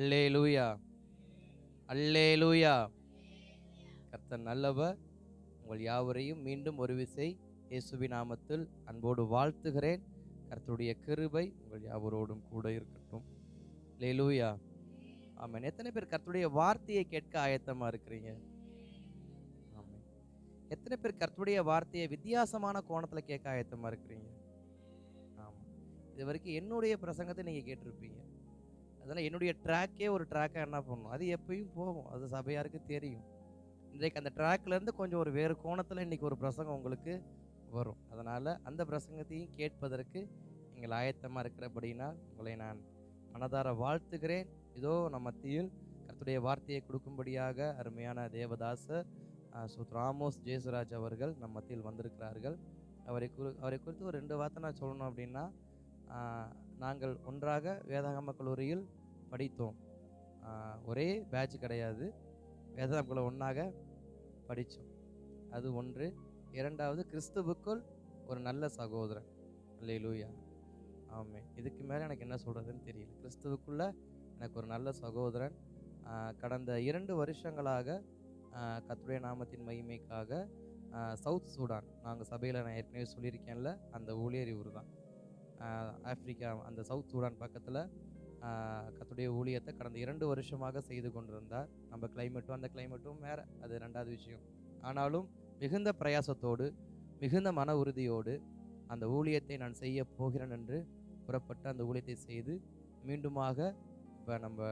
அல்லேலூயா, அல்லேலூயா. கர்த்தர் நல்லவர். உங்கள் யாவரையும் மீண்டும் ஒரு விசை இயேசுவின் நாமத்தில் அன்போடு வாழ்த்துகிறேன். கர்த்தருடைய கிருபை உங்கள் யாவரோடும் கூட இருக்கட்டும். அல்லேலூயா, ஆமென். எத்தனை பேர் கர்த்தருடைய வார்த்தையை கேட்க ஆயத்தமா இருக்கிறீங்க? ஆமென். எத்தனை பேர் கர்த்தருடைய வார்த்தையை வித்தியாசமான கோணத்துல கேட்க ஆயத்தமா இருக்கிறீங்க? ஆமா. இது வரைக்கும் என்னுடைய பிரசங்கத்தை நீங்க கேட்டிருப்பீங்க. அதனால என்னுடைய ட்ராக்கே ஒரு ட்ராக்கா என்ன பண்ணணும், அது எப்பயும் போகும், அது சபையாருக்கு தெரியும். இன்றைக்கு அந்த ட்ராக்ல இருந்து கொஞ்சம் ஒரு வேறு கோணத்துல இன்னைக்கு ஒரு பிரசங்கம் உங்களுக்கு வரும். அதனால அந்த பிரசங்கத்தையும் கேட்பதற்கு நீங்கள் ஆயத்தமா இருக்கிறபடினால் உங்களை நான் மனதார வாழ்த்துகிறேன். இதோ நம் மத்தியில் கர்த்தருடைய வார்த்தையை கொடுக்கும்படியாக அருமையான தேவதாசர் ராமோஸ் ஜேசுராஜ் அவர்கள் நம் மத்தியில் வந்திருக்கிறார்கள். அவரை குறித்து ஒரு 2 வார்த்தை நான் சொல்லணும் அப்படின்னா, நாங்கள் ஒன்றாக வேதாகம கல்லூரியில் படித்தோம். ஒரே பேட்ச் கிடையாது, வேதாகம ஒன்றாக படித்தோம். அது ஒன்று. இரண்டாவது, கிறிஸ்துவுக்குள் ஒரு நல்ல சகோதரன். அல்லேலூயா, ஆமென். இதுக்கு மேலே எனக்கு என்ன சொல்கிறதுன்னு தெரியல. கிறிஸ்துவுக்குள்ள எனக்கு ஒரு நல்ல சகோதரன். கடந்த 2 வருஷங்களாக கர்த்தருடைய நாமத்தின் மகிமைக்காக சவுத் சூடான், நாங்கள் சபையில் நான் ஏற்கனவே சொல்லியிருக்கேன்ல, அந்த ஊழியர் இவர் தான். ஆப்பிரிக்கா அந்த சவுத் சூடான் பக்கத்தில் கர்த்தருடைய ஊழியத்தை கடந்த 2 வருஷமாக செய்து கொண்டிருந்தார். நம்ம கிளைமேட்டும் அந்த கிளைமேட்டும் வேறு, அது 2வது விஷயம். ஆனாலும் மிகுந்த பிரயாசத்தோடு மிகுந்த மன உறுதியோடு அந்த ஊழியத்தை நான் செய்ய போகிறேன் என்று புறப்பட்டு அந்த ஊழியத்தை செய்து மீண்டுமாக இப்போ நம்ம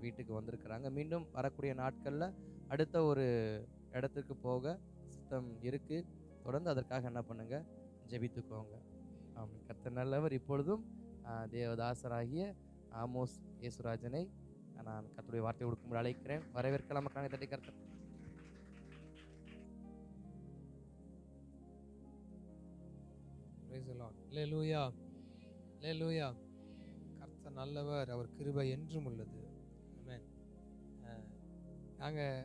வீட்டுக்கு வந்திருக்கிறாங்க. மீண்டும் வரக்கூடிய நாட்களில் அடுத்த ஒரு இடத்துக்கு போக சித்தம் இருக்குது. தொடர்ந்து அதற்காக என்ன பண்ணுங்க, ஜெபித்துக்கோங்க. ஆமாம். கர்த்தர் நல்லவர். இப்பொழுதும் தேவதாசராகிய ஆமோஸ் இயேசுராஜனை நான் கர்த்தருடைய வார்த்தை கொடுக்கும்போது அழைக்கிறேன். வரவேற்கலாம். மக்களை தட்டி கர்த்தர். Praise the Lord. Hallelujah. Hallelujah. கர்த்தர் நல்லவர், அவர் கிருபை என்றும் உள்ளது. ஆமென். நாங்கள்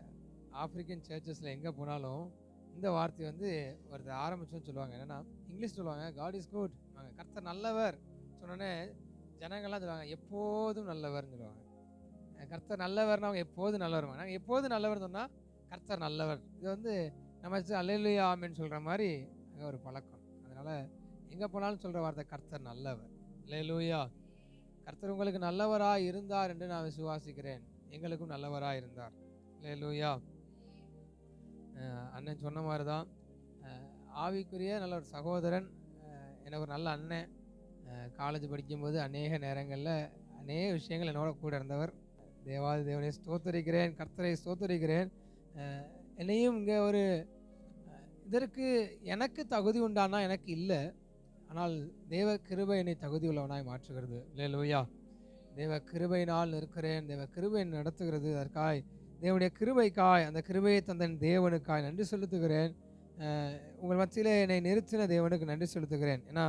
ஆப்பிரிக்கன் சர்ச்சஸில் எங்கே போனாலும் இந்த வார்த்தை வந்து ஒருத்தர் ஆரம்பிச்சோன்னு சொல்லுவாங்க. என்னென்னா, இங்கிலீஷ் சொல்லுவாங்க, காட் இஸ் குட். நாங்கள் கர்த்தர் நல்லவர் சொன்னோன்னே ஜனங்கள்லாம் சொல்லுவாங்க, எப்போதும் நல்லவர்னு சொல்லுவாங்க. கர்த்தர் நல்லவர்னு அவங்க எப்போதும் நல்லவர். நாங்கள் எப்போதும் நல்லவர் சொன்னால் கர்த்தர் நல்லவர். இது வந்து நம்ம அல்லேலூயா ஆமென்னு சொல்கிற மாதிரி அங்கே ஒரு பழக்கம். அதனால் எங்கே போனாலும் சொல்கிற வார்த்தை கர்த்தர் நல்லவர். அல்லேலூயா. கர்த்தர் உங்களுக்கு நல்லவராக இருந்தார் என்று நான் விசுவாசிக்கிறேன். எங்களுக்கும் நல்லவராக இருந்தார். அல்லேலூயா. அண்ணன் சொன்ன மாதிரி தான், ஆவிக்குரிய நல்ல ஒரு சகோதரன், எனக்கு ஒரு நல்ல அண்ணன். காலேஜ் படிக்கும்போது அநேக நேரங்களில் அநேக விஷயங்கள் என்னோட கூட இருந்தவர். தேவாதி தேவனை ஸ்தோத்தரிக்கிறேன், கர்த்தரை ஸ்தோத்தரிக்கிறேன். என்னையும் இங்கே ஒரு இதற்கு எனக்கு தகுதி உண்டானா எனக்கு இல்லை, ஆனால் தேவ கிருபை என்னை தகுதி உள்ளவனாய் மாற்றுகிறது. அல்லேலூயா. தேவ கிருபையினால் இருக்கிறேன், தேவ கிருபை நடத்துகிறது. அதற்காய் தேவனுடைய கிருபைக்காய், அந்த கிருபையை தந்த தேவனுக்காய் நன்றி செலுத்துகிறேன். உங்கள் மத்தியில் என்னை நிறுத்தின தேவனுக்கு நன்றி செலுத்துகிறேன். ஏன்னா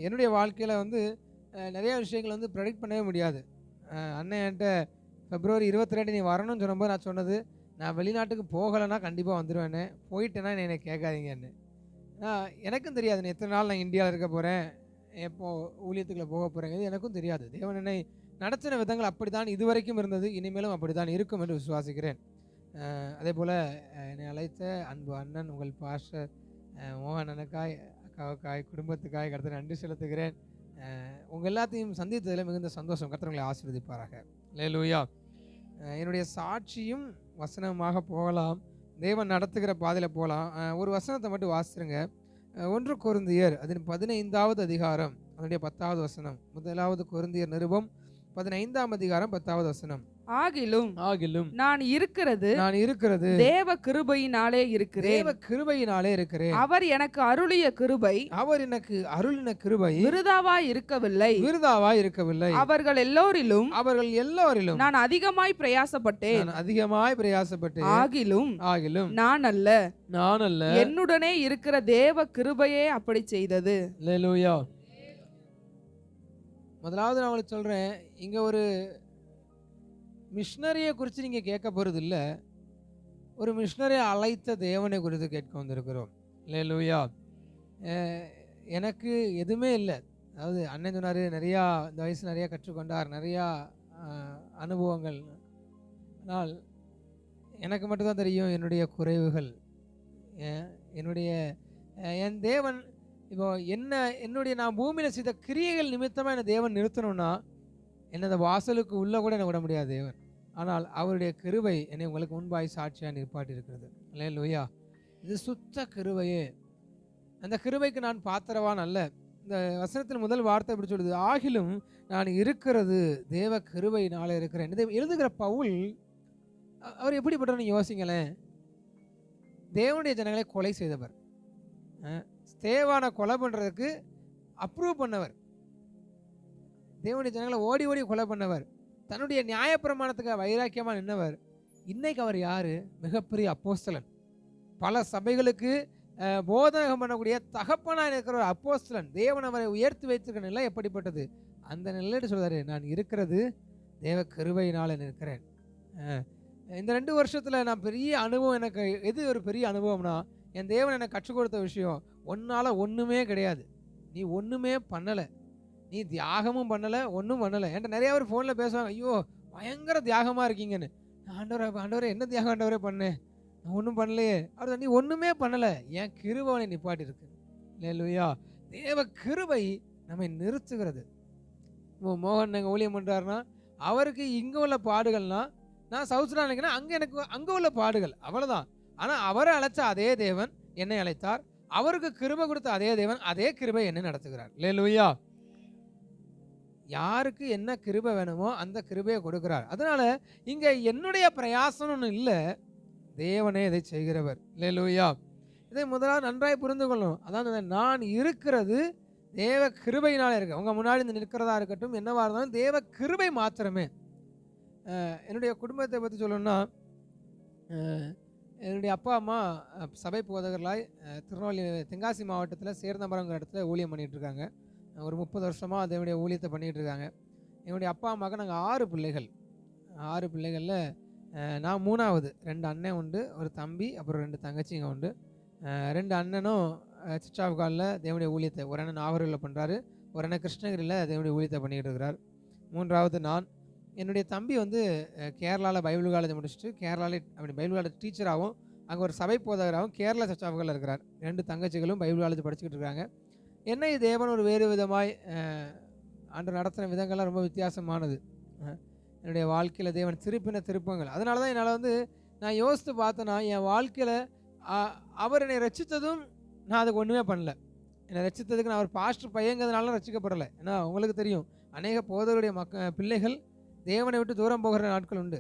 என்னுடைய வாழ்க்கையில் வந்து நிறைய விஷயங்கள் வந்து ப்ரெடிக்ட் பண்ணவே முடியாது. அண்ணன் என்கிட்ட February 22 நீ வரணும்னு சொன்னபோது நான் சொன்னது, நான் வெளிநாட்டுக்கு போகலைன்னா கண்டிப்பாக வந்துடுவேன்னு, போயிட்டேன்னா என்னை கேட்காதீங்கன்னு. எனக்கும் தெரியாது நான் எத்தனை நாள் நான் இந்தியாவில் இருக்க போகிறேன், எப்போ ஊழியத்துக்குள்ளே போக போகிறேங்கிறது எனக்கும் தெரியாது. தேவன் என்னை நடத்தின விதங்கள் அப்படி தான் இதுவரைக்கும் இருந்தது, இனிமேலும் அப்படி தான் இருக்கும் என்று விசுவாசிக்கிறேன். அதே போல் என்னை அழைத்த அன்பு அண்ணன், உங்கள் பாஸ்டர் மோகன் அண்ணனுக்காய், அக்காவுக்காய், குடும்பத்துக்காய் கர்த்தரை நன்றி செலுத்துகிறேன். உங்கள் எல்லாத்தையும் சந்தித்ததில் மிகுந்த சந்தோஷம். கர்த்தர் உங்களை ஆசீர்வதிப்பாராக. அல்லேலூயா. என்னுடைய சாட்சியும் வசனமாக போகலாம், தேவன் நடத்துகிற பாதையில் போகலாம். ஒரு வசனத்தை மட்டும் வாசிருங்க. 1 கொரிந்தியர் அதன் 15வது அதிகாரம் அதனுடைய 10வது வசனம். 1 கொரிந்தியர் நிருபம் 15ஆம் அதிகாரம் 10வது வசனம். ஆகிலும் நான் இருக்கிறது தேவ கிருபையினாலே இருக்கிறேன். அவர் எனக்கு அருளிய கிருபை விருதாவாய் இருக்கவில்லை. அவர்கள் எல்லோரிலும் நான் அதிகமாய் பிரயாசப்பட்டேன். ஆகிலும் நான் அல்ல, என்னுடனே இருக்கிற தேவ கிருபையே அப்படி செய்தது. அல்லேலூயா. முதலாவது நான் உங்களுக்கு சொல்கிறேன், இங்கே ஒரு மிஷினரியை குறித்து நீங்கள் கேட்க போகிறது இல்லை, ஒரு மிஷினரியை அழைத்த தேவனை குறித்து கேட்க வந்திருக்கிறோம். அல்லேலூயா. எனக்கு எதுவுமே இல்லை. அதாவது அண்ணன் சொன்னார், நிறையா இந்த வயசு நிறையா கற்றுக்கொண்டார், நிறையா அனுபவங்கள். ஆனால் எனக்கு மட்டும்தான் தெரியும் என்னுடைய குறைவுகள். என்னுடைய என் தேவன் இப்போ என்னுடைய நான் பூமியில் செய்த கிரியைகள் நிமித்தமாக என்னை தேவன் நிறுத்தணும்னா என்னை அந்த வாசலுக்கு உள்ளே கூட என்னை விட முடியாது தேவன். ஆனால் அவருடைய கிருபை என்னை உங்களுக்கு முன்பாய் சாட்சியாக நிற்பாட்டி இருக்கிறது. அல்லேலூயா. இது சுத்த கிருபையே. அந்த கிருபைக்கு நான் பாத்திரவான் அல்ல. இந்த வசனத்தில் முதல் வார்த்தை இப்படி சொல்லுது, ஆகிலும் நான் இருக்கிறது தேவ கிருபையினால இருக்கிறேன். இதை எழுதுகிற பவுல் அவர் எப்படிப்பட்டவன்னு யோசிங்களேன். தேவனுடைய ஜனங்களை கொலை செய்தவர், ஸ்தேவானை கொலை பண்ணுறதுக்கு அப்ரூவ் பண்ணவர், தேவனுடைய ஜனங்களை ஓடி ஓடி கொலை பண்ணவர், தன்னுடைய நியாயப்பிரமாணத்துக்கு வைராக்கியமாக நின்றவர். இன்னைக்கு அவர் யாரு? மிகப்பெரிய அப்போஸ்தலன், பல சபைகளுக்கு போதகம் பண்ணக்கூடிய தகப்பனாக இருக்கிற ஒரு அப்போஸ்தலன். தேவன் அவரை உயர்த்தி வைத்திருக்கிற நிலை எப்படிப்பட்டது? அந்த நிலையிட்டு சொல்றாரு, நான் இருக்கிறது தேவ கிருபையினால் இருக்கிறேன். இந்த 2 வருஷத்தில் நான் பெரிய அனுபவம், எனக்கு எது ஒரு பெரிய அனுபவம்னா, என் தேவன் எனக்கு கற்றுக் கொடுத்த விஷயம், ஒன்னால் ஒன்றுமே கிடையாது, நீ ஒன்றுமே பண்ணலை, நீ தியாகமும் பண்ணலை, ஒன்றும் பண்ணலை. என்கிட்ட நிறைய பேர் ஃபோனில் பேசுவாங்க, ஐயோ பயங்கர தியாகமாக இருக்கீங்கன்னு. ஆண்டவரே என்ன தியாகம் ஆண்டவரே பண்ணேன், நான் ஒன்றும் பண்ணலையே. அவர் நீ ஒன்றுமே பண்ணலை, என் கிருபை நிப்பாட்டி இருக்கு. அல்லேலூயா. தேவ கிருபை நம்மை நிறுத்துகிறது. மோகன் எங்கள் ஊழியம் பண்ணுறாருன்னா அவருக்கு இங்கே உள்ள பாடுகள்னா, நான் சவுத் சுடான் நினைக்கிறேன், எனக்கு அங்கே உள்ள பாடுகள் அவ்வளோதான். ஆனால் அவரை அழைச்ச அதே தேவன் என்னை அழைத்தார், அவருக்கு கிருபை கொடுத்த அதே தேவன் அதே கிருபை என்னை நடத்துகிறார். அல்லேலூயா. யாருக்கு என்ன கிருபை வேணுமோ அந்த கிருபையை கொடுக்கிறார். அதனால இங்க என்னுடைய பிரயாசம்னு ஒன்று இல்லை, தேவனே இதை செய்கிறவர். அல்லேலூயா. இதை முதலாவது நன்றாய் புரிந்து கொள்ளணும். அதான் நான் இருக்கிறது தேவ கிருபையினால இருக்கு. உங்க முன்னாடி இந்த நிற்கிறதா இருக்கட்டும், என்னவா இருந்தாலும் தேவ கிருபை மாத்திரமே. என்னுடைய குடும்பத்தை பற்றி சொல்லணும்னா, என்னுடைய அப்பா அம்மா சபை போதகர்களாய் திருநெல்வேலி தென்காசி மாவட்டத்தில் சேர்ந்தமரங்கிற இடத்துல ஊழியம் பண்ணிகிட்டு இருக்காங்க. ஒரு 30 வருஷமாக அதனுடைய ஊழியத்தை பண்ணிகிட்டு இருக்காங்க. என்னுடைய அப்பா அம்மாவுக்கு நாங்கள் 6 பிள்ளைகள். 6 பிள்ளைகளில் நான் 3வது. 2 அண்ணன் உண்டு, ஒரு தம்பி, அப்புறம் 2 தங்கச்சிங்க உண்டு. 2 அண்ணனும் சர்ச் ஆஃப் காடில் தேவனுடைய ஊழியத்தை, ஒரு அண்ணன் நாகூரில் பண்ணுறாரு, ஒரு அண்ணன் கிருஷ்ணகிரியில் தேவனுடைய ஊழியத்தை பண்ணிகிட்டு இருக்கிறார். 3வது நான். என்னுடைய தம்பி கேரளாவில் பைபிள் காலேஜ் முடிச்சுட்டு கேரளாவில் அப்படி பைபிள் காலேஜ் டீச்சராகவும் அங்கே ஒரு சபை போதகராகவும் கேரளா சர்ச் ஆஃப் காடில் இருக்கிறார். 2 தங்கச்சிகளும் பைபிள் காலேஜ் படிச்சுக்கிட்டு இருக்காங்க. என்னை தேவன் ஒரு வேறு விதமாய் ஆண்டு நடத்தின விதங்கள்லாம் ரொம்ப வித்தியாசமானது. என்னுடைய வாழ்க்கையில் தேவன் திருப்பின திருப்பங்கள். அதனால தான் என்னால் நான் யோசித்து பார்த்தேன்னா, என் வாழ்க்கையில் அவர் என்னை ரட்சித்ததும் நான் அதுக்கு ஒன்றுமே பண்ணல. என்னை ரட்சித்ததுக்கு நான் ஒரு பாஸ்டர் பையங்கிறதுனால ரட்சிக்கப்படலை. ஏன்னா உங்களுக்கு தெரியும், அநேக போதவருடைய பிள்ளைகள் தேவனை விட்டு தூரம் போகிற நாட்கள் உண்டு.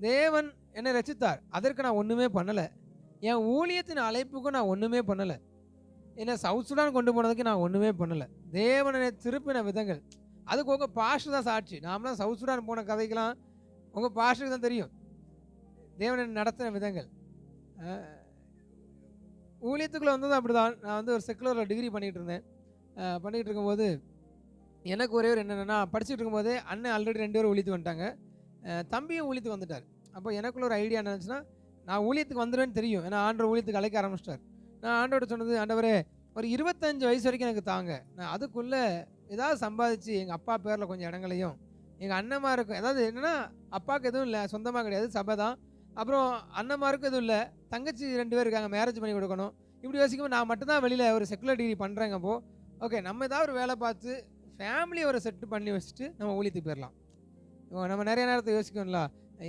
தேவன் என்னை ரட்சித்தார், அதற்கு நான் ஒன்றுமே பண்ணலை. என் ஊழியத்தின் அழைப்புக்கும் நான் ஒன்றுமே பண்ணலை. என்னை சவுத் சுடான் கொண்டு போனதுக்கு நான் ஒன்றுமே பண்ணலை. தேவனை திருப்பின விதங்கள் அதுக்கு உங்கள் பாஸ்டர் தான் சாட்சி. நாமலாம் சவுத் சுடான் போன கதைக்கெல்லாம் உங்கள் பாஸ்டருக்கு தான் தெரியும் தேவனை நடத்தின விதங்கள். ஊழியத்துக்குள்ளே வந்ததும் அப்படி தான். நான் ஒரு செக்குலரில் டிகிரி பண்ணிகிட்டு இருந்தேன். பண்ணிகிட்டு இருக்கும்போது எனக்கு ஒரே ஒரு என்னென்னா, படிச்சுட்டு இருக்கும்போதே அண்ணன் ஆல்ரெடி 2 பேரும் ஊழியத்துக்கு வந்துட்டாங்க, தம்பியும் ஊழியத்துக்கு வந்துட்டார். அப்போ எனக்குள்ள ஒரு ஐடியா என்னச்சுன்னா, நான் ஊழியத்துக்கு வந்துடுவேன்னு தெரியும், ஏன்னா ஆண்டவர் ஊழியத்துக்கு அழைக்க ஆரம்பிச்சிட்டார். நான் ஆண்டவர்கிட்ட சொன்னது, ஆண்டவரே ஒரு 25 வயசு வரைக்கும் எனக்கு தாங்க, நான் அதுக்குள்ளே ஏதாவது சம்பாதிச்சு எங்கள் அப்பா பேரில் கொஞ்சம் இடங்களையும் எங்கள் அண்ணன்மாருக்கும், அதாவது என்னென்னா அப்பாவுக்கு எதுவும் இல்லை, சொந்தமாக கிடையாது, சபை தான், அப்புறம் அண்ணன்மாருக்கும் எதுவும் இல்லை, தங்கச்சி 2 பேர் இருக்காங்க, மேரேஜ் பண்ணி கொடுக்கணும். இப்படி யோசிக்கும்போது நான் மட்டும்தான் வெளியில் ஒரு செக்குலர் டிகிரி பண்ணுறேங்க. அப்போது ஓகே, நம்ம ஏதாவது ஒரு வேலை பார்த்து ஃபேமிலியை ஒரு செட்டு பண்ணி வச்சுட்டு நம்ம ஊழியத்துக்கு போயிடலாம். நம்ம நிறைய நேரத்தை யோசிக்கணும்ல,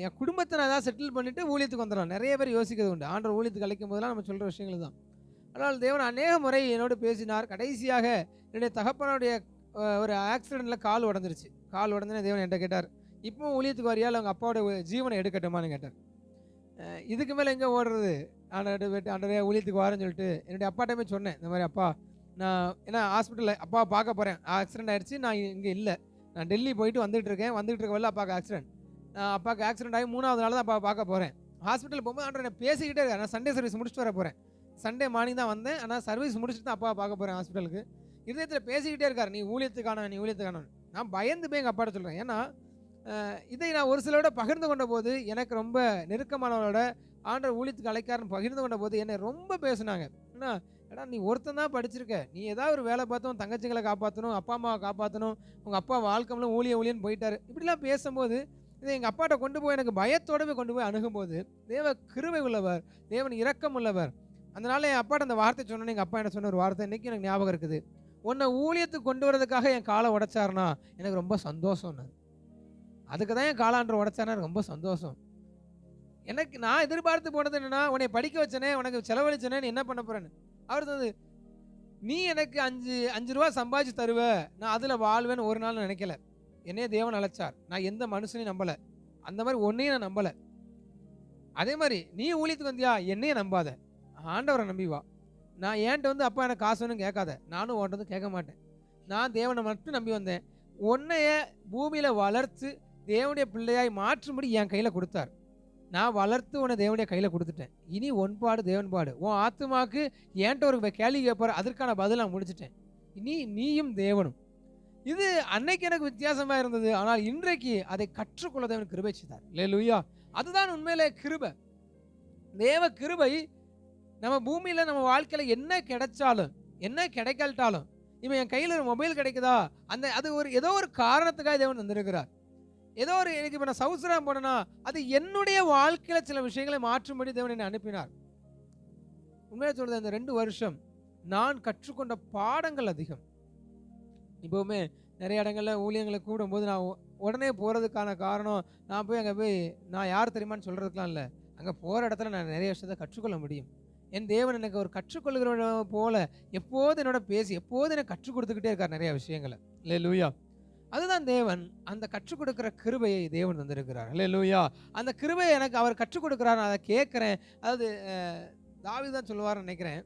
என் குடும்பத்தை நான் ஏதாவது செட்டில் பண்ணிவிட்டு ஊழியத்துக்கு வந்துடலாம். நிறைய பேர் யோசிக்கிறது உண்டு. ஆண்டவர் ஊழியத்துக்கு அழைக்கும் போதெல்லாம் நம்ம சொல்கிற விஷயங்கள் தான். ஆனால் தேவன் அநேக முறை என்னோடு பேசினார். கடைசியாக என்னுடைய தகப்பனுடைய ஒரு ஆக்சிடெண்ட்டில் கால் உடஞ்சிருச்சு. கால் உடஞ்சுன்னு தேவன் என்கிட்ட கேட்டார், இப்போ ஊழியத்துக்கு வரையால் அவங்க அப்பாவோட ஜீவனை எடுக்கட்டுமான்னு கேட்டார். இதுக்கு மேலே எங்கே ஓடுறது, ஆண்டவரே ஊழியத்துக்கு வரேன்னு சொல்லிட்டு என்னுடைய அப்பாட்டமே சொன்னேன், இந்த மாதிரி அப்பா நான் ஏன்னா ஹாஸ்பிட்டலில் அப்பாவை பார்க்க போகிறேன், ஆக்சிடென்ட் ஆகிடுச்சு, நான் இங்கே இல்லை, நான் டெல்லி போயிட்டு வந்துட்டு இருக்க வரல அப்பாவுக்கு ஆக்சிடென்ட். நான் அப்பாவுக்கு ஆக்சிடென்ட் ஆகி 3வது நாள் தான் அப்பாவை பார்க்க போகிறேன். ஹாஸ்பிட்டல் போகும்போது ஆண்டவர் நான் பேசிக்கிட்டே இருக்கேன். நான் சண்டே சர்வீஸ் முடிச்சுட்டு வர போகிறேன். சண்டே மார்னிங் தான் வந்தேன், ஆனால் சர்வீஸ் முடிச்சுட்டு தான் அப்பாவை பார்க்க போகிறேன் ஹாஸ்பிட்டலுக்கு. இதயத்தில் பேசிக்கிட்டே இருக்கார், நீ ஊழியத்துக்கான. நான் பயந்து போய் எங்கள் அப்பாட்ட சொல்கிறேன். ஏன்னா இதை நான் ஒரு சிலரோட பகிர்ந்து கொண்ட போது எனக்கு ரொம்ப நெருக்கமானவரோட ஆண்டவர் ஊழியத்துக்கு அழைக்காருன்னு பகிர்ந்து கொண்ட போது என்னை ரொம்ப பேசுனாங்க. என்ன ஏடா நீ ஒருத்தன் தான் படிச்சிருக்க, நீ ஏதாவது ஒரு வேலை பார்த்தோம், தங்கச்சிங்களை காப்பாற்றணும், அப்பா அம்மாவை காப்பாற்றணும், உங்கள் அப்பா வாழ்க்கையில ஊழியன்னு போயிட்டாரு, இப்படிலாம் பேசும்போது இதை எங்கள் அப்பாட்ட கொண்டு போய் எனக்கு பயத்தோடவே கொண்டு போய் அணுகும்போது தேவ கிருபை உள்ளவர், தேவன் இரக்கம் உள்ளவர். அதனால என் அப்பாட்ட அந்த வார்த்தை சொன்னோன்னே எங்கள் அப்பா என்ன சொன்ன ஒரு வார்த்தை இன்னைக்கு எனக்கு ஞாபகம் இருக்குது. உன்னை ஊழியத்துக்கு கொண்டு வரதுக்காக என் காலை உடைச்சாருனா எனக்கு ரொம்ப சந்தோஷம். அதுக்கு தான் என் காலாண்டர் உடைச்சானா எனக்கு ரொம்ப சந்தோஷம். எனக்கு நான் எதிர்பார்த்து போனது என்னன்னா, உன்னை படிக்க வச்சனே, உனக்கு செலவழிச்சனே, நீ என்ன பண்ண போறேன்னு. அவர் வந்து நீ எனக்கு 5 ரூபா சம்பாதிச்சு தருவ, நான் அதில் வாழ்வேன்னு ஒரு நாள் நினைக்கல. என்னையே தேவன் அழைச்சார். நான் எந்த மனுஷனையும் நம்பலை, அந்த மாதிரி ஒன்றையும் நான் நம்பலை. அதே மாதிரி நீ ஊழியத்துக்கு வந்தியா, என்னையே நம்பாத, ஆண்டவரை நம்பி வா. நான் ஏன்ட்ட வந்து அப்பா எனக்கு காசு வேணும் கேட்காத, நானும் உன்ட்ட வந்து கேட்க மாட்டேன். நான் தேவனை மட்டும் நம்பி வந்தேன். உன்னைய பூமியில் வளர்த்து தேவனுடைய பிள்ளையாய் மாற்றும்படி என் கையில் கொடுத்தார். நான் வளர்த்து உன்னை தேவனுடைய கையில் கொடுத்துட்டேன். இனி ஒன்பாடு தேவன்பாடு. உன் ஆத்துமாக்கு ஏன்ட்ட ஒரு கேள்வி கேட்பார், அதற்கான பதில் நான் முடிச்சிட்டேன். இனி நீயும் தேவனும். இது அன்னைக்கு எனக்கு வித்தியாசமாக இருந்தது. ஆனால் இன்றைக்கு அதை கற்றுக்கொள்ள தேவன் கிருபை செய்தார். அல்லேலூயா. அதுதான் உண்மையிலே கிருபை. தேவ கிருபை நம்ம பூமியில் நம்ம வாழ்க்கையில் என்ன கிடைச்சாலும் என்ன கிடைக்காட்டாலும், இப்போ என் கையில் ஒரு மொபைல் கிடைக்குதா, அது ஏதோ ஒரு காரணத்துக்காக தேவன் தந்திருக்கிறார். ஏதோ ஒரு எனக்கு இப்போ நான் சவுசரம் போனேன்னா அது என்னுடைய வாழ்க்கையில் சில விஷயங்களை மாற்றும்படி தேவன் என்னை அனுப்பினார். உண்மையாக சொல்றது, இந்த 2 வருஷம் நான் கற்றுக்கொண்ட பாடங்கள் அதிகம். இப்போவுமே நிறைய இடங்களில் ஊழியங்களை கூடும்போது நான் உடனே போகிறதுக்கான காரணம், நான் போய் அங்கே போய் நான் யார் தெரியுமான்னு சொல்கிறதுக்கெலாம் இல்லை. அங்கே போகிற இடத்துல நான் நிறைய விஷயத்தை கற்றுக்கொள்ள முடியும். என் தேவன் எனக்கு ஒரு கற்றுக்கொள்கிற போல எப்போது என்னோட பேசி எப்போது எனக்கு கற்றுக் கொடுத்துக்கிட்டே இருக்கார் நிறைய விஷயங்களை. அல்லேலூயா. அதுதான் தேவன், அந்த கற்றுக் கொடுக்குற கிருபையை தேவன் தந்திருக்கிறார். அல்லேலூயா. அந்த கிருபையை எனக்கு அவர் கற்றுக் கொடுக்குறார், நான் அதை கேட்குறேன். அதாவது தாவீது தான் சொல்லுவார்னு நினைக்கிறேன்.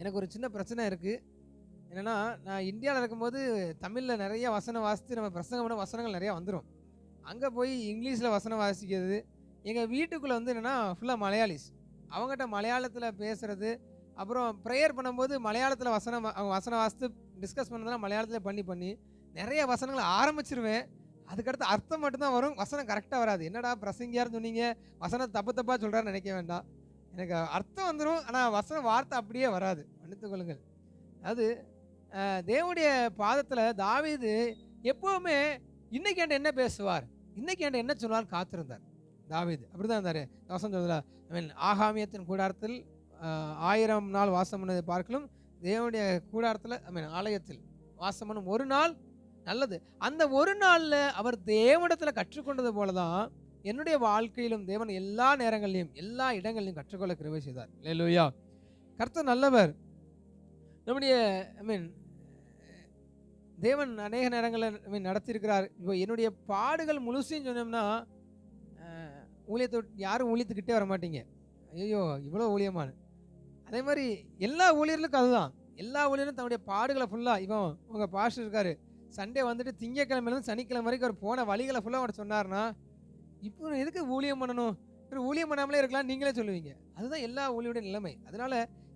எனக்கு ஒரு சின்ன பிரச்சனை இருக்குது. என்னென்னா, நான் இந்தியாவில் இருக்கும்போது தமிழில் நிறைய வசனம் வாசித்து நம்ம பிரசங்கம் பண்ண வசனங்கள் நிறையா வந்துடும். அங்கே போய் இங்கிலீஷில் வசனம் வாசிக்கிறது. எங்கள் வீட்டுக்குள்ளே வந்து என்னென்னா ஃபுல்லாக மலையாளிஸ். அவங்ககிட்ட மலையாளத்தில் பேசுகிறது. அப்புறம் ப்ரேயர் பண்ணும்போது மலையாளத்தில் அவங்க வசனம் வாசித்து டிஸ்கஸ் பண்ணதெல்லாம் மலையாளத்தில் பண்ணி நிறைய வசனங்களை ஆரம்பிச்சிருவேன். அதுக்கடுத்து அர்த்தம் மட்டும்தான் வரும், வசனம் கரெக்டாக வராது. என்னடா பிரசங்கியார்னு சொன்னீங்க, வசனம் தப்பாக சொல்கிறான்னு நினைக்க வேண்டாம். எனக்கு அர்த்தம் வந்துடும், ஆனால் வசன வார்த்தை அப்படியே வராது, மன்னித்துக் கொள்ளுங்கள். அது தேவனுடைய பாதத்தில் தாவீது எப்போவுமே இன்னைக்கு என்கிட்ட என்ன பேசுவார், இன்னைக்கு என்கிட்ட என்ன சொல்லுவார்னு காத்திருந்தார். தாவீது அப்படி தான் இருந்தார். வசனம் சொல்லுதா, ஆகாமியத்தின் கூடாரத்தில் 1000 நாள் வாசம் பண்ணதை பார்க்கலும் தேவனுடைய கூடாரத்தில் ஆலயத்தில் வாசம் பண்ணும் ஒரு நாள் நல்லது. அந்த ஒரு நாளில் அவர் தேவனிடத்தில் கற்றுக்கொண்டது போல தான் என்னுடைய வாழ்க்கையிலும் தேவன் எல்லா நேரங்களிலும் எல்லா இடங்களிலும் கற்றுக்கொள்ள கிருபை செய்தார். அல்லேலூயா. கர்த்தர் நல்லவர். நம்முடைய தேவன் அநேக நேரங்களில் நடத்தியிருக்கிறார். இப்போ என்னுடைய பாடுகள் முழுசையும் சொன்னோம்னா ஊழியத்தை யாரும் ஊழியத்துக்கிட்டே வர மாட்டீங்க. ஐயோ இவ்வளோ ஊழியமான. அதே மாதிரி எல்லா ஊழியர்களுக்கும் அதுதான். எல்லா ஊழியரும் தன்னுடைய பாடுகளை ஃபுல்லாக, இப்போ உங்கள் பாஸ்டர் இருக்காரு, சண்டே வந்துட்டு திங்கக்கிழமையிலேருந்து சனிக்கிழமை வரைக்கும் அவர் போன வழிகளை ஃபுல்லாக அவர்கிட்ட சொன்னார்னா, இப்போ எதுக்கு ஊழியம் பண்ணணும், ஊழியம் பண்ணாமலே இருக்கலாம் நீங்களே சொல்லுவீங்க. அதுதான் எல்லா ஊழியோட நிலைமை.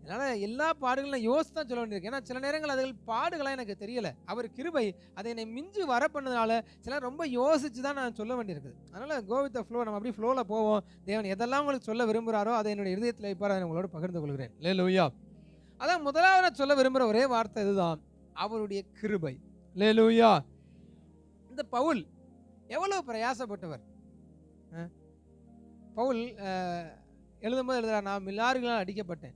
என்னால் எல்லா பாடுகளும் யோசித்து தான் சொல்ல வேண்டியிருக்கு. ஏன்னா சில நேரங்கள் அதுகள் பாடுகளாக எனக்கு தெரியலை. அவர் கிருபை அதை என்னை மிஞ்சி வர பண்ணதுனால சில ரொம்ப யோசித்து தான் நான் சொல்ல வேண்டியிருக்குது. அதனால் கோ வித் த ஃப்ளோ, நம்ம அப்படியே ஃப்ளோவில் போவோம். தேவன் எதெல்லாம் உங்களுக்கு சொல்ல விரும்புகிறாரோ அதை என்னுடைய இருதயத்தில் வைப்பார், அதை உங்களோட பகிர்ந்து கொள்கிறேன். அல்லேலூயா. அதான் முதலாவது சொல்ல விரும்புகிற ஒரே வார்த்தை இதுதான், அவருடைய கிருபை. அல்லேலூயா. இந்த பவுல் எவ்வளவு பிரயாசப்பட்டவர். பவுல் எழுதும்போது எழுதுறார், நான் மில்லாறுகளால் அடிக்கப்பட்டேன்,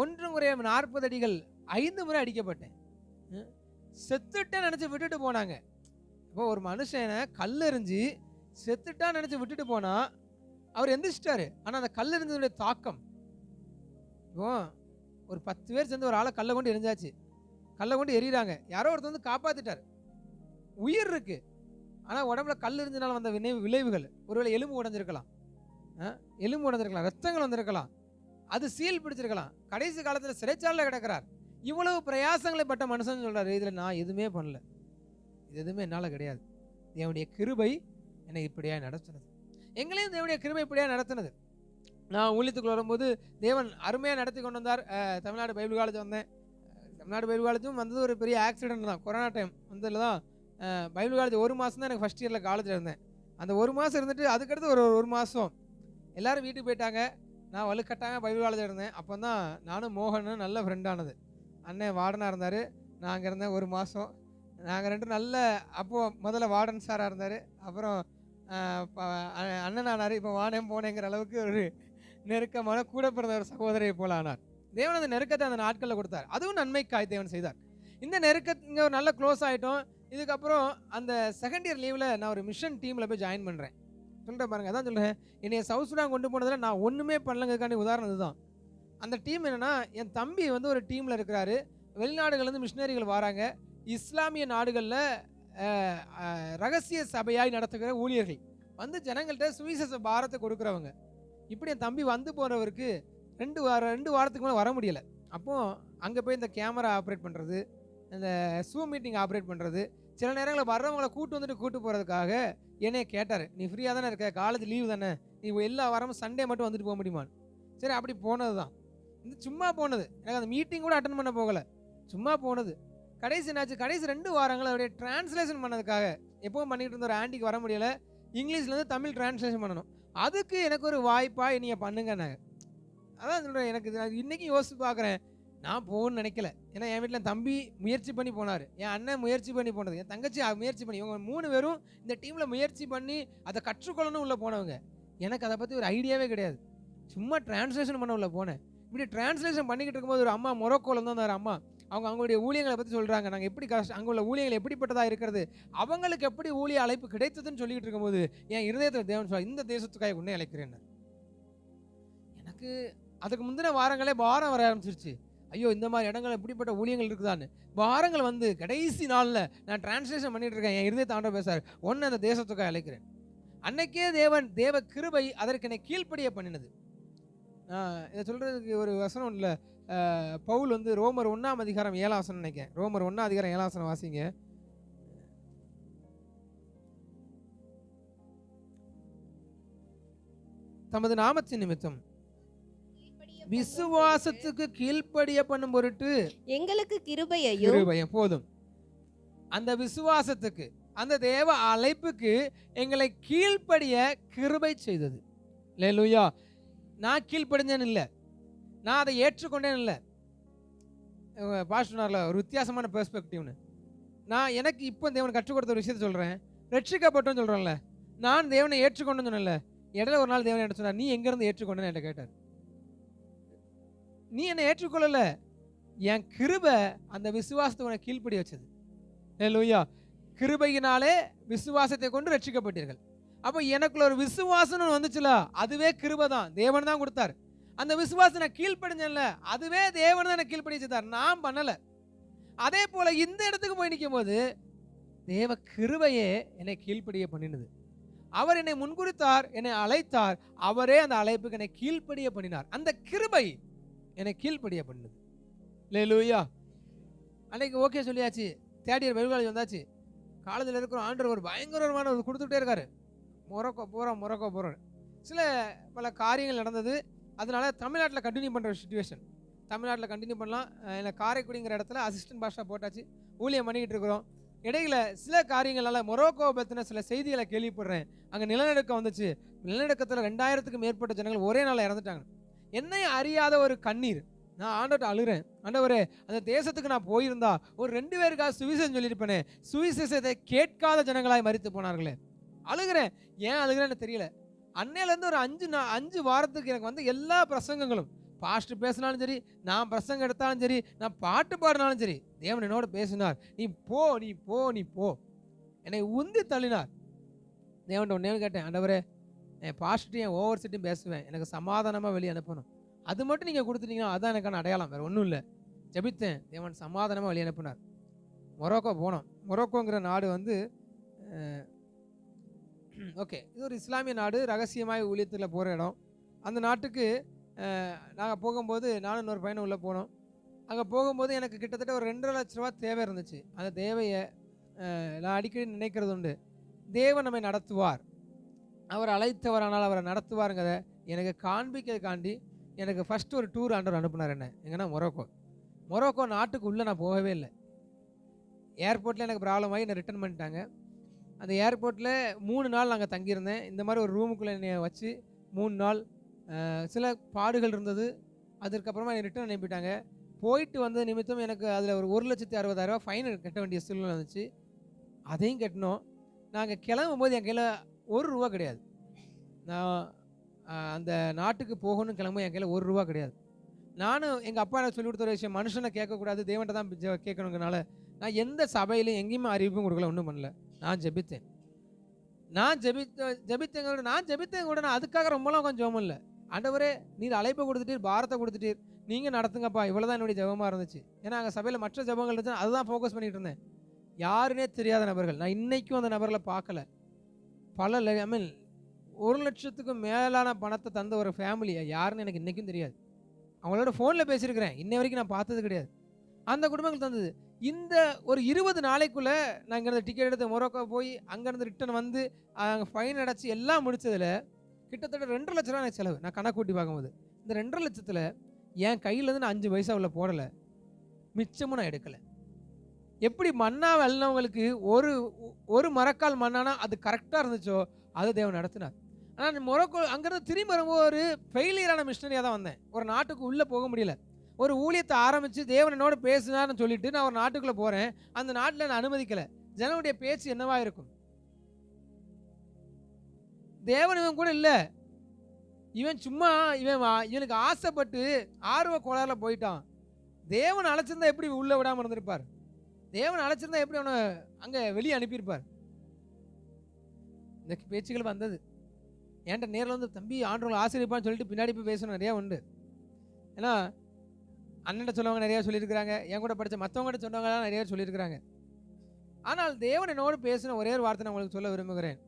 1 முறை 40 அடிகள் 5 முறை அடிக்கப்பட்டேன், செத்துட்டேன் நினச்சி விட்டுட்டு போனாங்க. இப்போ ஒரு மனுஷனை கல்லெறிஞ்சு செத்துட்டா நினச்சி விட்டுட்டு போனா அவர் எந்திரிச்சிட்டாரு. ஆனால் அந்த கல்லெறிஞ்சதுடைய தாக்கம், இப்போ ஒரு 10 பேர் சேர்ந்து ஒரு ஆளை கல்லை கொண்டு எரிஞ்சாச்சு, கல்லை கொண்டு எறிகிறாங்க, யாரோ ஒருத்தர் வந்து காப்பாற்றிட்டார். உயிர் இருக்கு, ஆனால் உடம்புல கல் எரிஞ்சனால வந்த விளைவுகள், ஒருவேளை எலும்பு உடஞ்சிருக்கலாம், ரத்தங்கள் வந்திருக்கலாம், அது சீல் பிடிச்சிருக்கலாம், கடைசி காலத்தில் சிறைச்சாலையில் கிடக்கிறார். இவ்வளவு பிரயாசங்களை பட்ட மனுஷன் சொல்றாரு, இதில் நான் எதுவுமே பண்ணல, இது எதுவுமே என்னால் கிடையாது, தேவனுடைய கிருபை என்னை இப்படியா நடத்தினது. எங்களையும் தேவனுடைய கிருபை இப்படியா நடத்தினது. நான் ஊழியத்துக்குள்ள வரும்போது தேவன் அருமையாக நடத்தி கொண்டு வந்தார். தமிழ்நாடு பைபிள் காலேஜ் வந்தேன். தமிழ்நாடு பைபிள் காலேஜும் வந்தது ஒரு பெரிய ஆக்சிடென்ட் தான். கொரோனா டைம் வந்ததில் தான் பைபிள் காலேஜ் 1 மாதம் தான் எனக்கு ஃபஸ்ட் இயரில் காலேஜில் இருந்தேன். அந்த 1 மாதம் இருந்துட்டு அதுக்கடுத்து ஒரு மாதம் எல்லோரும் வீட்டுக்கு போயிட்டாங்க. நான் வலுக்கட்டாயமாக பைபிள் காலேஜில் இருந்தேன். அப்போ தான் நானும் மோகனும் நல்ல ஃப்ரெண்டானது. அண்ணன் வார்டனாக இருந்தார், நான் அங்கே இருந்தேன் 1 மாதம். நாங்கள் 2 நல்ல அப்போது முதல்ல வார்டன் சாராக இருந்தார், அப்புறம் அண்ணனானார். இப்போ வானேன் போனேங்கிற அளவுக்கு ஒரு நெருக்கமான கூட பிறந்த ஒரு சகோதரியை போல ஆனார். தேவன் அந்த நெருக்கத்தை அந்த நாட்களில் கொடுத்தார். அதுவும் நன்மைக்காய் தேவன் செய்தார். இந்த இங்கே ஒரு நல்ல க்ளோஸ் ஆகிட்டோம். இதுக்கப்புறம் அந்த செகண்ட் இயர் லீவில் நான் ஒரு மிஷன் டீமில் போய் ஜாயின் பண்ணுறேன். சொல்கிறேன் பாருங்கள், அதான் சொல்கிறேன். என்னை சவுத் சுடான் கொண்டு போனதில் நான் ஒன்றுமே பண்ணலங்கிறதுக்காண்டி உதாரணம் இதுதான். அந்த டீம் என்னென்னா, என் தம்பி வந்து ஒரு டீமில் இருக்கிறாரு. வெளிநாடுகள்லேருந்து மிஷினரிகள் வராங்க. இஸ்லாமிய நாடுகளில் ரகசிய சபையாய் நடத்துகிற ஊழியர்கள் வந்து ஜனங்கள்கிட்ட சுவிசேஷ பாரத்தை கொடுக்குறவங்க. இப்படி என் தம்பி வந்து போகிறவருக்கு 2 வாரத்துக்கு மேலே வர முடியலை. அப்போது அங்கே போய் இந்த கேமரா ஆப்ரேட் பண்ணுறது, இந்த ஜூம் மீட்டிங் ஆப்ரேட் பண்ணுறது, சில நேரங்களில் வர்றவங்களை கூட்டு போகிறதுக்காக என்னைய கேட்டார். நீ ஃப்ரீயாக தானே இருக்க, காலேஜ் லீவு தானே, நீ எல்லா வாரமும் சண்டே மட்டும் வந்துட்டு போக முடியுமான்னு. சரி, அப்படி போனது தான். இது சும்மா போனது, எனக்கு அந்த மீட்டிங் கூட அட்டன் பண்ண போகலை, சும்மா போனது. கடைசி 2 வாரங்கள் அவருடைய டிரான்ஸ்லேஷன் பண்ணதுக்காக எப்பவும் பண்ணிகிட்டு இருந்த ஒரு ஆண்டிக்கு வர முடியலை. இங்கிலீஷ்லேருந்து தமிழ் டிரான்ஸ்லேஷன் பண்ணணும். அதுக்கு எனக்கு ஒரு வாய்ப்பாக நீங்கள் பண்ணுங்கன்னாங்க. அதான் சொல்கிறேன், எனக்கு இன்றைக்கும் யோசித்து பார்க்குறேன். நான் போகணும்னு நினைக்கல. ஏன்னா என் வீட்டில் தம்பி முயற்சி பண்ணி போனார், என் அண்ணன் முயற்சி பண்ணி போனது, என் தங்கச்சி முயற்சி பண்ணி, இவங்க 3 பேரும் இந்த டீமில் முயற்சி பண்ணி அதை கற்றுக்கொள்ளணும் உள்ளே போனவங்க. எனக்கு அதை பற்றி ஒரு ஐடியாவே கிடையாது. சும்மா டிரான்ஸ்லேஷன் பண்ண உள்ளே போனேன். இப்படி டிரான்ஸ்லேஷன் பண்ணிக்கிட்டு இருக்கும்போது ஒரு அம்மா மொரோக்கோவில் தான் ஒரு அம்மா, அவங்களுடைய ஊழியங்களை பற்றி சொல்கிறாங்க. நாங்கள் எப்படி அங்கே உள்ள ஊழியங்கள் எப்படிப்பட்டதாக இருக்கிறது, அவங்களுக்கு எப்படி ஊழிய அழைப்பு கிடைத்ததுன்னு சொல்லிக்கிட்டு இருக்கும்போது என் இருதயத்தில் தேவன் சொல்ல, இந்த தேசத்துக்காக உன்னை அழைக்கிறேன். எனக்கு அதுக்கு முந்தின வாரங்களே பாரம் வர ஆரம்பிச்சிருச்சு. ஐயோ, இந்த மாதிரி இடங்கள் எப்படிப்பட்ட ஊழியங்கள் இருக்குதான்னு வாரங்கள் வந்து கடைசி நாளில் நான் டிரான்ஸ்லேஷன் பண்ணிட்டு இருக்கேன். என் இருதயத்தை ஆண்டவர் பேசுறார், ஒன்று அந்த தேசத்துக்காக அழைக்கிறேன். அன்னைக்கே தேவ கிருபை அதற்கு என்னை கீழ்ப்படிய பண்ணினது. இதை சொல்கிறதுக்கு ஒரு வசனம் இல்லை. பவுல் வந்து ரோமர் 1 அதிகாரம் 7 வசனம் நினைக்கிறேன். ரோமர் 1 அதிகாரம் 7 வசனம் வாசிங்க. தமது நாமத்தின் நிமித்தம் விசுவாசத்துக்கு கீழ்ப்படிய பண்ணும் பொருட்டு எங்களுக்கு கிருபையும் போதும். அந்த விசுவாசத்துக்கு, அந்த தேவ அழைப்புக்கு எங்களை கீழ்ப்படிய கிருபை செய்தது. அல்லேலூயா. நான் கீழ்ப்படிஞ்சேன்னு இல்லை, நான் அதை ஏற்றுக்கொண்டேன் இல்லை. பாஸ்டர்ல ஒரு வித்தியாசமான பெர்ஸ்பெக்டிவ்னு நான் எனக்கு இப்போ தேவன் கற்றுக் கொடுத்த ஒரு விஷயத்தை சொல்கிறேன். ரட்சிக்கப்பட்டோன்னு சொல்கிறேன்ல, நான் தேவனை ஏற்றுக்கொண்டேன்னு சொன்னேன்ல. இடையில ஒரு நாள் தேவனை என்ன சொன்னார், நீ எங்கேருந்து ஏற்றுக்கொண்டேன்னு என்கிட்ட கேட்டார். நீ என்னை ஏற்றுக்கொள்ளலை, என் கிருபை அந்த விசுவாசத்தை உனக்கு கீழ்ப்படி வச்சது. அல்லேலூயா. கிருபையினாலே விசுவாசத்தை கொண்டு ரட்சிக்கப்பட்டீர்கள். அப்போ எனக்குள்ள ஒரு விசுவாசம்னு வந்துச்சுல, அதுவே கிருபை தான், தேவன் தான் கொடுத்தார். அந்த விசுவாசம் நான் கீழ்ப்படிஞ்சேன்ல, அதுவே தேவன் தான் எனக்கு கீழ்ப்படி வச்சுட்டார், நான் பண்ணலை. அதே போல இந்த இடத்துக்கு போய் நிற்கும் போது தேவ கிருபையே என்னை கீழ்ப்படிய பண்ணினது. அவர் என்னை முன்குறித்தார், என்னை அழைத்தார், அவரே அந்த அழைப்புக்கு என்னை கீழ்ப்படிய பண்ணினார். அந்த கிருபை என்னை கீழ்ப்படிய பண்ணினது. அல்லேலூயா. அன்னைக்கு ஓகே சொல்லியாச்சு, தேர்ட் இயர் பைபிள் காலேஜ் வந்தாச்சு. காலேஜில் இருக்கிற ஆண்டவர் ஒரு பயங்கரமான ஒரு கொடுத்துட்டே இருக்காரு. மொரோக்கோ போகிறோம். சில பல காரியங்கள் நடந்தது. அதனால தமிழ்நாட்டில் கண்டினியூ பண்ணுற சுச்சுவேஷன். தமிழ்நாட்டில் கண்டினியூ பண்ணலாம். இல்லை, காரைக்குடிங்கிற இடத்துல அசிஸ்டன்ட் பாஸ்டா போட்டாச்சு, ஊழியம் பண்ணிக்கிட்டு இருக்கிறோம். இடையில சில காரியங்களால் மொரோக்கோவை பற்றின சில செய்திகளை கேள்விப்படுறேன். அங்கே நிலநடுக்கம் வந்துச்சு. நிலநடுக்கத்தில் 2000க்கும் மேற்பட்ட ஜனங்கள் ஒரே நாளில் இறந்துட்டாங்க. என்னை அறியாத ஒரு கண்ணீர். நான் ஆண்டவர்கிட்ட அழுகிறேன், ஆண்டவரே அந்த தேசத்துக்கு நான் போயிருந்தா ஒரு 2 பேருக்காக சுவிசேஷம் சொல்லியிருப்பேனே, சுவிசேஷத்தை கேட்காத ஜனங்களாய் மரித்து போனார்களே. அழுகிறேன். ஏன் அழுகிறேன்னு தெரியல. அன்னையிலேருந்து ஒரு 5 வாரத்துக்கு எனக்கு வந்து எல்லா பிரசங்கங்களும், பாஸ்டர் பேசினாலும் சரி, நான் பிரசங்கம் எடுத்தாலும் சரி, நான் பாட்டு பாடினாலும் சரி, தேவன் என்னோட பேசினார். நீ போ. என்னை உந்தி தள்ளினார். தேவன் ஒன்னே கேட்டேன், ஆண்டவரே என் பாஸ்டர்ட்டையும் ஓவர் சிட்டையும் பேசுவேன், எனக்கு சமாதானமாக வெளியே அனுப்பணும். அது மட்டும் நீங்கள் கொடுத்துட்டீங்கன்னா அதான் எனக்கான அடையாளம், வேறு ஒன்றும் இல்லை. ஜெபித்தேன், தேவன் சமாதானமாக வெளியே அனுப்பினார். மொரோக்கோ போனோம். மொரோக்கோங்கிற நாடு வந்து ஓகே, இது ஒரு இஸ்லாமிய நாடு, ரகசியமாக ஊழியத்தில் போகிற இடம். அந்த நாட்டுக்கு நாங்கள் போகும்போது நானும் இன்னொரு பையனும் உள்ளே போனோம். அங்கே போகும்போது எனக்கு கிட்டத்தட்ட ஒரு 2.5 லட்ச ரூபா தேவை இருந்துச்சு. அந்த தேவையை நான் அடிக்கடி நினைக்கிறது உண்டு. தேவன் நம்மை நடத்துவார், அவர் அழைத்தவரானால் அவரை நடத்துவாருங்கிறத எனக்கு காண்பிக்கிறதுக்காண்டி எனக்கு ஃபஸ்ட்டு ஒரு டூர் ஆண்டவர் அனுப்புனார். என்ன எங்கன்னா மொரோக்கோ நாட்டுக்கு உள்ளே நான் போகவே இல்லை. ஏர்போர்ட்டில் எனக்கு ப்ராப்ளம் ஆகி என்னை ரிட்டர்ன் பண்ணிட்டாங்க. அந்த ஏர்போர்ட்டில் 3 நாள் நாங்கள் தங்கியிருந்தேன். இந்த மாதிரி ஒரு ரூமுக்குள்ளே என்னை வச்சு 3 நாள் சில பாடுகள் இருந்தது. அதற்கப்புறமா என்னை ரிட்டர்ன் அனுப்பிட்டாங்க. போயிட்டு வந்தது நிமித்தம் எனக்கு அதில் ஒரு 1,60,000 ஃபைன் கட்ட வேண்டிய சூழ்நிலை வந்துச்சு. அதையும் கட்டினோம். நாங்கள் கிளம்பும்போது என் கையில் ₹1 கிடையாது. நான் அந்த நாட்டுக்கு போகணும்னு கிளம்பும் என் கையில் ₹1 கிடையாது. நானும் எங்கள் அப்பா எனக்கு சொல்லிக் கொடுத்த ஒரு விஷயம், மனுஷனை கேட்கக்கூடாது, தேவன்கிட்ட தான் கேட்கணுங்கிறனால நான் எந்த சபையிலையும் எங்கேயுமே அறிவிப்பும் கொடுக்கல, ஒன்றும் பண்ணல. நான் ஜெபித்தேன். நான் ஜெபித்தேன் கூட நான் அதுக்காக ரொம்பலாம் உட்காந்து ஜெபம் இல்லை. ஆண்டவரே, நீர் அழைப்பை கொடுத்துட்டீர், பாரத்தை கொடுத்துட்டீர், நீங்கள் நடத்துங்கப்பா, இவ்வளோதான் என்னுடைய ஜெபமாக இருந்துச்சு. ஏன்னா அங்கே சபையில் மற்ற ஜெபங்கள் இருந்துச்சு, அதுதான் ஃபோக்கஸ் பண்ணிட்டு இருந்தேன். யாருன்னே தெரியாத நபர்கள், நான் இன்னைக்கும் அந்த நபர்களை பார்க்கல. பல ஐ மீன் 1,00,000க்கும் மேலான பணத்தை தந்த ஒரு ஃபேமிலி யாருன்னு எனக்கு இன்றைக்கும் தெரியாது. அவங்களோட ஃபோனில் பேசியிருக்கிறேன், இன்ன வரைக்கும் நான் பார்த்தது கிடையாது. அந்த குடும்பங்கள் தந்தது. இந்த ஒரு 20 நாளைக்குள்ளே நான் இங்கேருந்து டிக்கெட் எடுத்து மொரோக்கோ போய் அங்கேருந்து ரிட்டன் வந்து அங்கே ஃபைன் அடைச்சி எல்லாம் முடித்ததில் கிட்டத்தட்ட 2,50,000 ரூபா எனக்கு செலவு. நான் கணக்கு கூட்டி பார்க்கும்போது இந்த 2,50,000த்தில் என் கையிலேருந்து நான் 5 பைசா உள்ள போடலை, மிச்சமும் நான் எடுக்கலை. எப்படி மண்ணா வெள்ளவங்களுக்கு ஒரு மரக்கால் மண்ணானா அது கரெக்டாக இருந்துச்சோ அது தேவன் நடத்தினார். ஆனால் மொரோக்கோ அங்கேருந்து திரும்பி வரும்போது ஒரு ஃபெயிலியரான மிஷனரியாக தான் வந்தேன். ஒரு நாட்டுக்கு உள்ளே போக முடியல. ஒரு ஊழியத்தை ஆரம்பித்து தேவன் என்னோட பேசுனார்னு சொல்லிட்டு நான் ஒரு நாட்டுக்குள்ளே போகிறேன். அந்த நாட்டில் நான் அனுமதிக்கலை. ஜனனுடைய பேச்சு என்னவா இருக்கும்? தேவன் இவன் கூட இல்லை, இவன் சும்மா இவனுக்கு ஆசைப்பட்டு ஆர்வ கோளாறுல போயிட்டான். தேவன் அழைச்சிருந்தா எப்படி உள்ளே விடாமல் இருந்திருப்பார்? தேவன் அழைச்சிருந்தா எப்படி அவனை அங்கே வெளியே அனுப்பியிருப்பார்? இந்த பேச்சுகள் வந்தது. என்கிட்ட நேரில் வந்து தம்பி ஆண்டவங்களை ஆசிரியப்பான்னு சொல்லிட்டு பின்னாடி போய் பேசணும் நிறையா உண்டு. ஏன்னா அண்ணன்ட்ட சொல்லவங்க நிறையா சொல்லியிருக்கிறாங்க, என் கூட படித்த மற்றவங்ககிட்ட சொன்னவங்களாம் நிறையா சொல்லியிருக்கிறாங்க. ஆனால் தேவன் என்னோடு பேசின ஒரே ஒரு வார்த்தை நான் உங்களுக்கு சொல்ல விரும்புகிறேன்.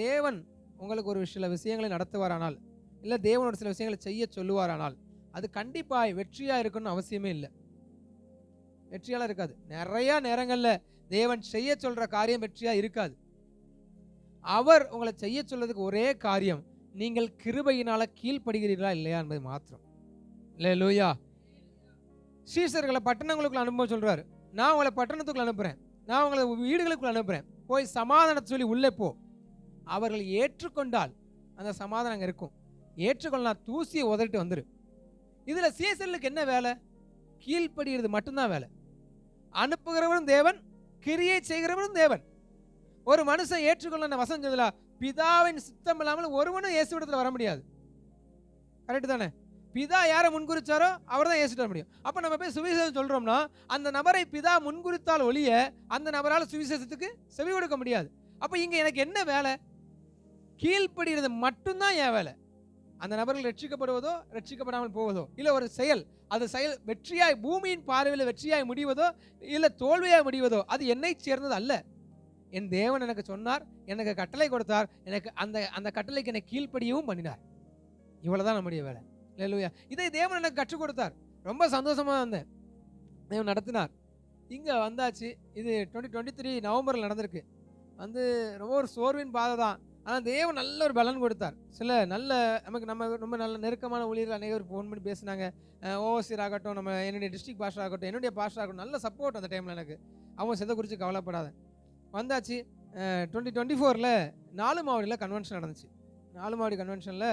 தேவன் உங்களுக்கு ஒரு சில விஷயங்களை நடத்துவாரானால், இல்லை தேவன் ஒரு சில விஷயங்களை செய்ய சொல்லுவாரானால் அது கண்டிப்பாக வெற்றியாக இருக்கணும்னு அவசியமே இல்லை. வெற்றியால் இருக்காது. நிறையா நேரங்களில் தேவன் செய்ய சொல்கிற காரியம் வெற்றியாக இருக்காது. அவர் உங்களை செய்ய சொல்றதுக்கு ஒரே காரியம், நீங்கள் கிருபையினால கீழ்ப்படுகிறீர்களா இல்லையா என்பது மாத்திரம். அல்லேலூயா. சீசர்களை பட்டணங்களுக்குள்ள அனுப்ப சொல்றாரு. நான் உங்களை பட்டணத்துக்குள்ள அனுப்புறேன், நான் உங்களை வீடுகளுக்குள்ள அனுப்புறேன், போய் சமாதானத்தை சொல்லி உள்ளே போ. அவர்கள் ஏற்றுக்கொண்டால் அந்த சமாதானம் அங்கே இருக்கும். ஏற்றுக்கொள்ளலாம், தூசியை உதறிட்டு வந்துரு. இதுல சீசர்களுக்கு என்ன வேலை? கீழ்ப்படுகிறது மட்டும்தான் வேலை. அனுப்புகிறவரும் தேவன், கிரியை செய்கிறவரும் தேவன். ஒரு மனுஷன் ஏற்றுக்கொள்ள வசனம் சொல்லுதா, பிதாவின் சித்தம் இல்லாமல் ஒருவனும் இயேசுவிடத்தில் வர முடியாது. கரெக்ட் தானே? பிதா யாரை முன்குறிச்சாரோ அவர் தான் இயேசுவிட முடியும். அப்போ நம்ம போய் சுவிசேஷம் சொல்றோம்னா அந்த நபரை பிதா முன்குறித்தால் ஒழிய அந்த நபரால் சுவிசேஷத்துக்கு செவி கொடுக்க முடியாது. அப்போ இங்க எனக்கு என்ன வேலை? கீழ்ப்படுகிறது மட்டும்தான் என் வேலை. அந்த நபர்கள் ரட்சிக்கப்படுவதோ ரட்சிக்கப்படாமல் போவதோ, இல்லை ஒரு செயல், அது செயல் வெற்றியாய் பூமியின் பார்வையில் வெற்றியாய் முடிவதோ இல்லை தோல்வியாய் முடிவதோ அது என்னை சேர்ந்தது அல்ல. என் தேவன் எனக்கு சொன்னார், எனக்கு கட்டளை கொடுத்தார், எனக்கு அந்த கட்டளைக்கு என்னை கீழ்ப்படியவும் பண்ணினார். இவ்வளவுதான் நம்முடைய வேலை. அல்லேலூயா. இதை தேவன் எனக்கு கற்றுக் கொடுத்தார். ரொம்ப சந்தோஷமா வந்தேன். தேவன் நடத்தினார். இங்க வந்தாச்சு. இது 2023 நவம்பரில் நடந்திருக்கு. வந்து ரொம்ப ஒரு சோர்வின் பாதை தான். ஆனால் தேவன் நல்ல ஒரு பலன் கொடுத்தார். சில நல்ல நம்ம ரொம்ப நல்ல நெருக்கமான ஊழியர்கள் அநேகர் ஃபோன் பண்ணி பேசினாங்க. ஓசியர் ஆகட்டும், நம்ம என்னுடைய டிஸ்ட்ரிக்ட் பாஸ்டர் ஆகட்டும், என்னுடைய பாஸ்டர் ஆகட்டும், நல்ல சப்போர்ட் அந்த டைமில் எனக்கு. அவங்க செதை குறித்து கவலைப்படாத. வந்தாச்சு. 2024 நாலுமாவடியில் கன்வென்ஷன் நடந்துச்சு. நாலுமாவடி கன்வென்ஷனில்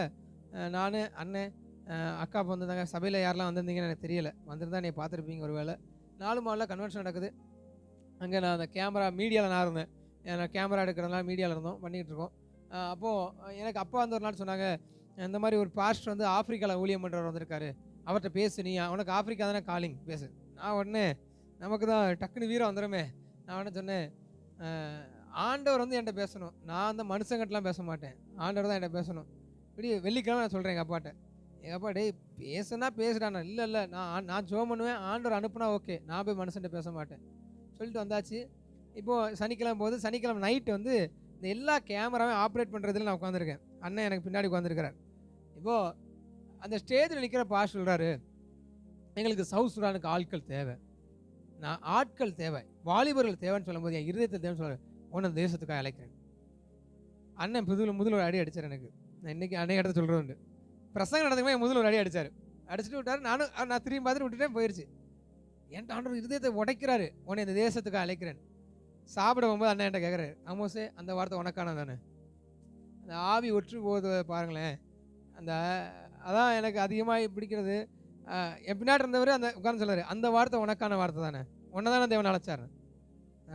நான், அண்ணன், அக்கா வந்திருந்தாங்க. சபையில் யாரெல்லாம் வந்திருந்தீங்கன்னு எனக்கு தெரியல. வந்திருந்தா நீ பார்த்துருப்பீங்க ஒரு வேளை. நாலுமாவடியில் கன்வென்ஷன் நடக்குது. அங்கே நான் அந்த கேமரா மீடியாவில் நான் இருந்தேன். நான் கேமரா எடுக்கிறதுனால மீடியாவில் இருந்தோம், பண்ணிகிட்டு இருக்கோம். அப்போது எனக்கு அப்பா வந்து ஒரு நாள் சொன்னாங்க, இந்த மாதிரி ஒரு பாஸ்டர் வந்து ஆப்பிரிக்காவில் ஊழியம் பண்ணுறவர் வந்திருக்காரு, அவர்கிட்ட பேசு, நீ உனக்கு ஆப்பிரிக்கா தானே காலிங், பேசு. நான் உடனே நமக்கு தான் டக்குன்னு வீரம் வந்துடுமே. நான் உடனே சொன்னேன், ஆண்டவர் வந்து என்கிட்ட பேசணும், நான் அந்த மனுஷங்கிட்டலாம் பேச மாட்டேன், ஆண்டவர் தான் என்கிட்ட பேசணும். இப்படி வெள்ளிக்கிழமை நான் சொல்கிறேன் எங்கள் அப்பாட்ட. எங்கள் அப்பா, டேய் பேசுனா பேசுடாண்ணா. இல்லை நான் ஜோம் பண்ணுவேன், ஆண்டவர் அனுப்புனா ஓகே, நான் போய் மனுஷன்ட்ட பேச மாட்டேன் சொல்லிட்டு வந்தாச்சு. இப்போது சனிக்கிழமை போது, சனிக்கிழமை நைட்டு வந்து இந்த எல்லா கேமராவும் ஆப்ரேட் பண்ணுறதுல நான் உட்காந்துருக்கேன். அண்ணன் எனக்கு பின்னாடி உட்காந்துருக்கிறார். இப்போது அந்த ஸ்டேஜில் நிற்கிற பாஸ் சொல்கிறாரு, எங்களுக்கு சவுத் சுடானுக்கு ஆட்கள் தேவை, நான் ஆட்கள் தேவை, வாலிபர்கள் தேவைன்னு சொல்லும்போது என் இருதயத்தில் தேவைன்னு சொல்கிறார். உன்னை தேசத்துக்காக அழைக்கிறேன். அண்ணன் முதல் ஒரு அடி அடித்தார் எனக்கு. நான் இன்றைக்கி அன்னைய இடத்த சொல்கிறது உண்டு. பிரசங்கம் நடந்துக்குமே முதல் ஒரு அடி அடித்தார். அடிச்சுட்டு விட்டார். நான் திரும்பி பார்த்துட்டு விட்டுட்டேன், போயிடுச்சு. என்கிட்ட ஆண்டவர் இருதயத்தை உடைக்கிறாரு, உன்னை இந்த தேசத்துக்காக அழைக்கிறேன். சாப்பிட போகும்போது அண்ணன் என்கிட்ட கேட்குறாரு, ஆமோஸே அந்த வார்த்தை உனக்கான தானே, அந்த ஆவி ஒற்று போகுது பாருங்களேன், அந்த அதான் எனக்கு அதிகமாக பிடிக்கிறது. என் பின்னாடி இருந்தவர் அந்த உட்கார்ந்து சொல்றாரு, அந்த வார்த்தை உனக்கான வார்த்தை தானே, உன்னை தானே தேவன் அழைச்சார்.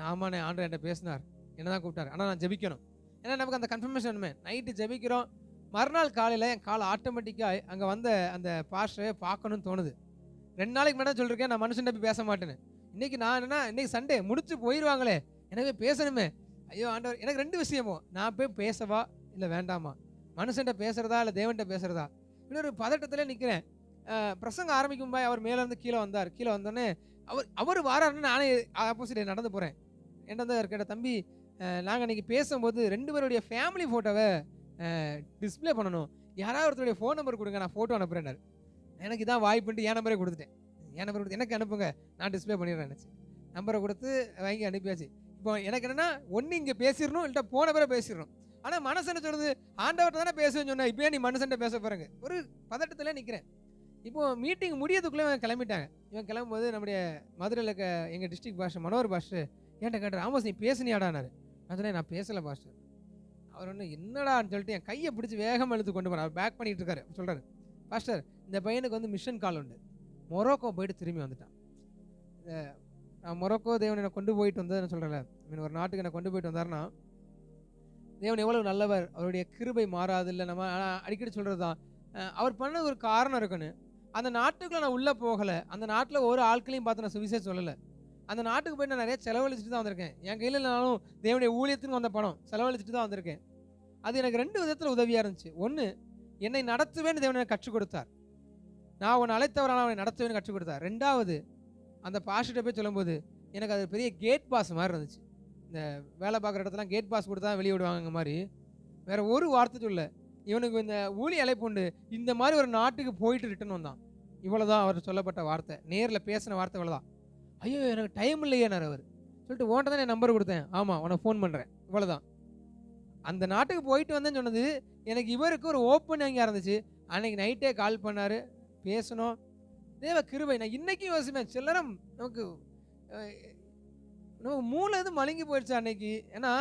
ஆமாண்ணே, ஆண்டவர் என்கிட்ட பேசினார், என்ன தான் கூப்பிட்டார், ஆனால் நான் ஜெபிக்கணும். ஏன்னா நமக்கு அந்த கன்ஃபர்மேஷன் வேணுமே. நைட்டு ஜெபிக்கிறோம், மறுநாள் காலையில் என் கால் ஆட்டோமேட்டிக்காக அங்கே வந்த அந்த பாஸ்டரை பார்க்கணும்னு தோணுது. 2 நாளைக்கு முன்னாடி சொல்லியிருக்கேன், நான் மனுஷன்ட்ட போய் பேச மாட்டேன்னு. இன்றைக்கி நான் என்னன்னா, இன்றைக்கி சண்டே முடிச்சு போயிடுவாங்களே, எனக்கு பேசணுமே. ஐயோ ஆண்டவர், எனக்கு 2 விஷயமும், நான் போய் பேசவா இல்லை வேண்டாமா, மனுஷன்ட்ட பேசுகிறதா இல்லை தேவன்கிட்ட பேசுகிறதா. இன்னொரு பதட்டத்தில் நிற்கிறேன். பிரசங்க ஆரம்பிக்கும் போய் அவர் மேலேருந்து கீழே வந்தார். கீழே வந்தோடனே அவர் வாராருன்னு நானே ஆப்போசிட் நடந்து போகிறேன். என்கிட்ட வந்து கேட்ட, தம்பி நாங்கள் இன்றைக்கி பேசும்போது 2 பேருடைய ஃபேமிலி ஃபோட்டோவை டிஸ்பிளே பண்ணணும், யாராவது ஒருத்தருடைய ஃபோன் நம்பர் கொடுங்க, நான் ஃபோட்டோ அனுப்புகிறேன்னாரு. எனக்கு இதான் வாய்ப்புன்ட்டு என் நம்பரே கொடுத்துட்டேன். என் நம்பர் கொடுத்து, எனக்கு அனுப்புங்க, நான் டிஸ்பிளே பண்ணிடுறேன் நினச்சி நம்பரை கொடுத்து வாங்கி அனுப்பியாச்சு. இப்போ எனக்கு என்னென்னா, ஒன்று இங்கே பேசிடணும், இல்லைட்டா போன பேரை பேசிடணும். ஆனால் மனசு என்ன சொல்லுது, ஆண்டவர்கிட்ட தானே பேசுவேன்னு சொன்னேன், இப்போயே நீ மனுஷன்ட்ட பேச போகிறேங்க. ஒரு பதட்டத்தில் நிற்கிறேன். இப்போது மீட்டிங் முடியதுக்குள்ளே இவன் கிளம்பிட்டாங்க. இவன் கிளம்பும்போது நம்முடைய மதுரையில் இருக்க எங்கள் டிஸ்ட்ரிக்ட் பாஸ்டர் மனோகர் பாஸ்டர் என்கிட்ட கேட்டார், ஆமாம் நீ பேசுனியாடானாரு. நான் சொன்னேன், நான் பேசலை பாஸ்டர். அவர் ஒன்று என்னடான்னு சொல்லிட்டு என் கையை பிடிச்சி வேகமாக இழுத்து கொண்டு போகிறார். அவர் பேக் பண்ணிகிட்டு இருக்காரு. சொல்கிறார், பாஸ்டர் இந்த பையனுக்கு வந்து மிஷன் கால் உண்டு, மொரோக்கோ போயிட்டு திரும்பி வந்துட்டான். நான் மொரோக்கோ தேவன் என்னை கொண்டு போயிட்டு வந்ததுன்னு சொல்கிறேன்ல, ஒரு நாட்டுக்கு என்னை கொண்டு போயிட்டு வந்தாருன்னா, தேவன் எவ்வளவு நல்லவர், அவருடைய கிருபை மாறாது. இல்லை நம்ம அடிக்கடி சொல்கிறது தான், அவர் பண்ண ஒரு காரணம் இருக்குன்னு. அந்த நாட்டுக்குள்ளே நான் உள்ளே போகலை, அந்த நாட்டில் ஒரு ஆட்களையும் பார்த்து நான் சுவிசேஷம் சொல்லலை. அந்த நாட்டுக்கு போய்ட்டு நான் நிறைய செலவழிச்சிட்டு தான் வந்திருக்கேன். என் கையில் இல்லைனாலும் தேவனுடைய ஊழியத்துக்கு வந்த பணம் செலவழிச்சிட்டு தான் வந்திருக்கேன். அது எனக்கு 2 விதத்தில் உதவியாக இருந்துச்சு. ஒன்று, என்னை நடத்துவேன்னு தேவன் எனக்கு கற்றுக் கொடுத்தார். நான் உன்னை அழைத்தவரான அவனை நடத்துவேன்னு கற்றுக் கொடுத்தார். 2வது, அந்த பாஸ்டர்கிட்ட போய் சொல்லும்போது எனக்கு அது பெரிய கேட் பாஸ் மாதிரி இருந்துச்சு. இந்த வேலை பார்க்குற இடத்துலாம் கேட் பாஸ் கொடுத்தா வெளியே விடுவாங்க மாதிரி. வேறு ஒரு வார்த்தை சொல்ல, இவனுக்கு இந்த ஊழிய அழைப்பு உண்டு, இந்த மாதிரி ஒரு நாட்டுக்கு போயிட்டு ரிட்டன் வந்தான். இவ்வளோதான் அவர் சொல்லப்பட்ட வார்த்தை, நேரில் பேசின வார்த்தை இவ்வளோதான். ஐயோ எனக்கு டைம் இல்லையேனார் அவர். சொல்லிட்டு ஓன்ட்ட தான் என் நம்பர் கொடுத்தேன், ஆமாம் உனக்கு ஃபோன் பண்ணுறேன், இவ்வளோதான். அந்த நாட்டுக்கு போயிட்டு வந்தேன்னு சொன்னது எனக்கு இவருக்கு ஒரு ஓப்பனிங்காக இருந்துச்சு. அன்றைக்கி நைட்டே கால் பண்ணார், பேசணும். தேவ கிருபை. நான் இன்றைக்கும் யோசிப்பேன், சிலரும் நமக்கு மூளை இது மழுங்கி போயிடுச்சு அன்னைக்கு. ஏன்னா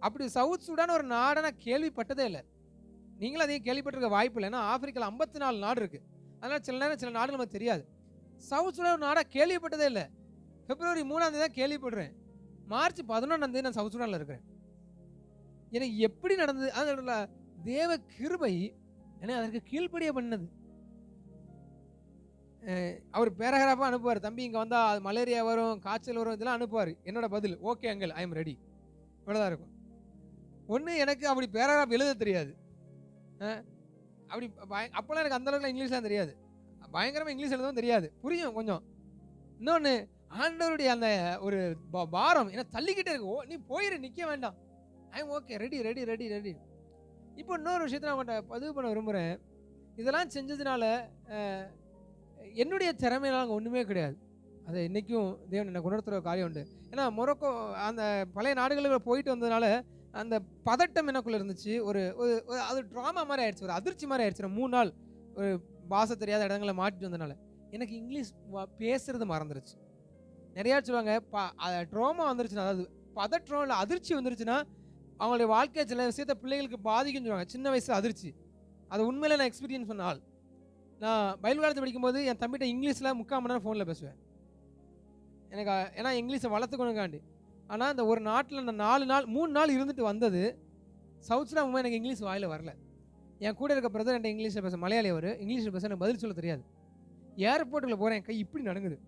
அப்படி சவுத் சூடான ஒரு நாடை நான் கேள்விப்பட்டதே இல்லை. நீங்களும் அதையும் கேள்விப்பட்டிருக்க வாய்ப்பு இல்லை. ஏன்னா ஆப்பிரிக்காவில் 54 நாடு இருக்குது. அதனால் சில நேரம் சில நாடு நமக்கு தெரியாது. சவுத் சூடான ஒரு நாடாக கேள்விப்பட்டதே இல்லை. பிப்ரவரி 3ஆம் தேதி தான் கேள்விப்படுறேன். மார்ச் 11ஆம் தேதி நான் சவுத் சூடானில் இருக்கிறேன். எனக்கு எப்படி நடந்தது? அதோட தேவ கிருபை ஏன்னா அதற்கு கீழ்ப்படிய பண்ணது. அவர் பேராகிராஃபாக அனுப்புவார், தம்பி இங்கே வந்தால் மலேரியா வரும், காய்ச்சல் வரும், இதெல்லாம் அனுப்புவார். என்னோட பதில், okay uncle, I am ready, இவ்வளோதான் இருக்கும். ஒன்று, எனக்கு அப்படி பேராகிராஃப் எழுத தெரியாது. அப்படி அப்போல்லாம் எனக்கு அந்தளவுக்கு இங்கிலீஷ்லாம் தெரியாது. பயங்கரமாக இங்கிலீஷ் எழுதவும் தெரியாது, புரியும் கொஞ்சம். இன்னொன்று, ஆண்டவருடைய அந்த ஒரு பாரம் ஏன்னா தள்ளிக்கிட்டே இருக்கு. நீ போயிரு, நிற்க வேண்டாம், I am okay, ready ready ready ready. இப்போ இன்னொரு விஷயத்தை நான் உங்கள்கிட்ட பதிவு பண்ண விரும்புகிறேன். இதெல்லாம் செஞ்சதுனால என்னுடைய திறமையெல்லாம் அங்கே ஒன்றுமே கிடையாது. அதை இன்றைக்கும் தேவன் எனக்கு உணர்த்துகிற காரியம் உண்டு. ஏன்னா மொரோக்கோ அந்த பழைய நாடுகளுக்கு போயிட்டு வந்ததுனால அந்த பதட்டம் எனக்குள்ளே இருந்துச்சு. ஒரு அது ட்ராமா மாதிரி ஆயிடுச்சு, ஒரு அதிர்ச்சி மாதிரி ஆயிடுச்சு. 3 நாள் ஒரு பாஷை தெரியாத இடங்களை மாட்டிட்டு வந்ததுனால எனக்கு இங்கிலீஷ் பேசுறது மறந்துருச்சு. நிறையா சொல்லுவாங்க, ட்ராமா வந்துருச்சுன்னா, அதாவது பதற்றம் இல்லை அதிர்ச்சி வந்துருச்சுன்னா அவங்களுடைய வாழ்க்கையை சில விஷயத்தை பிள்ளைகளுக்கு பாதிக்குன்னு சொல்லுவாங்க. சின்ன வயசு அதிர்ச்சி, அது உண்மையில நான் எக்ஸ்பீரியன்ஸ் பண்ண ஆள். நான் பைபிள் காலத்தை படிக்கும்போது என் தம்பிகிட்ட இங்கிலீஷில் 3/4 மணி நேரம் ஃபோனில் பேசுவேன். எனக்கு ஏன்னா இங்கிலீஷை வளர்த்துக்கணுங்காண்டி. ஆனால் இந்த ஒரு நாட்டில் நான் 4 நாள் 3 நாள் இருந்துட்டு வந்தது சவுத்ஸில் உண்மை எனக்கு இங்கிலீஷ் வாயில் வரல. என் கூட இருக்க பிரதர் என்கிட்ட இங்கிலீஷில் பேச, மலையாளி அவர், இங்கிலீஷில் பேச எனக்கு பதில் சொல்ல தெரியாது. ஏர்போர்ட்டில் போகிறேன், என் கை இப்படி நடுங்குது,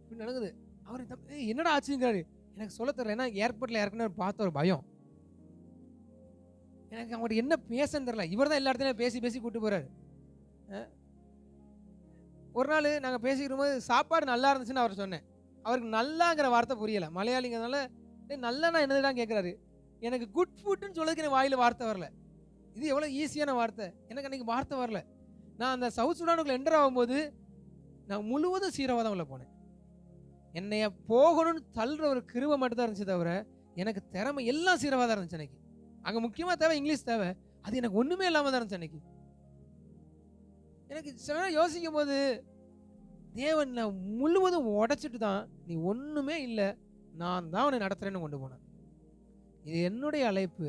இப்படி நடுங்குது. அவர் என்னடா ஆச்சுங்கிறாரு, எனக்கு சொல்ல தெரியல. ஏன்னா ஏர்போர்ட்டில் ஏற்கனவே பார்த்த ஒரு பயம், எனக்கு அவங்கள்ட்ட என்ன பேசன்னு தெரியல. இவர் தான் எல்லா இடத்துலையும் பேசி பேசி கூப்பிட்டு போகிறாரு. ஒரு நாள் நாங்கள் பேசிக்கிற போது சாப்பாடு நல்லா இருந்துச்சுன்னு அவர் சொன்னேன். அவருக்கு நல்லாங்கிற வார்த்தை புரியலை, மலையாளிங்கிறதுனால நல்லனா என்னதுதான் கேட்குறாரு. எனக்கு குட் ஃபுட்டுன்னு சொல்லதுக்கு எனக்கு வாயில் வார்த்தை வரல. இது எவ்வளோ ஈஸியான வார்த்தை, எனக்கு அன்றைக்கி வார்த்தை வரல. நான் அந்த சவுத் சுடானுக்குள்ள என்டர் ஆகும்போது நான் முழுவதும் சீரவாதம் உள்ள போனேன். என்னைய போகணும்னு தள்ளுற ஒரு கிருபை மட்டும் தான் இருந்துச்சு தவிர எனக்கு திறமை எல்லாம் சீரவாதம் இருந்துச்சு. அன்னைக்கு அங்கே முக்கியமாக தேவை இங்கிலீஷ் தேவை, அது எனக்கு ஒன்றுமே இல்லாமல் தான் இருந்துச்சு. அன்னைக்கு எனக்கு சில நேரம் யோசிக்கும் போது தேவன் நான் முழுவதும் உடைச்சிட்டு தான், நீ ஒன்றுமே இல்லை, நான் தான் உன்னை நடத்துகிறேன்னு கொண்டு போனேன். இது என்னுடைய அழைப்பு,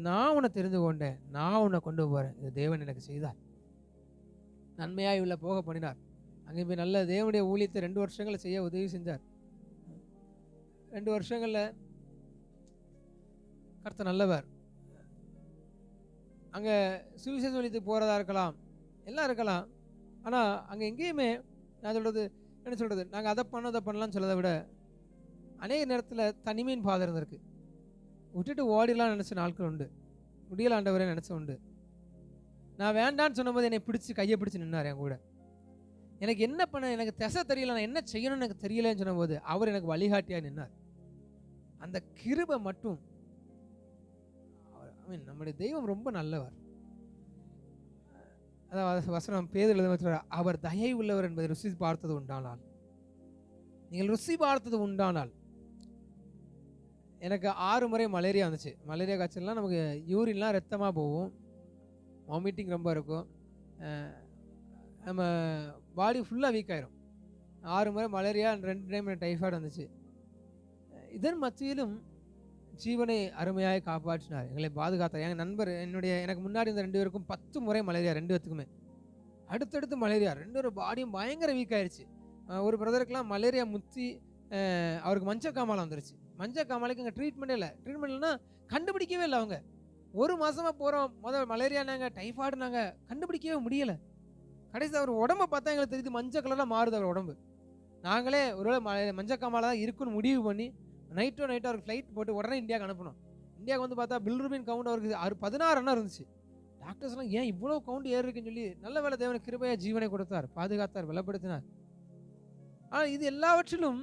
நான் உன்னை தெரிந்து கொண்டேன், நான் உன்னை கொண்டு போகிறேன், இது தேவன் எனக்கு செய்தார், நன்மையாய் உள்ள போக பண்ணினார். அங்கே போய் நல்ல தேவனுடைய ஊழியத்தை 2 வருஷங்களை செய்ய உதவி செஞ்சார். 2 வருஷங்களில் கர்த்தர் நல்லவர். அங்கே சுவிசேஷ ஊழியத்துக்கு போகிறதா இருக்கலாம், எல்லாம் இருக்கலாம். ஆனால் அங்கே எங்கேயுமே நான் சொல்கிறது என்ன சொல்கிறது, நாங்கள் அதை பண்ணலாம்னு சொல்லதை விட அநேக நேரத்தில் தனிமையின் பாதை இருந்திருக்கு. விட்டுட்டு ஓடிலாம் நினச்ச நாட்கள் உண்டு, முடியலாண்டவரே நினச்ச உண்டு. நான் வேண்டான்னு சொன்னபோது என்னை பிடிச்சி கையை பிடிச்சி நின்னார் என் கூட. எனக்கு என்ன பண்ண, எனக்கு திசை தெரியல, நான் என்ன செய்யணும்னு எனக்கு தெரியலன்னு சொன்னபோது அவர் எனக்கு வழிகாட்டியாக நின்னார். அந்த கிருபை மட்டும், நம்முடைய தெய்வம் ரொம்ப நல்லவர். அதாவது வசனம் பேதுரு அவர் தயை உள்ளவர் என்பதை ருசி பார்த்தது உண்டானால், நீங்கள் ருசி பார்த்தது உண்டானால். எனக்கு 6 முறை மலேரியா வந்துச்சு. மலேரியா காய்ச்சல்னால் நமக்கு யூரின்லாம் ரத்தமாக போகும், வாமிட்டிங் ரொம்ப இருக்கும், நம்ம பாடி ஃபுல்லாக வீக் ஆயிரும். 6 முறை மலேரியா, 2 டைம் டைஃபாய்டு வந்துச்சு. இதன் மத்தியிலும் ஜீவனை அருமையாக காப்பாற்றினார், எங்களை பாதுகாத்தார். என் நண்பர் எனக்கு முன்னாடி இந்த 2 பேருக்கும் 10 முறை மலேரியா, 2 பேத்துக்குமே அடுத்தடுத்து மலேரியா. 2 பேரும் பாடியும் பயங்கர வீக் ஆயிடுச்சு. ஒரு பிரதருக்கெலாம் மலேரியா முத்தி அவருக்கு மஞ்சக்காமாலை வந்துருச்சு. மஞ்சக்காமாலைக்கு இங்கே ட்ரீட்மெண்ட்டே இல்லை. ட்ரீட்மெண்ட்னா கண்டுபிடிக்கவே இல்லை. அவங்க 1 மாதமாக போகிறோம், முதல் மலேரியானாங்க, டைஃபாய்டுனாங்க, கண்டுபிடிக்கவே முடியலை. கடைசி அவர் உடம்பை பார்த்தா எங்களுக்கு தெரியுது மஞ்சள் கலராக மாறுது அவர் உடம்பு. நாங்களே ஒருவேளை மஞ்சக்காமாலை தான் இருக்குன்னு முடிவு பண்ணி நைட்டோ அவருக்கு ஃப்ளைட் போட்டு உடனே இந்தியாவுக்கு அனுப்பணும். இந்தியாவுக்கு வந்து பார்த்தா பில்ருபின் கவுண்ட் அவருக்கு 16 ரன்னாக இருந்துச்சு. டாக்டர்ஸ்லாம் ஏன் இவ்வளோ கவுண்ட் ஏறி இருக்குன்னு சொல்லி நல்ல வேலை தேவனை கிருபையாக ஜீவனை கொடுத்தார், பாதுகாத்தார், பலப்படுத்தினார். ஆனால் இது எல்லாவற்றிலும்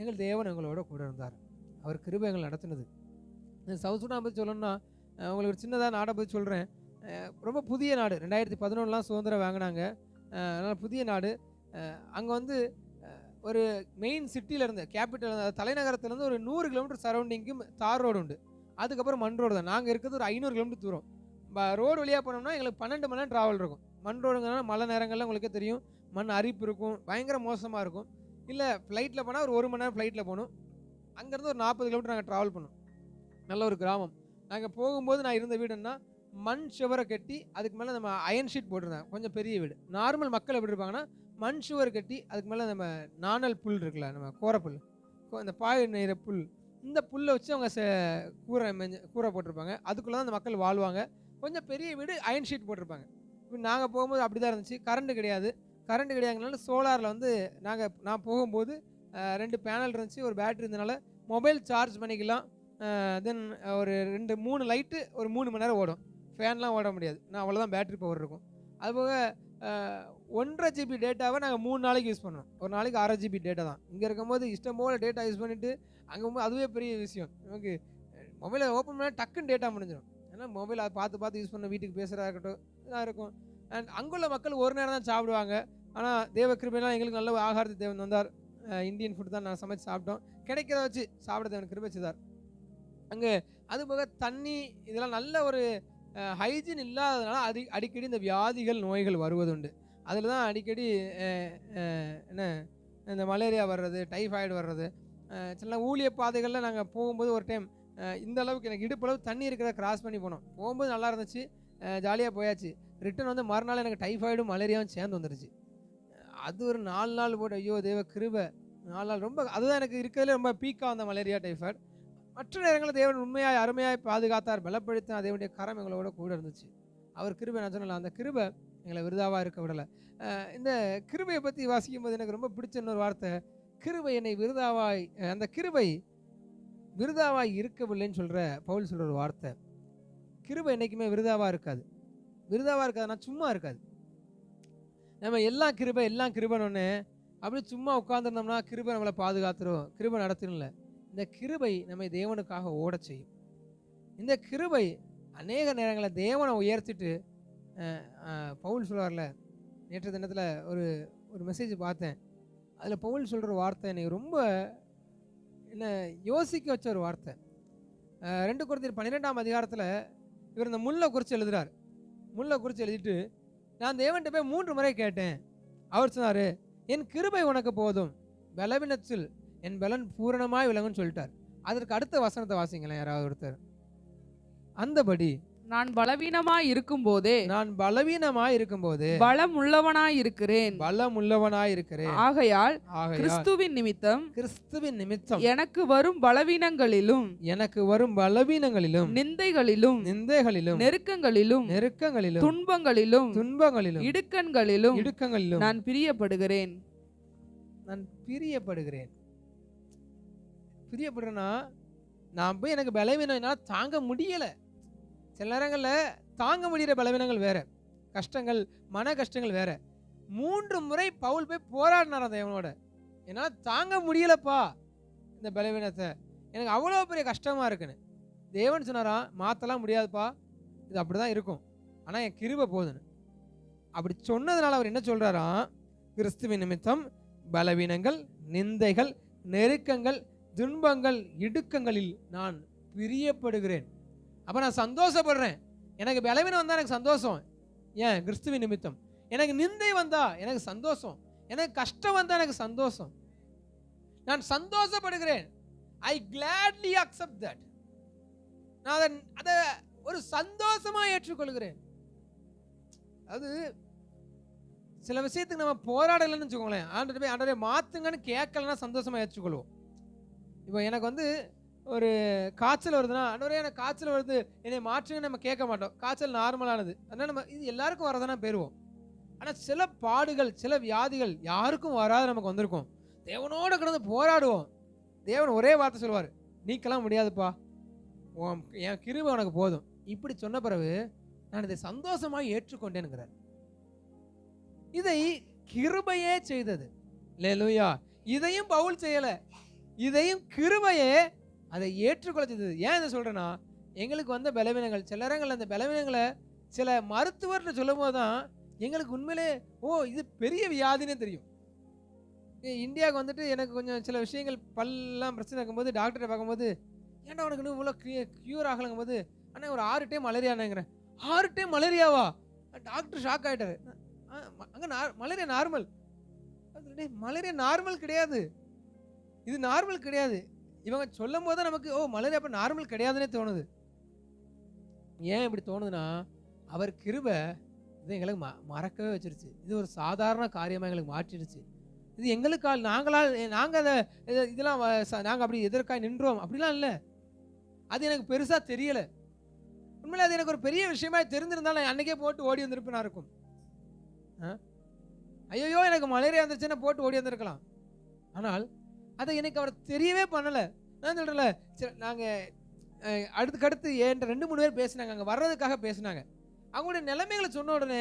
எங்கள் தேவன் எங்களோட கூட இருந்தார். அவர் கிருபை எங்களை நடத்தினது. சவுத் சூடான் பற்றி சொல்லணும்னா உங்களுக்கு ஒரு சின்னதாக நாடை பற்றி சொல்கிறேன். ரொம்ப புதிய நாடு, 2011 சுதந்திரம் வாங்கினாங்க. அதனால் புதிய நாடு. அங்கே வந்து ஒரு மெயின் சிட்டியிலேருந்து, கேபிட்டல் தலைநகரத்துலேருந்து ஒரு 100 கிலோமீட்டர் சரௌண்டிங்கும் தார் ரோடு உண்டு. அதுக்கப்புறம் மண் ரோடு தான். நாங்கள் இருக்கிறது ஒரு 500 கிலோமீட்டர் தூரம். ரோடு வழியாக போனோம்னா எங்களுக்கு 12 மணி நேரம் ட்ராவல் இருக்கும். மண் ரோடுங்கன்னா மழை நேரங்களில் உங்களுக்கே தெரியும், மண் அரிப்பு இருக்கும், பயங்கர மோசமாக இருக்கும். இல்லை ஃப்ளைட்டில் போனால் ஒரு 1 மணி நேரம் ஃப்ளைட்டில் போகணும். அங்கேருந்து ஒரு 40 கிலோமீட்டர் நாங்கள் ட்ராவல் பண்ணோம். நல்ல ஒரு கிராமம். நாங்கள் போகும்போது நான் இருந்த வீடுன்னா மண் சுவரை கட்டி அதுக்கு மேலே நம்ம அயன் ஷீட் போட்டிருந்தேன். கொஞ்சம் பெரிய வீடு. நார்மல் மக்கள் எப்படி இருப்பாங்கன்னா மண் சுவர் கட்டி அதுக்கு மேலே நம்ம நாணல் புல் இருக்குல்ல, நம்ம கோரப்புல், இந்த பாய் நெய்கிற புல், இந்த புல்லை வச்சு அவங்க கூரை போட்டிருப்பாங்க. அதுக்குள்ளே தான் அந்த மக்கள் வாழ்வாங்க. கொஞ்சம் பெரிய வீடு, அயன் ஷீட் போட்டிருப்பாங்க. இப்போ நாங்கள் போகும்போது அப்படி தான் இருந்துச்சு. கரண்ட் கிடையாதுனால சோலாரில் வந்து நான் போகும்போது 2 பேனல் இருந்துச்சு, ஒரு பேட்டரி இருந்தனால மொபைல் சார்ஜ் பண்ணிக்கலாம். தென் ஒரு 2-3 லைட்டு ஒரு 3 மணி நேரம் ஓடும். ஃபேன்லாம் ஓட முடியாது, நான் அவ்வளோதான் பேட்டரி பவர் இருக்கும். அதுபோக 1.5 GB டேட்டாவை நாங்கள் 3 நாளைக்கு யூஸ் பண்ணுவோம். ஒரு நாளைக்கு 1/2 GB டேட்டா தான். இங்கே இருக்கும்போது இஷ்டம் போல் டேட்டா யூஸ் பண்ணிவிட்டு அங்கே போகும்போது அதுவே பெரிய விஷயம். நமக்கு மொபைலை ஓப்பன் பண்ணால் டக்குன்னு டேட்டா முடிஞ்சிடும். ஏன்னா மொபைல் அதை பார்த்து யூஸ் பண்ண, வீட்டுக்கு பேசுகிறதா இருக்கட்டும், இதாக இருக்கும். அண்ட் அங்குள்ள மக்கள் ஒரு நேரம் தான் சாப்பிடுவாங்க. ஆனால் தேவ கிருபையெல்லாம் எங்களுக்கு நல்ல ஆகாரத்தை தேவன் வந்தார். இந்தியன் ஃபுட் தான் நான் சமைச்சு சாப்பிட்டோம். கிடைக்கிறத வச்சு சாப்பிட தேவன் கிருபை செய்தார். அங்கே அதுபோக தண்ணி இதெல்லாம் நல்ல ஒரு ஹைஜீன் இல்லாததுனால அடிக்கடி இந்த வியாதிகள், நோய்கள் வருவது உண்டு. அதில் தான் அடிக்கடி இந்த மலேரியா வர்றது, டைஃபாய்டு வர்றது. சில ஊழிய பாதைகளில் நாங்கள் போகும்போது ஒரு டைம் இந்த அளவுக்கு எனக்கு இடுப்பளவு தண்ணி இருக்கிறத கிராஸ் பண்ணி போனோம். போகும்போது நல்லா இருந்துச்சு, ஜாலியாக போயாச்சு. ரிட்டன் வந்து மறுநாள் எனக்கு டைஃபாய்டும் மலேரியாவும் சேர்ந்து வந்துருச்சு. அது ஒரு 4 நாள் போட்டு, ஐயோ தேவ கிருபை, 4 நாள் ரொம்ப, அதுதான் எனக்கு இருக்கிறதுல ரொம்ப பீக்காக வந்த மலேரியா, டைஃபாய்டு. மற்ற நேரங்களில் தேவன் உண்மையாய் அருமையாய் பாதுகாத்தார், பலப்படுத்தினார். தேவனுடைய கரம் எங்களோட கூட இருந்துச்சு. அவர் கிருபை, நான் சொன்னல அந்த கிருபை எங்களை விருதாவாக இருக்க விடலை. இந்த கிருபையை பற்றி வாசிக்கும் போது எனக்கு ரொம்ப பிடிச்ச இன்னொரு வார்த்தை, கிருபை என்னை விருதாவாய், அந்த கிருபை விருதாவாய் இருக்கவில்லைன்னு சொல்கிற பவுல் சொல்கிற ஒரு வார்த்தை. கிருபை என்றைக்குமே விருதாவாக இருக்காது. விருதாவாக இருக்காதுன்னா சும்மா இருக்காது. நம்ம எல்லாம் கிருபைன்னு அப்படி சும்மா உட்காந்துருந்தோம்னா கிருபை நம்மளை பாதுகாத்துரும், கிருபை நடத்தினும்ல. இந்த கிருபை நம்மை தேவனுக்காக ஓட செய்யும். இந்த கிருபை அநேக நேரங்களில் தேவனை உயர்த்திட்டு, பவுல் சொல்வார்ல, நேற்று தினத்தில் ஒரு மெசேஜ் பார்த்தேன். அதில் பவுல் சொல்கிற வார்த்தை எனக்கு ரொம்ப என்ன யோசிக்க வச்ச ஒரு வார்த்தை. 2 கொரிந்தியர் 12ஆம் அதிகாரத்தில் இவர் இந்த முல்லை குறித்து எழுதுகிறார். முல்லை குறித்து எழுதிட்டு, நான் தேவன்கிட்ட போய் 3 முறை கேட்டேன். அவர் சொன்னார், என் கிருபை உனக்கு போதும், பலவீனத்தில் என் பலன் பூரணமாய் விளங்குன்னு சொல்லிட்டார். அதற்கு அடுத்த வசனத்தை வாசிங்களேன் யாராவது ஒருத்தர். அந்தபடி நான் பலவீனமாய் இருக்கும்போதே நான் பலவீனமாய் இருக்கும்போது பலம் உள்ளவனாய் இருக்கிறேன். பலம் உள்ளவனாய் இருக்கிறேன். ஆகையால் ஆகையால் கிறிஸ்துவின் நிமித்தம் கிறிஸ்துவின் நிமித்தம் எனக்கு வரும் பலவீனங்களிலும் எனக்கு வரும் பலவீனங்களிலும் நிந்தைகளிலும் நிந்தைகளிலும் நெருக்கங்களிலும் நெருக்கங்களிலும் துன்பங்களிலும் இடுக்கண்களிலும் இடுக்கங்களிலும் நான் பிரியப்படுகிறேன். நான் பிரியப்படுகிறேன். பிரியப்படுறேன்னா நான் போய் எனக்கு பலவீனம் என்னால் தாங்க முடியலை. சில நேரங்களில் தாங்க முடிகிற பலவீனங்கள் வேற, கஷ்டங்கள் மன கஷ்டங்கள் வேற. 3 முறை பவுல் போய் போராடினார் தேவனோட. என்னால் தாங்க முடியலப்பா இந்த பலவீனத்தை, எனக்கு அவ்வளோ பெரிய கஷ்டமாக இருக்குன்னு. தேவன் சொன்னாராம், மாற்றலாம் முடியாதுப்பா, இது அப்படி தான் இருக்கும், ஆனால் என் கிருபை போதுன்னு. அப்படி சொன்னதுனால அவர் என்ன சொல்கிறாராம், கிறிஸ்துவின் நிமித்தம் பலவீனங்கள், நிந்தைகள், நெருக்கங்கள், துன்பங்கள், இடுக்கங்களில் நான் பிரியப்படுகிறேன். அப்போ நான் சந்தோஷப்படுறேன். எனக்கு பலவீனம் வந்தால் எனக்கு சந்தோஷம். ஏன்? கிறிஸ்துவின் நிமித்தம். எனக்கு நிந்தை வந்தா எனக்கு சந்தோஷம். எனக்கு கஷ்டம் வந்தா எனக்கு சந்தோஷம். நான் சந்தோஷப்படுகிறேன். ஐ கிளாட்லி அக்செப்ட் தட். நான் அதை ஒரு சந்தோஷமா ஏற்றுக்கொள்கிறேன். அது சில விஷயத்துக்கு நம்ம போராடலைன்னு வச்சுக்கோங்களேன், ஆண்டவரே மாத்துங்கன்னு கேட்கலன்னா சந்தோஷமா ஏற்றுக்கொள்வோம். இப்போ எனக்கு ஒரு காய்ச்சல் வருதுன்னா, ஆண்டவரே எனக்கு காய்ச்சல் வருது என்னை மாற்றுங்க நம்ம கேட்க மாட்டோம். காய்ச்சல் நார்மலானது, அதனால் நம்ம இது எல்லாருக்கும் வரதானே பெறுவோம். ஆனால் சில பாடுகள், சில வியாதிகள் யாருக்கும் வராது நமக்கு வந்திருக்கும். தேவனோட கிடந்து போராடுவோம். தேவன் ஒரே வார்த்தை சொல்லுவார், நீக்கலாம் முடியாதுப்பா, என் கிருபை உனக்கு போதும். இப்படி சொன்ன பிறகு நான் இதை சந்தோஷமாக ஏற்றுக்கொண்டேனுங்கிறார். இதை கிருபையே செய்தது. அல்லேலூயா. இதையும் பவுல் செய்யலை, இதையும் கிருபையே அதை ஏற்றுக்கொள்ள செய்தது. ஏன் இதை சொல்கிறேன்னா, எங்களுக்கு வந்த பலவீனங்கள், சில நேரங்கள் அந்த பலவீனங்களை சில மருத்துவர்கிட்ட சொல்லும் போது தான் எங்களுக்கு உண்மையிலே இது பெரிய வியாதினே தெரியும். இந்தியாவுக்கு எனக்கு கொஞ்சம் சில விஷயங்கள் பல்லாம் பிரச்சனை இருக்கும்போது டாக்டரை பார்க்கும்போது, ஏன்டா உனக்கு இன்னும் இவ்வளோ க்யூர் ஆகலங்கும் போது, ஆனால் ஒரு 6 டைம் மலேரியானுங்கிறேன். 6 டைம் மலேரியாவா? டாக்டர் ஷாக் ஆகிட்டாரு. அங்கே மலேரியா நார்மல். மலேரியா நார்மல் கிடையாது, இது நார்மல் கிடையாது. இவங்க சொல்லும் போது தான் நமக்கு மலேரியா அப்போ நார்மல் கிடையாதுன்னே தோணுது. ஏன் இப்படி தோணுதுன்னா, அவர் கிருபை இது எங்களுக்கு மறக்கவே வச்சிருச்சு. இது ஒரு சாதாரண காரியமாக எங்களுக்கு மாற்றிடுச்சு. இது எங்களுக்கால் நாங்கள் அதை இதெல்லாம் நாங்கள் அப்படி எதற்காக நின்றோம் அப்படிலாம் இல்லை. அது எனக்கு பெருசாக தெரியலை. உண்மையிலே அது எனக்கு ஒரு பெரிய விஷயமா தெரிஞ்சிருந்தாலும் நான் அன்னைக்கே போட்டு ஓடி வந்திருப்பேனா இருக்கும். ஐயோ எனக்கு மலேரியா வந்துருச்சுன்னா போட்டு ஓடி வந்திருக்கலாம். ஆனால் அதை எனக்கு அவர் தெரியவே பண்ணலை. நான் சொல்கிறேன்ல, நாங்கள் அடுத்துக்கடுத்து என்கிட்ட 2-3 பேர் பேசினாங்க, அங்கே வர்றதுக்காக பேசினாங்க. அவங்களுடைய நிலைமைகளை சொன்ன உடனே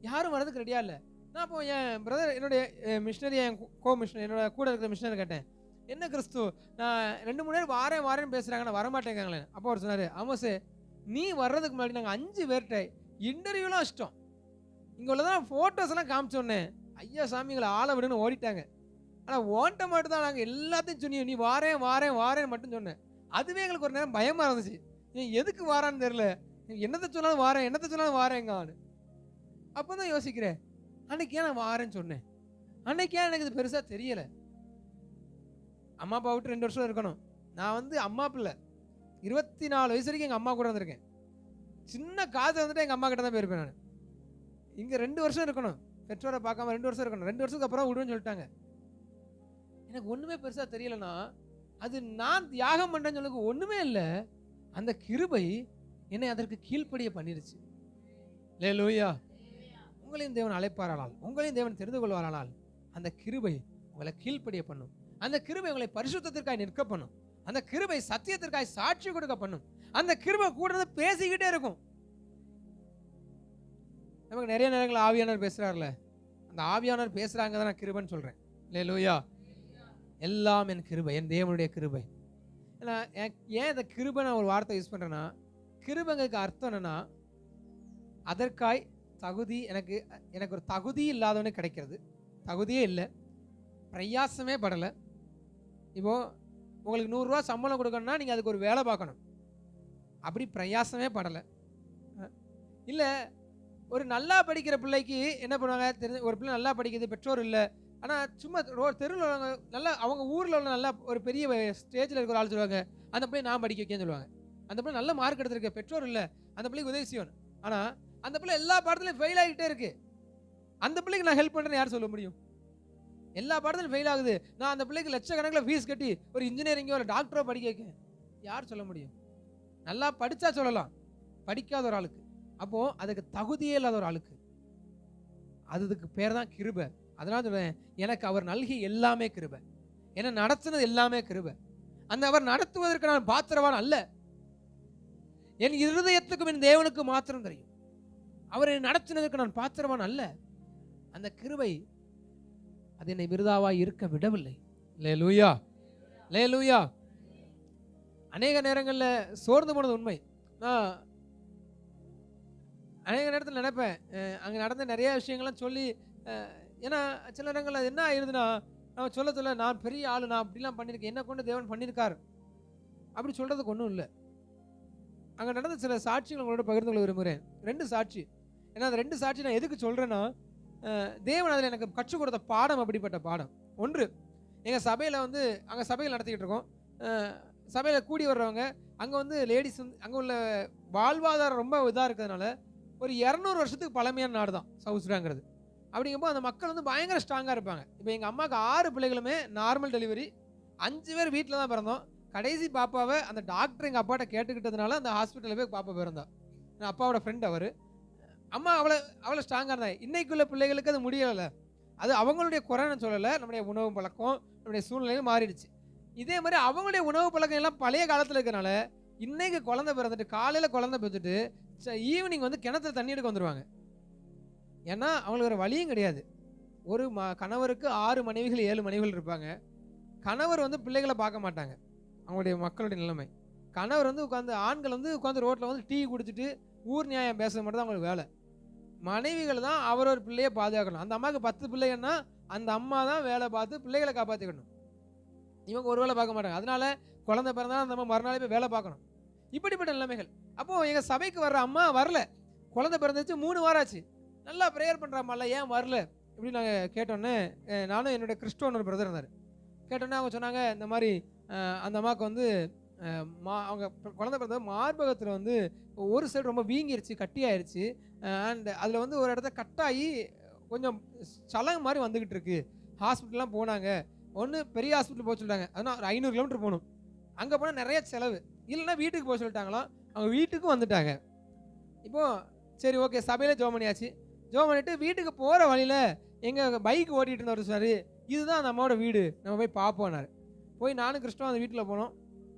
யாரும் வர்றதுக்கு ரெடியாக இல்லை. நான் அப்போ என் பிரதர், என்னுடைய மிஷினரி, என் மிஷினரி, என்னோட கூட இருக்கிற மிஷினரி கேட்டேன், என்ன கிறிஸ்து நான் 2-3 பேர் வாரேன்னு பேசுகிறாங்க, நான் வரமாட்டேங்காங்களே. அப்போ அவர் சொன்னார், ஆமாசே, நீ வர்றதுக்கு முன்னாடி நாங்கள் 5 பேர்கிட்ட இன்டர்வியூலாம் இஷ்டம், இங்கே உள்ளதான் ஃபோட்டோஸ் எல்லாம் காமிச்சோன்னே ஐயா சாமிங்களை ஆளை விடுன்னு ஓடிட்டாங்க. ஆனால் ஓன்ட்ட மட்டும் தான் நாங்கள் எல்லாத்தையும் சொன்னோம், நீ வாரேன் மட்டும் சொன்னேன். அதுவே எங்களுக்கு ஒரு நேரம் பயமாக இருந்துச்சு. நீ எதுக்கு வாரான்னு தெரியல, என்னத்தை சொன்னாலும் வாரேங்கான்னு. அப்போ தான் யோசிக்கிறேன், அன்னைக்கு ஏன் நான் வாரேன்னு சொன்னேன், அன்னைக்கு ஏன் எனக்கு இது பெருசாக தெரியலை. அம்மா அப்பா விட்டு 2 வருஷம் இருக்கணும். நான் அம்மா பிள்ளை, 24 வயசு வரைக்கும் எங்கள் அம்மா கூட வந்திருக்கேன். சின்ன காசு எங்கள் அம்மா கிட்ட தான் போயிருப்பேன். நான் இங்கே 2 வருஷம் இருக்கணும், பெற்றோரை பார்க்காம 2 வருஷம் இருக்கணும். 2 வருஷத்துக்கு அப்புறம் விடுன்னு சொல்லிட்டாங்க. எனக்கு ஒன்றுமே பெருசாக தெரியலைன்னா, அது நான் தியாகம் பண்ணுறேன்னு சொல்லுக்கு ஒன்றுமே இல்லை. அந்த கிருபை என்னை அதற்கு கீழ்ப்படிய பண்ணிருச்சு. அல்லேலூயா. உங்களையும் தேவன் அழைப்பாரானால், உங்களையும் தேவன் தெரிந்து கொள்வாரானால், அந்த கிருபை உங்களை கீழ்ப்படிய பண்ணும். அந்த கிருபை உங்களை பரிசுத்தத்திற்காய் நிற்க பண்ணும். அந்த கிருபை சத்தியத்திற்காய் சாட்சி கொடுக்க பண்ணும். அந்த கிருபை கூட பேசிக்கிட்டே இருக்கும். நமக்கு நிறைய நேரங்கள் ஆவியானவர் பேசுறாருல, அந்த ஆவியானவர் பேசுறாங்க தான் நான் கிருபைன்னு சொல்றேன். அல்லேலூயா. எல்லாம் என் கிருபை, என் தேவனுடைய கிருபை. ஏன் இந்த கிருபை நான் ஒரு வார்த்தை யூஸ் பண்றேன்னா, கிருபைக்கு அர்த்தம் என்னன்னா, அதற்காய் தகுதி எனக்கு ஒரு தகுதி இல்லாதவனே கிடைக்கிறது. தகுதியே இல்லை, பிரயாசமே படலை. இப்போ உங்களுக்கு 100 ரூபா சம்பளம் கொடுக்கணும்னா நீங்கள் அதுக்கு ஒரு வேலை பார்க்கணும், அப்படி பிரயாசமே படலை. இல்லை, ஒரு நல்லா படிக்கிற பிள்ளைக்கு என்ன பண்ணுவாங்க தெரிஞ்சு, ஒரு பிள்ளை நல்லா படிக்கிறது, பெற்றோர் இல்லை, ஆனால் சும்மா தெருவில் நல்லா அவங்க ஊரில் உள்ள நல்லா ஒரு பெரிய ஸ்டேஜில் இருக்கிற ஆள் சொல்லுவாங்க, அந்த பிள்ளை நான் படிக்க வைக்கேன்னு சொல்லுவாங்க. அந்த பிள்ளை நல்ல மார்க் எடுத்திருக்கு, பெற்றோர் இல்லை, அந்த பிள்ளைக்கு உதவி செய்யணும். ஆனால் அந்த பிள்ளை எல்லா பாடத்துலையும் ஃபெயில் ஆகிட்டே இருக்கு. அந்த பிள்ளைக்கு நான் ஹெல்ப் பண்ணுறேன்னு யார் சொல்ல முடியும்? எல்லா பாடத்திலும் ஃபெயில் ஆகுது. நான் அந்த பிள்ளைக்கு லட்சக்கணக்கில் ஃபீஸ் கட்டி ஒரு இன்ஜினியரிங்கோ ஒரு டாக்டரோ படிக்க வைக்கேன், யார் சொல்ல முடியும்? நல்லா படித்தா சொல்லலாம், படிக்காத ஒரு ஆளுக்கு, அப்போது அதுக்கு தகுதியே இல்லாத ஒரு ஆளுக்கு, அதுக்கு பேர் தான் கிருபை. அதனால சொல்றேன், எனக்கு அவர் நல்கிய எல்லாமே கிருபை, என்ன நடத்தினது எல்லாமே கிருபை. அந்த அவர் நடத்துவதற்கு நான் பாத்திரவான் அல்ல, என் இருதயத்துக்கும் என் தேவனுக்கு மாத்திரம் தெரியும். அவரை நடத்தினதற்கு நான் பாத்திரவான் அல்ல. அந்த கிருபை அது என்னை விருதாவாய் இருக்க விடவில்லை. அல்லேலூயா, அல்லேலூயா. அநேக நேரங்களில் சோர்ந்து போனது உண்மை. நான் அநேக நேரத்தில் நினைப்பேன், அங்கே நடந்த நிறைய விஷயங்கள்லாம் சொல்லி, ஏன்னா சில நேரங்களில் அது என்ன ஆயிடுதுன்னா, நம்ம சொல்ல நான் பெரிய ஆளு, நான் அப்படிலாம் பண்ணியிருக்கேன், என்ன கொண்டு தேவன் பண்ணியிருக்கார் அப்படி சொல்கிறதுக்கு ஒன்றும் இல்லை. அங்கே நடந்த சில சாட்சிகள் உங்களோட பகிர்ந்து கொள்ள விரும்புகிறேன். 2 சாட்சி. ஏன்னா அந்த 2 சாட்சி நான் எதுக்கு சொல்கிறேன்னா, தேவன் அதில் எனக்கு கற்றுக் கொடுத்த பாடம் அப்படிப்பட்ட பாடம். ஒன்று, எங்கள் சபையில் வந்து அங்கே சபைகள் நடத்திக்கிட்டு இருக்கோம். சபையில் கூடி வர்றவங்க அங்கே வந்து லேடிஸ் வந்து அங்கே உள்ள வாழ்வாதாரம் ரொம்ப இதாக இருக்கிறதுனால ஒரு 200 வருஷத்துக்கு பழமையான நாடு தான் சவுத் சுடான்ங்கிறது. அப்படிங்கும்போது அந்த மக்கள் வந்து பயங்கர ஸ்ட்ராங்காக இருப்பாங்க. இப்போ எங்கள் அம்மாவுக்கு 6 பிள்ளைகளுமே நார்மல் டெலிவரி, 5 பேர் வீட்டில் தான் பிறந்தோம். கடைசி பாப்பாவை அந்த டாக்டர் எங்கள் அப்பாட்ட கேட்டுக்கிட்டதுனால அந்த ஹாஸ்பிட்டலில் போய் பாப்பா பிறந்தா. அப்பாவோட ஃப்ரெண்ட் அவர். அம்மா அவ்வளோ ஸ்ட்ராங்காக இருந்தாங்க. இன்னைக்குள்ள பிள்ளைகளுக்கு அது முடியலை. அது அவங்களுடைய குறைன்னு சொல்லலை, நம்முடைய உணவு பழக்கம் நம்முடைய சூழ்நிலையும் மாறிடுச்சு. இதே மாதிரி அவங்களுடைய உணவு பழக்கம் எல்லாம் பழைய காலத்தில் இருக்கிறனால இன்னைக்கு குழந்தை பிறந்துட்டு காலையில் குழந்தை பிறந்துட்டு ஈவினிங் வந்து கிணத்துல தண்ணி எடுக்க வந்துடுவாங்க. ஏன்னா அவங்களுக்கு வேறு வழியும் கிடையாது. ஒரு கணவருக்கு 6 மனைவிகள் 7 மனைவிகள் இருப்பாங்க. கணவர் வந்து பிள்ளைகளை பார்க்க மாட்டாங்க. அவங்களுடைய மக்களுடைய நிலைமை, கணவர் வந்து உட்காந்து ஆண்கள் வந்து உட்காந்து ரோட்டில் வந்து டீ குடிச்சிட்டு ஊர் நியாயம் பேசுறது மட்டும் தான் அவங்களுக்கு வேலை. மனைவிகள் தான் அவரோட பிள்ளையை பாதுகாக்கணும். அந்த அம்மாவுக்கு 10 பிள்ளைங்கன்னா அந்த அம்மா தான் வேலை பார்த்து பிள்ளைகளை காப்பாற்றிக்கணும். இவங்க ஒரு வேலை பார்க்க மாட்டாங்க. அதனால குழந்தை பிறந்தாலும் அந்த அம்மா மறுநாளே போய் வேலை பார்க்கணும். இப்படிப்பட்ட நிலைமைகள். அப்போது எங்கள் சபைக்கு வர்ற அம்மா வரல, குழந்தை பிறந்துச்சு 3 வாரம் ஆச்சு, நல்லா ப்ரேயர் பண்ணுறாம்மால, ஏன் வரல இப்படி நாங்கள் கேட்டோன்னே, நானும் என்னுடைய கிறிஸ்டோன்னு ஒரு பிரதர் இருந்தார். கேட்டோன்னே அவங்க சொன்னாங்க, இந்த மாதிரி அந்த அம்மாவுக்கு வந்து அவங்க குழந்தை பிறந்த மார்பகத்தில் வந்து ஒரு சைடு ரொம்ப வீங்கிருச்சு, கட்டியாயிருச்சு. அண்ட் அதில் வந்து ஒரு இடத்த கட்டாகி கொஞ்சம் சலங்கு மாதிரி வந்துக்கிட்டு இருக்கு. ஹாஸ்பிட்டல்லாம் போனாங்க. ஒன்று பெரிய ஹாஸ்பிட்டல் போக சொல்லிட்டாங்க, அதனால் ஒரு 500 கிலோமீட்டர் போகணும். அங்கே போனால் நிறைய செலவு. இல்லைன்னா வீட்டுக்கு போக சொல்லிட்டாங்களாம். அவங்க வீட்டுக்கும் வந்துட்டாங்க. இப்போது சரி ஓகே, சபையில் ஜோம் பண்ணியாச்சு. ஜோம் பண்ணிவிட்டு வீட்டுக்கு போகிற வழியில் எங்கள் பைக் ஓட்டிகிட்டு இருந்தவர் சார், இதுதான் அந்த அம்மாவோட வீடு, நம்ம போய் பார்ப்போனார். போய் நானும் கிறிஸ்டோ அந்த வீட்டில் போனோம்.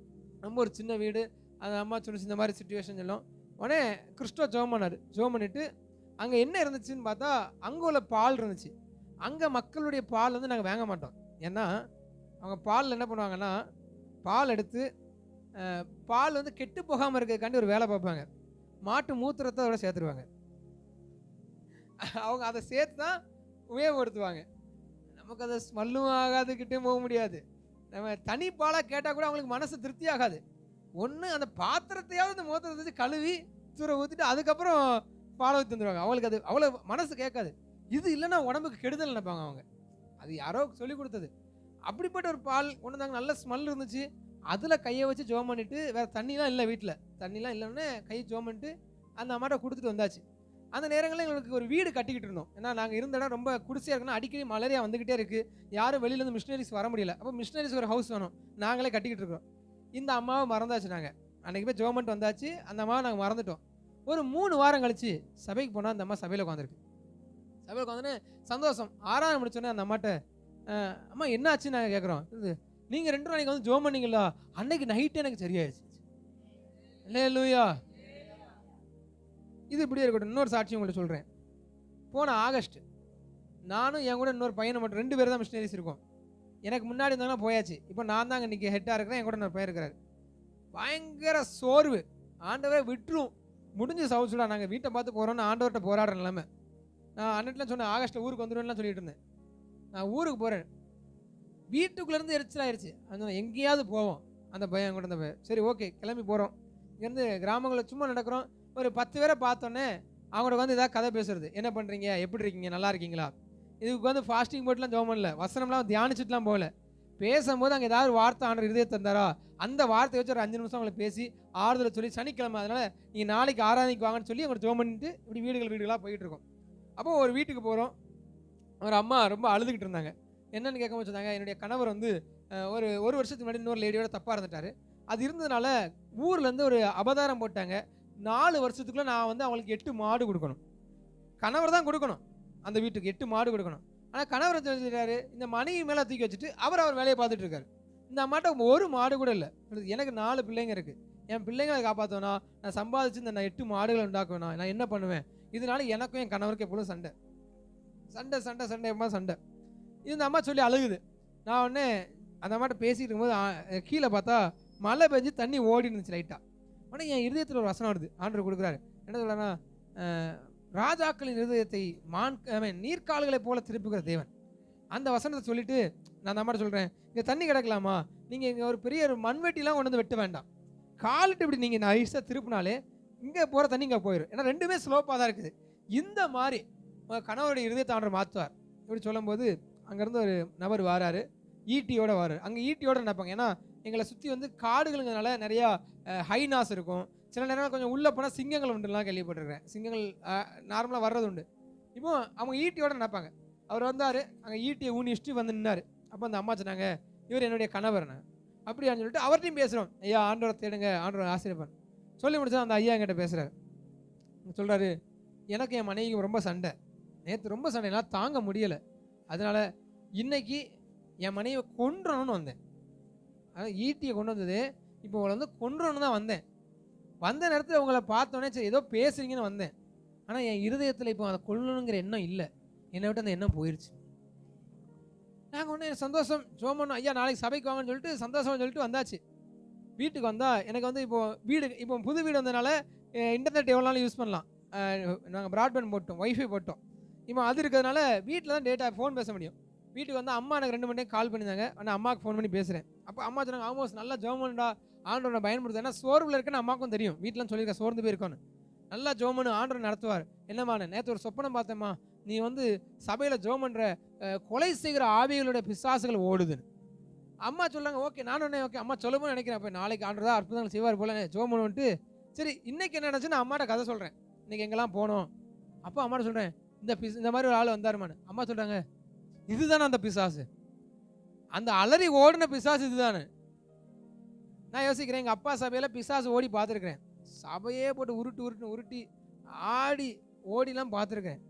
ரொம்ப ஒரு சின்ன வீடு. அந்த அம்மா சொன்னிச்சு இந்த மாதிரி சுச்சுவேஷன் எல்லாம். உடனே கிறிஸ்டோ ஜோம் பண்ணார். ஜோம் பண்ணிவிட்டு அங்கே என்ன இருந்துச்சுன்னு பார்த்தா அங்கே உள்ள பால் இருந்துச்சு. அங்கே மக்களுடைய பால் வந்து நாங்கள் வாங்க மாட்டோம். ஏன்னா அவங்க பால் என்ன பண்ணுவாங்கன்னா, பால் எடுத்து பால் வந்து கெட்டு போகாமல் இருக்கிறதுக்காண்டி ஒரு வேலை பார்ப்பாங்க. மாட்டு மூத்திரத்தை அதோட சேர்த்துருவாங்க. அவங்க அதை சேர்த்து தான் உபயோகப்படுத்துவாங்க. நமக்கு அதை ஸ்மெல்லும் ஆகாதுக்கிட்டே போக முடியாது. நம்ம தனி பாலாக கேட்டால் கூட அவங்களுக்கு மனசு திருப்தி ஆகாது. ஒன்று அந்த பாத்திரத்தையாவது இந்த மூத்திரத்தை வச்சு கழுவி தூர ஊற்றிட்டு அதுக்கப்புறம் பாலை ஊற்றி தந்துடுவாங்க. அவங்களுக்கு அது அவ்வளோ மனசு கேட்காது. இது இல்லைன்னா உடம்புக்கு கெடுதல் நினைப்பாங்க அவங்க. அது யாரோ சொல்லி கொடுத்தது. அப்படிப்பட்ட ஒரு பால் கொண்டு வந்தாங்க, நல்ல ஸ்மெல் இருந்துச்சு. அதில் கையை வச்சு ஜோம் பண்ணிவிட்டு, வேறு தண்ணிலாம் இல்லை வீட்டில், தண்ணிலாம் இல்லைன்னு கையை ஜோம் பண்ணிட்டு அந்த அம்மாட்ட கொடுத்துட்டு வந்தாச்சு. அந்த நேரங்களில் எங்களுக்கு ஒரு வீடு கட்டிக்கிட்டு இருந்தோம். ஏன்னா நாங்கள் இருந்த இடம் ரொம்ப குடிசையாக இருக்குன்னா அடிக்கடி மலேரியா வந்துக்கிட்டே இருக்குது. யாரும் வெளியிலேருந்து மிஷினரிஸ் வர முடியல. அப்போ மிஷினரிஸ் ஒரு ஹவுஸ் வேணும், நாங்களே கட்டிக்கிட்டு இருக்கோம். இந்த அம்மாவை மறந்தாச்சு. நாங்கள் அன்றைக்கி போய் ஜோம் பண்ணிட்டு வந்தாச்சு. அந்த அம்மாவை நாங்கள் மறந்துட்டோம். ஒரு 3 வாரம் கழிச்சு சபைக்கு போனால் அந்த அம்மா சபையில் உட்காந்துருக்கு. சபையில் உட்காந்துன்னு சந்தோஷம். 6ஆவது முடிச்சோன்னே அந்த அம்மாட்ட, அம்மா என்ன ஆச்சுன்னு நாங்கள் கேட்குறோம். நீங்கள் 2 நாளைக்கு வந்து ஜோம் பண்ணிங்களா? அன்னைக்கு நைட்டு எனக்கு சரியாயிடுச்சு. அல்லேலூயா. இது இப்படியே இருக்கட்டும். இன்னொரு சாட்சி உங்கள்கிட்ட சொல்கிறேன். போன ஆகஸ்ட் நானும் என் கூட இன்னொரு பையனை மட்டும் 2 பேர் தான் மிஷினரிஸ் இருக்கோம். எனக்கு முன்னாடி இருந்தாங்கன்னா போயாச்சு. இப்போ நான் தான் இன்றைக்கி ஹெட்டாக இருக்கிறேன். என் கூட இன்னொரு பையன் இருக்கிறார். பயங்கர சோர்வு. ஆண்டவரை விட்டுரும், முடிஞ்சு சவுத் சுடான், நாங்கள் வீட்டை பார்த்து போகிறோன்னு ஆண்டவர்கிட்ட போராடுற நிலைமை. நான் அன்னைக்குலாம் சொன்னேன், ஆகஸ்ட்டில் ஊருக்கு வந்துடுவேன்லாம் சொல்லிட்டு இருந்தேன். நான் ஊருக்கு போகிறேன். வீட்டுக்குள்ளேருந்து எரிச்சலாயிருச்சு. அந்த எங்கேயாவது போவோம். அந்த பையன் கூட, அந்த பையன் சரி ஓகே கிளம்பி போகிறோம். இங்கேருந்து கிராமங்களில் சும்மா நடக்கிறோம். ஒரு 10 பேரை பார்த்தோன்னே அவங்களோட வந்து ஏதாவது கதை பேசுறது. என்ன பண்ணுறீங்க, எப்படி இருக்கீங்க, நல்லா இருக்கீங்களா? இதுக்கு வந்து ஃபாஸ்டிங் போட்டுலாம் ஜோம் பண்ணல, வசனம்லாம் தியானிச்சுட்டுலாம் போகல. பேசும்போது அங்கே ஏதாவது வார்த்தை ஆண்டவர் இருதயத்தை தந்தாரா, அந்த வார்த்தையை வச்சு ஒரு 5 நிமிஷம் அவங்களை பேசி ஆறுதலை சொல்லி, சனிக்கிழமை அதனால் நீங்கள் நாளைக்கு ஆராதனைக்கு வாங்கன்னு சொல்லி அவங்க ஜெபம் பண்ணிட்டு இப்படி வீடுகளாக போயிட்டு இருக்கோம். அப்போ ஒரு வீட்டுக்கு போகிறோம். ஒரு அம்மா ரொம்ப அழுதுகிட்டு இருந்தாங்க. என்னன்னு கேட்க சொன்னாங்க, என்னுடைய கணவர் வந்து ஒரு வருஷத்துக்கு முன்னாடி இன்னொரு லேடியோட தப்பாக இருந்துட்டாரு. அது இருந்ததுனால ஊர்லேருந்து ஒரு அபதாரம் போட்டாங்க. 4 வருஷத்துக்குள்ள நான் வந்து அவங்களுக்கு 8 மாடு கொடுக்கணும். கணவர் தான் கொடுக்கணும், அந்த வீட்டுக்கு 8 மாடு கொடுக்கணும். ஆனால் கணவர் சொல்லிட்டாரு, இந்த மனைவி மேலே தூக்கி வச்சுட்டு அவர் வேலையை பார்த்துட்டு இருக்காரு. இந்த அம்மாட்ட ஒரு மாடு கூட இல்லை. எனக்கு 4 பிள்ளைங்க இருக்குது. என் பிள்ளைங்களை காப்பாற்றோன்னா நான் சம்பாதிச்சு இந்த 8 மாடுகளை உண்டாக்குவேனா, நான் என்ன பண்ணுவேன்? இதனால எனக்கும் என் கணவருக்கு எப்பொழுதும் சண்டை சண்டை சண்டை சண்டை எப்போ சண்டை. இது இந்த அம்மா சொல்லி அழுகுது. நான் உடனே அந்த அம்மாட்ட பேசிகிட்டு இருக்கும்போது கீழே பார்த்தா மழை பெஞ்சு தண்ணி ஓடி இருந்துச்சு லைட்டாக. உடனே என் இருதயத்தில் ஒரு வசனம் வருது. ஆண்டவர் கொடுக்குறாரு. என்ன சொல்கிறேன்னா, ராஜாக்களின் இருதயத்தை நீர்க்கால்களை போல திருப்புகிற தேவன். அந்த வசனத்தை சொல்லிட்டு நான் அந்த அம்மாட்ட சொல்கிறேன், இங்கே தண்ணி கிடக்கலாமா, நீங்கள் இங்கே ஒரு பெரிய ஒரு மண்வெட்டிலாம் கொண்டு வந்து வெட்ட வேண்டாம், காலிட்டு இப்படி நீங்கள் நைஸாக திருப்பினாலே இங்கே போகிற தண்ணி இங்கே போயிடும். ஏன்னா ரெண்டுமே ஸ்லோப்பாக தான் இருக்குது. இந்த மாதிரி கணவருடைய இருதயத்தை ஆண்டவர் மாற்றுவார். இப்படி சொல்லும்போது அங்கேருந்து ஒரு நபர் வாராரு, ஈட்டியோட வாராரு. அங்கே ஈட்டியோட நினைப்பாங்க, ஏன்னா எங்களை சுற்றி வந்து காடுகளுங்கிறதுனால நிறையா ஹைனாஸ் இருக்கும். சில நேரம் கொஞ்சம் உள்ளே போனால் சிங்கங்கள் உண்டுலாம் கேள்விப்பட்டிருக்கிறேன். சிங்கங்கள் நார்மலாக வர்றது உண்டு. இப்போ அவங்க ஈட்டியோட நினைப்பாங்க. அவர் வந்தார், அங்கே ஈட்டியை ஊனிச்சுட்டு வந்து நின்னார். அப்போ அந்த அம்மா சொன்னாங்க, இவர் என்னுடைய கணவர்னு. அப்படியான்னு சொல்லிட்டு அவர்கிட்டையும் பேசுகிறோம். ஐயா ஆண்டவரை தேடுங்க, ஆண்டவரை ஆசீர்வாதம் சொல்லி முடிச்சா அந்த ஐயா என்கிட்ட பேசுகிறார். சொல்கிறாரு, எனக்கு என் மனைவிக்கு ரொம்ப சண்டை, நேற்று ரொம்ப சண்டை, என்னால் தாங்க முடியலை, அதனால் இன்னைக்கு என் மனைவியை கொன்றணும்னு வந்தேன். அதான் ஈட்டியை கொண்டு வந்தது, இப்போ உங்களை வந்து கொன்றணும்னு தான் வந்தேன். வந்த நேரத்தில் உங்களை பார்த்தோன்னே சரி ஏதோ பேசுறீங்கன்னு வந்தேன். ஆனால் என் இருதயத்தில் இப்போ அதை கொல்லணுங்கிற எண்ணம் இல்லை, என்னை விட்டு அந்த எண்ணம் போயிடுச்சு. நாங்கள் ஒன்று சந்தோஷம் ஜோமனும் ஐயா நாளைக்கு சபைக்கு வாங்கன்னு சொல்லிட்டு சந்தோஷம்னு சொல்லிட்டு வந்தாச்சு. வீட்டுக்கு வந்தால் எனக்கு வந்து இப்போ புது வீடு வந்ததுனால இன்டர்நெட் எவ்வளோ நாளும் யூஸ் பண்ணலாம். நாங்கள் ப்ராட்பேண்ட் போட்டோம், ஒய்ஃபை போட்டோம். இப்போ அது இருக்கிறதுனால வீட்டில் தான் டேட்டா ஃபோன் பேச முடியும். வீட்டுக்கு வந்து அம்மா எனக்கு 2 மணி நேரம் கால் பண்ணியிருந்தாங்க. ஆனால் அம்மாவுக்கு ஃபோன் பண்ணி பேசுகிறேன். அப்போ அம்மா சொன்னாங்க, ஆல்மோஸ்ட் நல்லா ஜோமனுடா, ஆண்டவரை பயன்படுத்து. ஏன்னா சோர்வில் இருக்குன்னு அம்மாவுக்கும் தெரியும், வீட்டில் சொல்லியிருக்கேன் சோர்ந்து போயிருக்கோன்னு. நல்லா ஜோமனு ஆண்டவர் நடத்துவார். என்னம்மா நேற்று ஒரு சொப்பனம் பார்த்தேம்மா, நீ வந்து சபையில் ஜோமன்ற கொலை செய்கிற ஆவிகளோட பிசாசுகள் ஓடுதுன்னு. அம்மா சொல்லாங்க, ஓகே நானும் ஓகே அம்மா சொல்லணும்னு நினைக்கிறேன். அப்போ நாளைக்கு ஆண்டவர் தான் அற்புதங்கள் செய்வார் போல ஜோமனு வந்துட்டு. சரி இன்னைக்கு என்ன நினச்சுன்னு அம்மாட்ட கதை சொல்கிறேன், இன்னைக்கு எங்கெல்லாம் போனோம். அப்போ அம்மாட்ட சொல்கிறேன், இந்த மாதிரி ஒரு ஆள் வந்தாருமான்னு. அம்மா சொல்கிறாங்க, இதுதானே அந்த பிசாசு, அந்த அலறி ஓடின பிசாசு இதுதானே. நான் யோசிக்கிறேன், எங்கள் அப்பா சபையில் பிசாசு ஓடி பார்த்துருக்கிறேன். சபையே போட்டு உருட்டி ஆடி ஓடிலாம் பார்த்துருக்கேன்.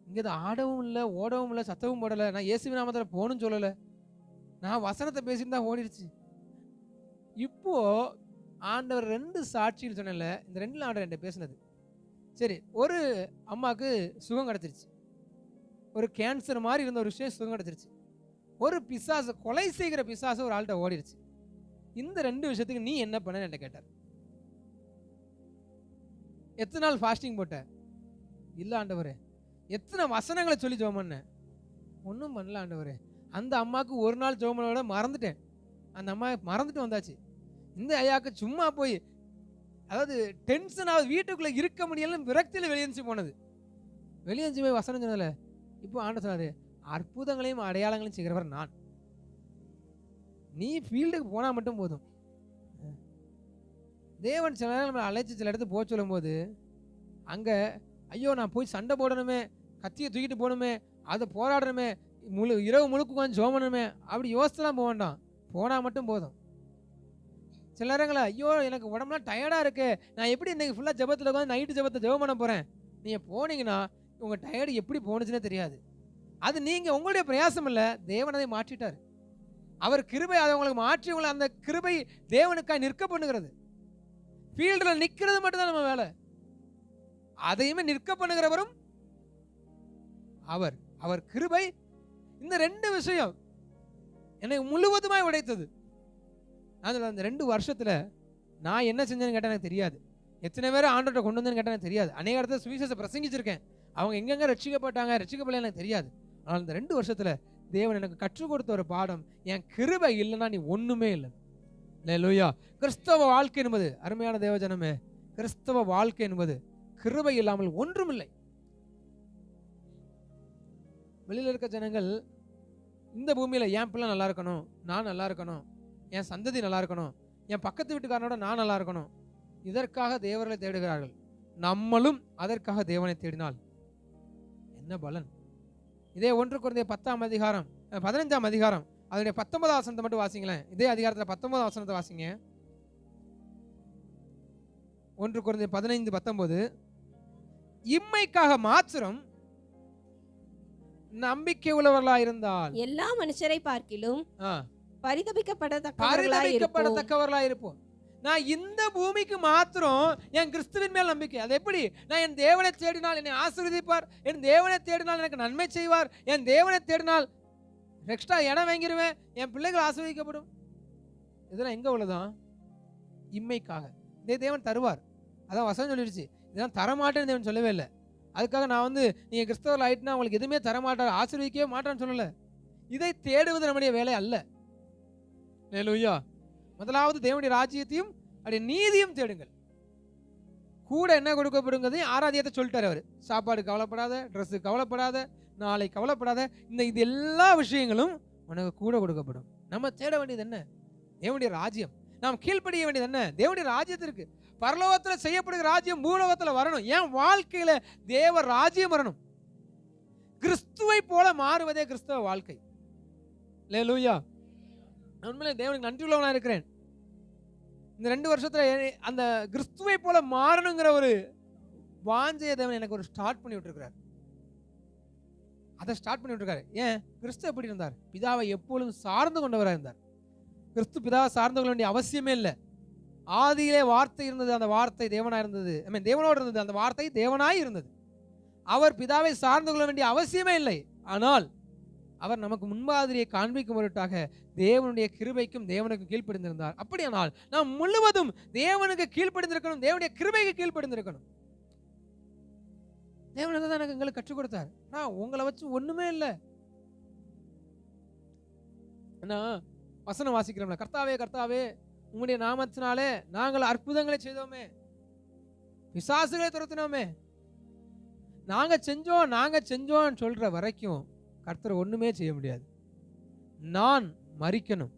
இங்கே இது ஆடவும் இல்லை, ஓடவும் இல்லை, சத்தவும் போடலை. நான் இயேசுவின் நாமத்தில் போகணும்னு சொல்லலை, நான் வசனத்தை பேசிட்டு தான் ஓடிடுச்சு. இப்போ ஆண்டவர் 2 சாட்சின்னு சொன்னல, இந்த 2 ஆண்டவர் என்கிட்ட பேசினது. சரி, ஒரு அம்மாவுக்கு சுகம் கிடச்சிருச்சு, ஒரு கேன்சர் மாதிரி இருந்த ஒரு விஷயம் சுகம் கிடச்சிருச்சு. ஒரு பிசாசு, கொலை செய்கிற பிசாசு ஒரு ஆள்கிட்ட ஓடிடுச்சு. இந்த 2 விஷயத்துக்கு நீ என்ன பண்ண என்கிட்ட கேட்டார். எத்தனை நாள் ஃபாஸ்டிங் போட்ட? இல்லை ஆண்டவரே. எத்தனை வசனங்களை சொல்லி ஜெபம் பண்ண? ஒன்றும் பண்ணல ஆண்டவரே. அந்த அம்மாவுக்கு ஒரு நாள் ஜெபம் பண்ண மறந்துட்டேன், அந்த அம்மா மறந்துட்டு வந்தாச்சு. இந்த ஐயாவுக்கு சும்மா போய் அதாவது டென்ஷனாவது, வீட்டுக்குள்ளே இருக்க முடியலன்னு விரக்தியில் வெளியேந்து போனது. வெளியேந்து போய் வசனம் சொன்னதில்ல. இப்போ ஆண்டவர் சொன்னாரு, அற்புதங்களையும் அடையாளங்களையும் செய்கிறவர் நான், நீ ஃபீல்டுக்கு போனால் மட்டும் போதும். தேவன் சில நேரம் நம்மளை அழைச்சி சில இடத்துக்கு போக சொல்லும் போது அங்கே ஐயோ நான் போய் சண்டை போடணுமே, கத்தியை தூக்கிட்டு போகணுமே, அதை போராடணுமே, இரவு முழுக்க கொஞ்சம் ஜோமணுமே, அப்படி யோசிச்சுலாம் போக வேண்டாம், போனால் மட்டும் போதும். சில நேரங்களில் ஐயோ எனக்கு உடம்புலாம் டயர்டாக இருக்கு, நான் எப்படி இன்றைக்கி ஃபுல்லாக ஜெபத்தில் உட்காந்து நைட்டு ஜெபத்தை ஜெபம் பண்ண போகிறேன். நீங்கள் போனீங்கன்னா உங்கள் டயர்டு எப்படி போணுச்சுன்னே தெரியாது. அது நீங்கள் உங்களுடைய பிரயாசம் இல்லை, தேவன் அதை மாற்றிட்டார். அவர் கிருபை அதை உங்களுக்கு மாற்றி உங்களை அந்த கிருபை தேவனுக்காக நிற்க பண்ணுகிறது. ஃபீல்டில் நிற்கிறது மட்டும்தான் நம்ம வேலை, அதையுமே நிற்க பண்ணுகிறவரும் அவர். அவர் கிருபை. இந்த 2 விஷயம் என்னை முழுவதுமாய் உடைத்தது. அதில் அந்த 2 வருஷத்தில் நான் என்ன செஞ்சேன்னு கேட்டால் எனக்கு தெரியாது, எத்தனை பேர் ஆண்டவர்கிட்ட கொண்டு வந்தேன்னு கேட்டால் எனக்கு தெரியாது, அநேக இடத்துல சுவிசேஷத்தை பிரசங்கிச்சிருக்கேன், அவங்க எங்கெங்கே ரட்சிக்கப்பட்டாங்க ரட்சிக்கப்படல எனக்கு தெரியாது. ஆனால் இந்த 2 வருஷத்தில் தேவன் எனக்கு கற்றுக் கொடுத்த ஒரு பாடம், என் கிருபை இல்லைன்னா நீ ஒன்றுமே இல்லை. அல்லேலூயா. கிறிஸ்தவ வாழ்க்கை என்பது, அருமையான தேவஜனமே, கிறிஸ்தவ வாழ்க்கை என்பது கிருபை இல்லாமல் ஒன்றுமில்லை. வெளியில் இருக்க ஜனங்கள் இந்த பூமியில் என் பிள்ளை நல்லா இருக்கணும், நான் நல்லா இருக்கணும், என் சந்ததி நல்லா இருக்கணும், என் பக்கத்து வீட்டுக்காரனோட நான் நல்லா இருக்கணும், இதற்காக தேவர்களை தேடுகிறார்கள். நம்மளும் அதற்காக தேவனை தேடினால் என்ன பலன்? இதே 1 கொரிந்தியர் 10ஆம் அதிகாரம் 15ஆம் அதிகாரம் அதனுடைய 19ஆம் வசனத்தை மட்டும் வாசிங்களேன். இதே அதிகாரத்தில் 19ஆம் வசனத்தை வாசிங்க. 1 கொரிந்தியர் 15:19 இம்மைக்காக மாத்திரம் நம்பிக்கை உள்ளவர்களாயிருந்தால் எல்லா மனுஷரை பார்க்கிலும் பரிதபிக்கப்படத்தக்கவர்களாய் இருப்போம். நான் இந்த பூமிக்கு மாத்திரம் என் கிறிஸ்துவின் மேல் நம்பிக்கை. அது எப்படி? நான் என் தேவனை தேடினால் என்னை ஆசீர்வதிப்பார், என் தேவனை தேடினால் எனக்கு நன்மை செய்வார், என் தேவனை தேடினால் எக்ஸ்ட்ரா இடம் வாங்கிடுவேன், என் பிள்ளைகள் ஆசீர்வதிக்கப்படும். இதெல்லாம் எங்க உள்ளதான்? இம்மைக்காக. இதே தேவன் தருவார். அதான் வசனம் சொல்லிடுச்சு. இதெல்லாம் தரமாட்டேன்னு தேவன் சொல்லவே இல்லை. அதுக்காக நான் நீங்கள் கிறிஸ்தவர்கள் ஆயிட்டுனா உங்களுக்கு எதுவுமே தரமாட்டார், ஆசீர்வதிக்கவே மாட்டான்னு சொல்லலை. இதை தேடுவது நம்முடைய வேலை அல்ல. அல்லேலூயா. முதலாவது தேவனுடைய ராஜ்யத்தையும் அவருடைய நீதியும் தேடுங்கள். கூட என்ன கொடுக்கப்படுங்கிறதையும் ஆராதியத்தை சொல்லிட்டார் அவர். சாப்பாடு கவலைப்படாத, ட்ரெஸ்ஸு கவலைப்படாத, நாளை கவலைப்படாத, இந்த எல்லா விஷயங்களும் உனக்கு கூட கொடுக்கப்படும். நம்ம தேட வேண்டியது என்ன? தேவனுடைய ராஜ்யம். நாம் கீழ்ப்படிய வேண்டியது என்ன? தேவனுடைய ராஜ்யத்திற்கு. பரலோகத்தில் செய்யப்படுகிற ராஜ்யம் பூலோகத்தில் வரணும். என் வாழ்க்கையில தேவ ராஜ்யம் வரணும். கிறிஸ்துவை போல மாறுவதே கிறிஸ்தவ வாழ்க்கை. அல்லேலூயா. உண்மையிலே தேவனுக்கு நன்றி உள்ளவனா இருக்கிறேன். இந்த 2 வருஷத்துல அந்த கிறிஸ்துவை போல மாறணுங்கிற ஒரு வாஞ்சைய தேவன் எனக்கு ஒரு ஸ்டார்ட் பண்ணி விட்டுருக்கிறார். அதை ஸ்டார்ட் பண்ணி விட்டுருக்காரு. ஏன்? கிறிஸ்து எப்படி இருந்தார்? பிதாவை எப்பொழுதும் சார்ந்து கொண்டவராக இருந்தார். கிறிஸ்து பிதாவை சார்ந்து கொள்ள வேண்டிய அவசியமே இல்லை. ஆதியிலே வார்த்தை இருந்தது, அந்த வார்த்தை தேவனாய் இருந்தது, தேவனோடு இருந்தது, அந்த வார்த்தை தேவனாய் இருந்தது. அவர் பிதாவை சார்ந்து கொள்ள வேண்டிய அவசியமே இல்லை. ஆனால் அவர் நமக்கு முன்மாதிரியை காண்பிக்கும் பொருட்டாக தேவனுடைய கிருபைக்கும் தேவனுக்கு கீழ்ப்படிந்திருந்தார். அப்படியானால் நாம் முழுவதும் தேவனுக்கு கீழ்ப்படிந்திருக்கணும், தேவனுடைய கிருபைக்கு கீழ்ப்படிந்திருக்கணும். தேவன் தான் எனக்கு எங்களுக்கு கற்றுக் கொடுத்தார். நான் உங்களை வச்சு ஒண்ணுமே இல்லை. வசனம் வாசிக்கிறோம்ல, கர்த்தாவே கர்த்தாவே உங்களுடைய நாமத்தினாலே நாங்கள் அற்புதங்களை செய்தோமே, பிசாசுகளை துரத்தினோமே, நாங்க செஞ்சோம் சொல்ற வரைக்கும் கர்த்தர் ஒண்ணுமே செய்ய முடியாது. நான் மரிக்கணும்,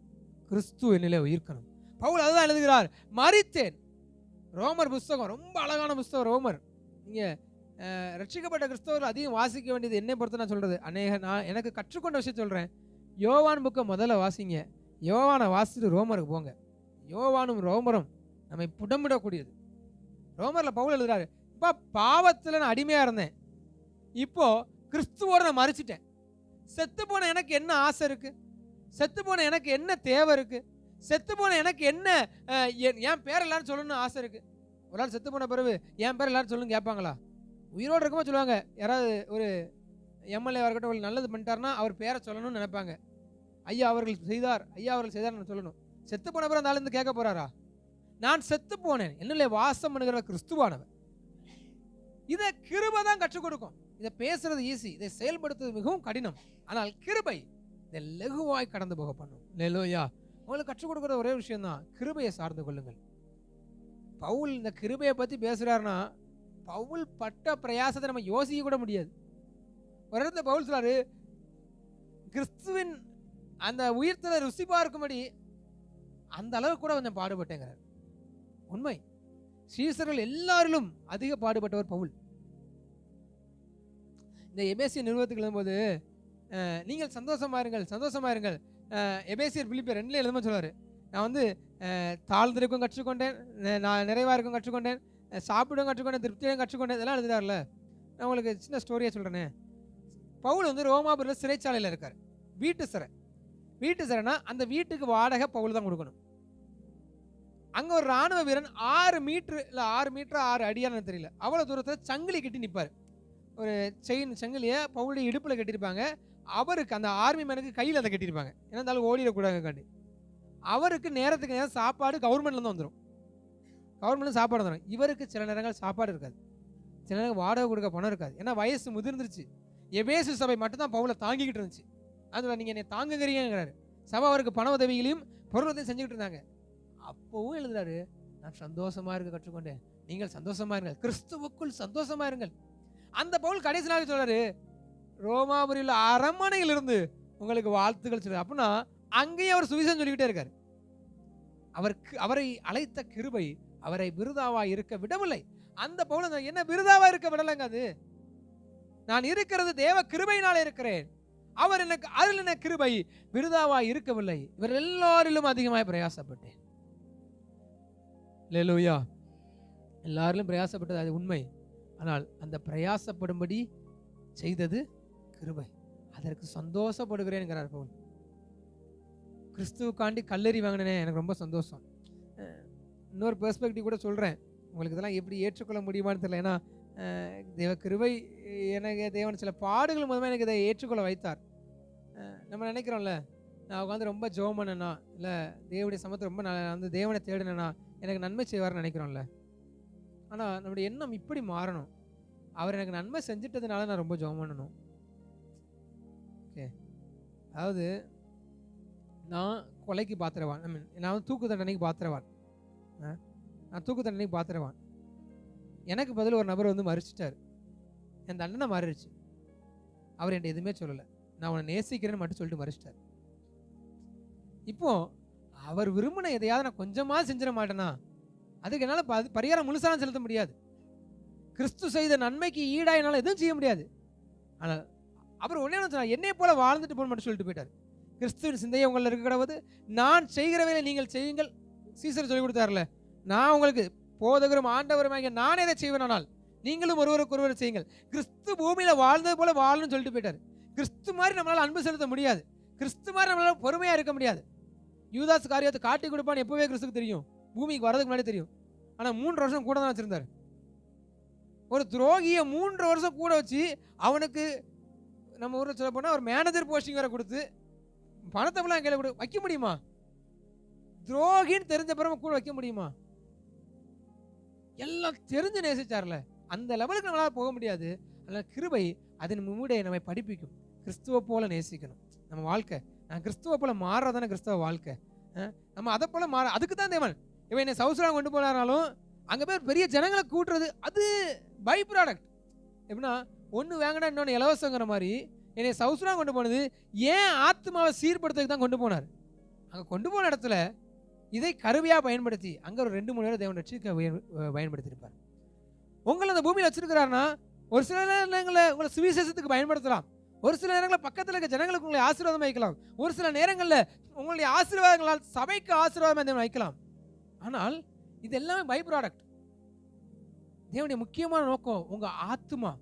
கிறிஸ்து என்னிலே உயிர்க்கணும். பவுல் அதுதான் எழுதுகிறார். மரித்தேன். ரோமர் புஸ்தகம் ரொம்ப அழகான புஸ்தகம் ரோமர். நீங்க ரட்சிக்கப்பட்ட கிறிஸ்தவர்கள் அதிகம் வாசிக்க வேண்டியது என்னை பொறுத்து நான் சொல்றது நான் எனக்கு கற்றுக்கொண்ட விஷயம் சொல்றேன். யோவான் புக்கை முதல்ல வாசிங்க. யோவானை வாசிட்டு ரோமருக்கு போங்க. யோவானும் ரோமரும் நம்மை புடமிடக்கூடியது. ரோமர்ல பவுல் எழுதுறாரு, இப்போ பாவத்தில் நான் அடிமையா இருந்தேன், இப்போ கிறிஸ்துவோட நான் மரிச்சிட்டேன். செத்து போன எனக்கு என்ன ஆசை இருக்கு? செத்து போன எனக்கு என்ன தேவை இருக்கு? செத்து போன எனக்கு என்ன என் பேர் எல்லாரும் சொல்லணும்னு ஆசை இருக்கு? ஒரு நாள் செத்து போன பிறகு என் பேர் எல்லாரும் சொல்லணும்னு கேட்பாங்களா? உயிரோடு இருக்கும்போது சொல்லுவாங்க. யாராவது ஒரு எம்எல்ஏ இருக்கட்டும் நல்லது பண்ணிட்டாருன்னா அவர் பேரை சொல்லணும்னு நினைப்பாங்க. ஐயா அவர்கள் செய்தார், ஐயா அவர்கள் செய்தார் சொல்லணும். செத்து போன பிறகு அந்த ஆள் இருந்து கேட்க போறாரா? நான் செத்து போனேன், என்னுடைய வாசம் பண்ணுகிற கிறிஸ்துவானவர். இதை கிருபை தான் கற்றுக் கொடுக்கும். இதை பேசுறது ஈஸி, இதை செயல்படுத்துவது மிகவும் கடினம். ஆனால் கிருபை இதை லகுவாய் கடந்து போக பண்ணும். இல்லையா? உங்களுக்கு கற்றுக் கொடுக்குற ஒரே விஷயம் தான், கிருபையை சார்ந்து கொள்ளுங்கள். பவுல் இந்த கிருபையை பத்தி பேசுறாருன்னா, பவுல் பட்ட பிரயாசத்தை நம்ம யோசிக்க கூட முடியாது. ஒரு இடத்துல பவுல் சொல்றாரு, கிறிஸ்துவின் அந்த உயிர்த்தலை ருசி பார்க்கும்படி அந்த அளவு கூட கொஞ்சம் பாடுபட்டேங்கிறார். உண்மை. சீசர்கள் எல்லாரிலும் அதிக பாடுபட்டவர் பவுல். இந்த எபேசிய நிறுவனத்துக்கு எழுதும்போது நீங்கள் சந்தோஷமா இருங்கள். எபேசியர் பிலிப்பியர் 2 எழுதும்போது சொல்றாரு, நான் தாழ்ந்திருக்கும் கற்றுக்கொண்டேன், நான் நிறைவா இருக்கும் கற்றுக்கொண்டேன், சாப்பிடும் கற்றுக்கொண்டேன், திருப்தியும் கற்றுக்கொண்டேன், இதெல்லாம் எழுதுறாருல. நான் உங்களுக்கு சின்ன ஸ்டோரியா சொல்றேனே. பவுல் ரோமாபுரியில் சிறைச்சாலையில் இருக்கார். வீட்டு சிறைனா அந்த வீட்டுக்கு வாடகை பவுல் தான் கொடுக்கணும். அங்க ஒரு ராணுவ வீரன் 6 மீட்டர் 6 அடியான்னு தெரியல, அவ்வளவு தூரத்தில் சங்கிலி கட்டி நிற்பார். ஒரு சங்கிலியை பவுலுடைய இடுப்புல கட்டியிருப்பாங்க. அவருக்கு அந்த ஆர்மி மேனுக்கு கையில் அதை கட்டியிருப்பாங்க. ஏன்னா இருந்தாலும் ஓடிடக்கூடாது. அவருக்கு நேரத்துக்கு நேரம் சாப்பாடு கவர்மெண்ட்ல தான் வந்துடும். கவர்மெண்ட்ல சாப்பாடு வந்துடும். இவருக்கு சில நேரங்கள் சாப்பாடு இருக்காது, சில நேரம் வாடகை கொடுக்க பணம் இருக்காது. ஏன்னா வயசு முதிர்ந்துருச்சு. எபேசு சபை மட்டும் தான் பவுலை தாங்கிக்கிட்டு இருந்துச்சு. அதில் நீங்கள் என்னை தாங்குகிறீங்கிறாரு. சபை அவருக்கு பண உதவிகளையும் பொருளத்தையும் செஞ்சுக்கிட்டு இருந்தாங்க. அப்பவும் எழுதுறாரு, நான் சந்தோஷமா இருக்க கற்றுக்கொண்டேன், நீங்கள் சந்தோஷமா இருங்கள், கிறிஸ்துவுக்குள் சந்தோஷமா இருங்கள். அந்த பவுல் கடைசி நாள் சொல்றாரு, ரோமாபுரியில் அரண்மனையில் இருந்து உங்களுக்கு வாழ்த்துக்கள் சொல்லு. அப்படின்னா அங்கேயும் அவர் சுவிசேஷம் சொல்லிக்கிட்டே இருக்காரு. அவரை அழைத்த கிருபை அவரை விருதாவா இருக்க விடவில்லை. அந்த பவுல் என்ன விருதாவா இருக்க விடலைங்க? அது நான் இருக்கிறது தேவ கிருபையினாலே இருக்கிறேன். அவர் எனக்கு அதில் என்ன கிருபை விருதாவா இருக்கவில்லை. இவர் எல்லாரிலும் அதிகமாக பிரயாசப்பட்டேன். அல்லேலூயா. எல்லாரிலும் பிரயாசப்பட்டது அது உண்மை. ஆனால் அந்த பிரயாசப்படும்படி செய்தது கிருபை. அதற்கு சந்தோஷப்படுகிறேன்ங்கிறார் பவுல். கிறிஸ்துவுக்காண்டி கல்லறி வாங்கினேன், எனக்கு ரொம்ப சந்தோஷம். இன்னொரு பெர்ஸ்பெக்டிவ் கூட சொல்கிறேன், உங்களுக்கு இதெல்லாம் எப்படி ஏற்றுக்கொள்ள முடியுமான்னு தெரியல. ஏன்னா தேவ கிருபை எனக்கு தேவன் சில பாடுகள் மூலமாக எனக்கு இதை ஏற்றுக்கொள்ள வைத்தார். நம்ம நினைக்கிறோம்ல, நான் உட்காந்து ரொம்ப ஜெபம் பண்ணேன்னா, இல்லை தேவனுடைய சமத்தை ரொம்ப நான் வந்து தேவனை தேடினேன்னா எனக்கு நன்மை செய்வார்னு நினைக்கிறோம்ல. ஆனால் நம்முடைய எண்ணம் இப்படி மாறணும். அவர் எனக்கு நன்மை செஞ்சிட்டதுனால நான் ரொம்ப ஜெபம் பண்ணணும். ஓகே, அதாவது நான் கொலைக்கு பாத்திரவான், நான் வந்து தூக்கு தண்டனைக்கு பாத்திரவான், நான் தூக்கு தண்டனைக்கு பாத்திரவான். எனக்கு பதில் ஒரு நபர் வந்து மறிச்சிட்டார். என் தண்டனை மாறிடுச்சு. அவர் என்கிட்ட எதுவுமே சொல்லலை, நான் உன்னை நேசிக்கிறேன்னு மட்டும் சொல்லிட்டு மறிச்சிட்டார். இப்போ அவர் விரும்பின எதையாவது நான் கொஞ்சமாக செஞ்சிட மாட்டேனா? அதுக்கு என்னால் பரிகாரம் முழுசாக செலுத்த முடியாது. கிறிஸ்து செய்த நன்மைக்கு ஈடாக என்னால் எதுவும் செய்ய முடியாது. ஆனால் அவர் ஒன்றே சொன்னார், என்னை போல வாழ்ந்துட்டு போன மட்டும் சொல்லிட்டு போயிட்டார். கிறிஸ்துவின் சிந்தையை உங்களில் இருக்க கிடவது, நான் செய்கிற வேலை நீங்கள் செய்யுங்கள். சீசர் சொல்லி கொடுத்தார்ல, நான் உங்களுக்கு போதகரும் ஆண்டவருமாக நானே இதை செய்வேனால் நீங்களும் ஒருவருக்கு ஒருவர் செய்யுங்கள். கிறிஸ்து பூமியில் வாழ்ந்தது போல வாழணும்னு சொல்லிட்டு போயிட்டார். கிறிஸ்து மாதிரி நம்மளால் அன்பு செலுத்த முடியாது. கிறிஸ்து மாதிரி நம்மளால் பொறுமையாக இருக்க முடியாது. யூதாஸ் காரியத்தை காட்டி கொடுப்பான்னு எப்போவே கிறிஸ்துக்கு தெரியும், பூமிக்கு வரதுக்கு முன்னாடி தெரியும். ஆனால் 3 வருஷம் கூட தான் வச்சிருந்தார். ஒரு துரோகியை 3 வருஷம் கூட வச்சு அவனுக்கு நம்ம ஊரில் சொல்ல போனால் ஒரு மேனேஜர் போஸ்டிங் வேற கொடுத்து பணத்தை எல்லாம் கையில் கொடு வைக்க முடியுமா? துரோகின்னு தெரிஞ்ச பிறகு கூட வைக்க முடியுமா? எல்லாம் தெரிஞ்சு நேசிச்சார்ல, அந்த லெவலுக்கு நம்மளால போக முடியாது. அதனால் கிருபை அதன் மூடைய நம்மை படிப்பிக்கும். கிறிஸ்துவ போல நேசிக்கணும் நம்ம வாழ்க்கை. நான் கிறிஸ்துவ போல மாறுறதானே கிறிஸ்தவ வாழ்க்கை. நம்ம அதை போல மாற, அதுக்கு தான் தேவன் இவன் என்னை சவுசலாம் கொண்டு போனாலும் அங்கே போய் பெரிய ஜனங்களை கூட்டுறது அது பை ப்ராடக்ட். எப்படின்னா ஒன்று வாங்கினா இன்னொன்று இலவசங்கிற மாதிரி என்னை சவுசலாம் கொண்டு போனது ஏன் ஆத்மாவை சீர்படுத்துறதுக்கு தான் கொண்டு போனார். அங்கே கொண்டு போன இடத்துல இதை கருவியாக பயன்படுத்தி அங்கே ஒரு 2-3 நேரம் தேவன் ரட்சிக்க பயன்படுத்தியிருப்பார். உங்களை அந்த பூமியில் வச்சிருக்கிறாருன்னா ஒரு சில நேரங்களில் உங்களை சுவிசேஷத்துக்கு பயன்படுத்தலாம், ஒரு சில நேரங்களில் பக்கத்தில் இருக்க ஜனங்களுக்கு உங்களை ஆசீர்வாதம் வைக்கலாம், ஒரு சில நேரங்களில் உங்களுடைய ஆசீர்வாதங்களால் சபைக்கு ஆசீர்வாதம் தேவன் வைக்கலாம். ஆனால் இது எல்லாமே பை ப்ராடக்ட். தேவனுடைய முக்கியமான நோக்கம் உங்கள் ஆத்மா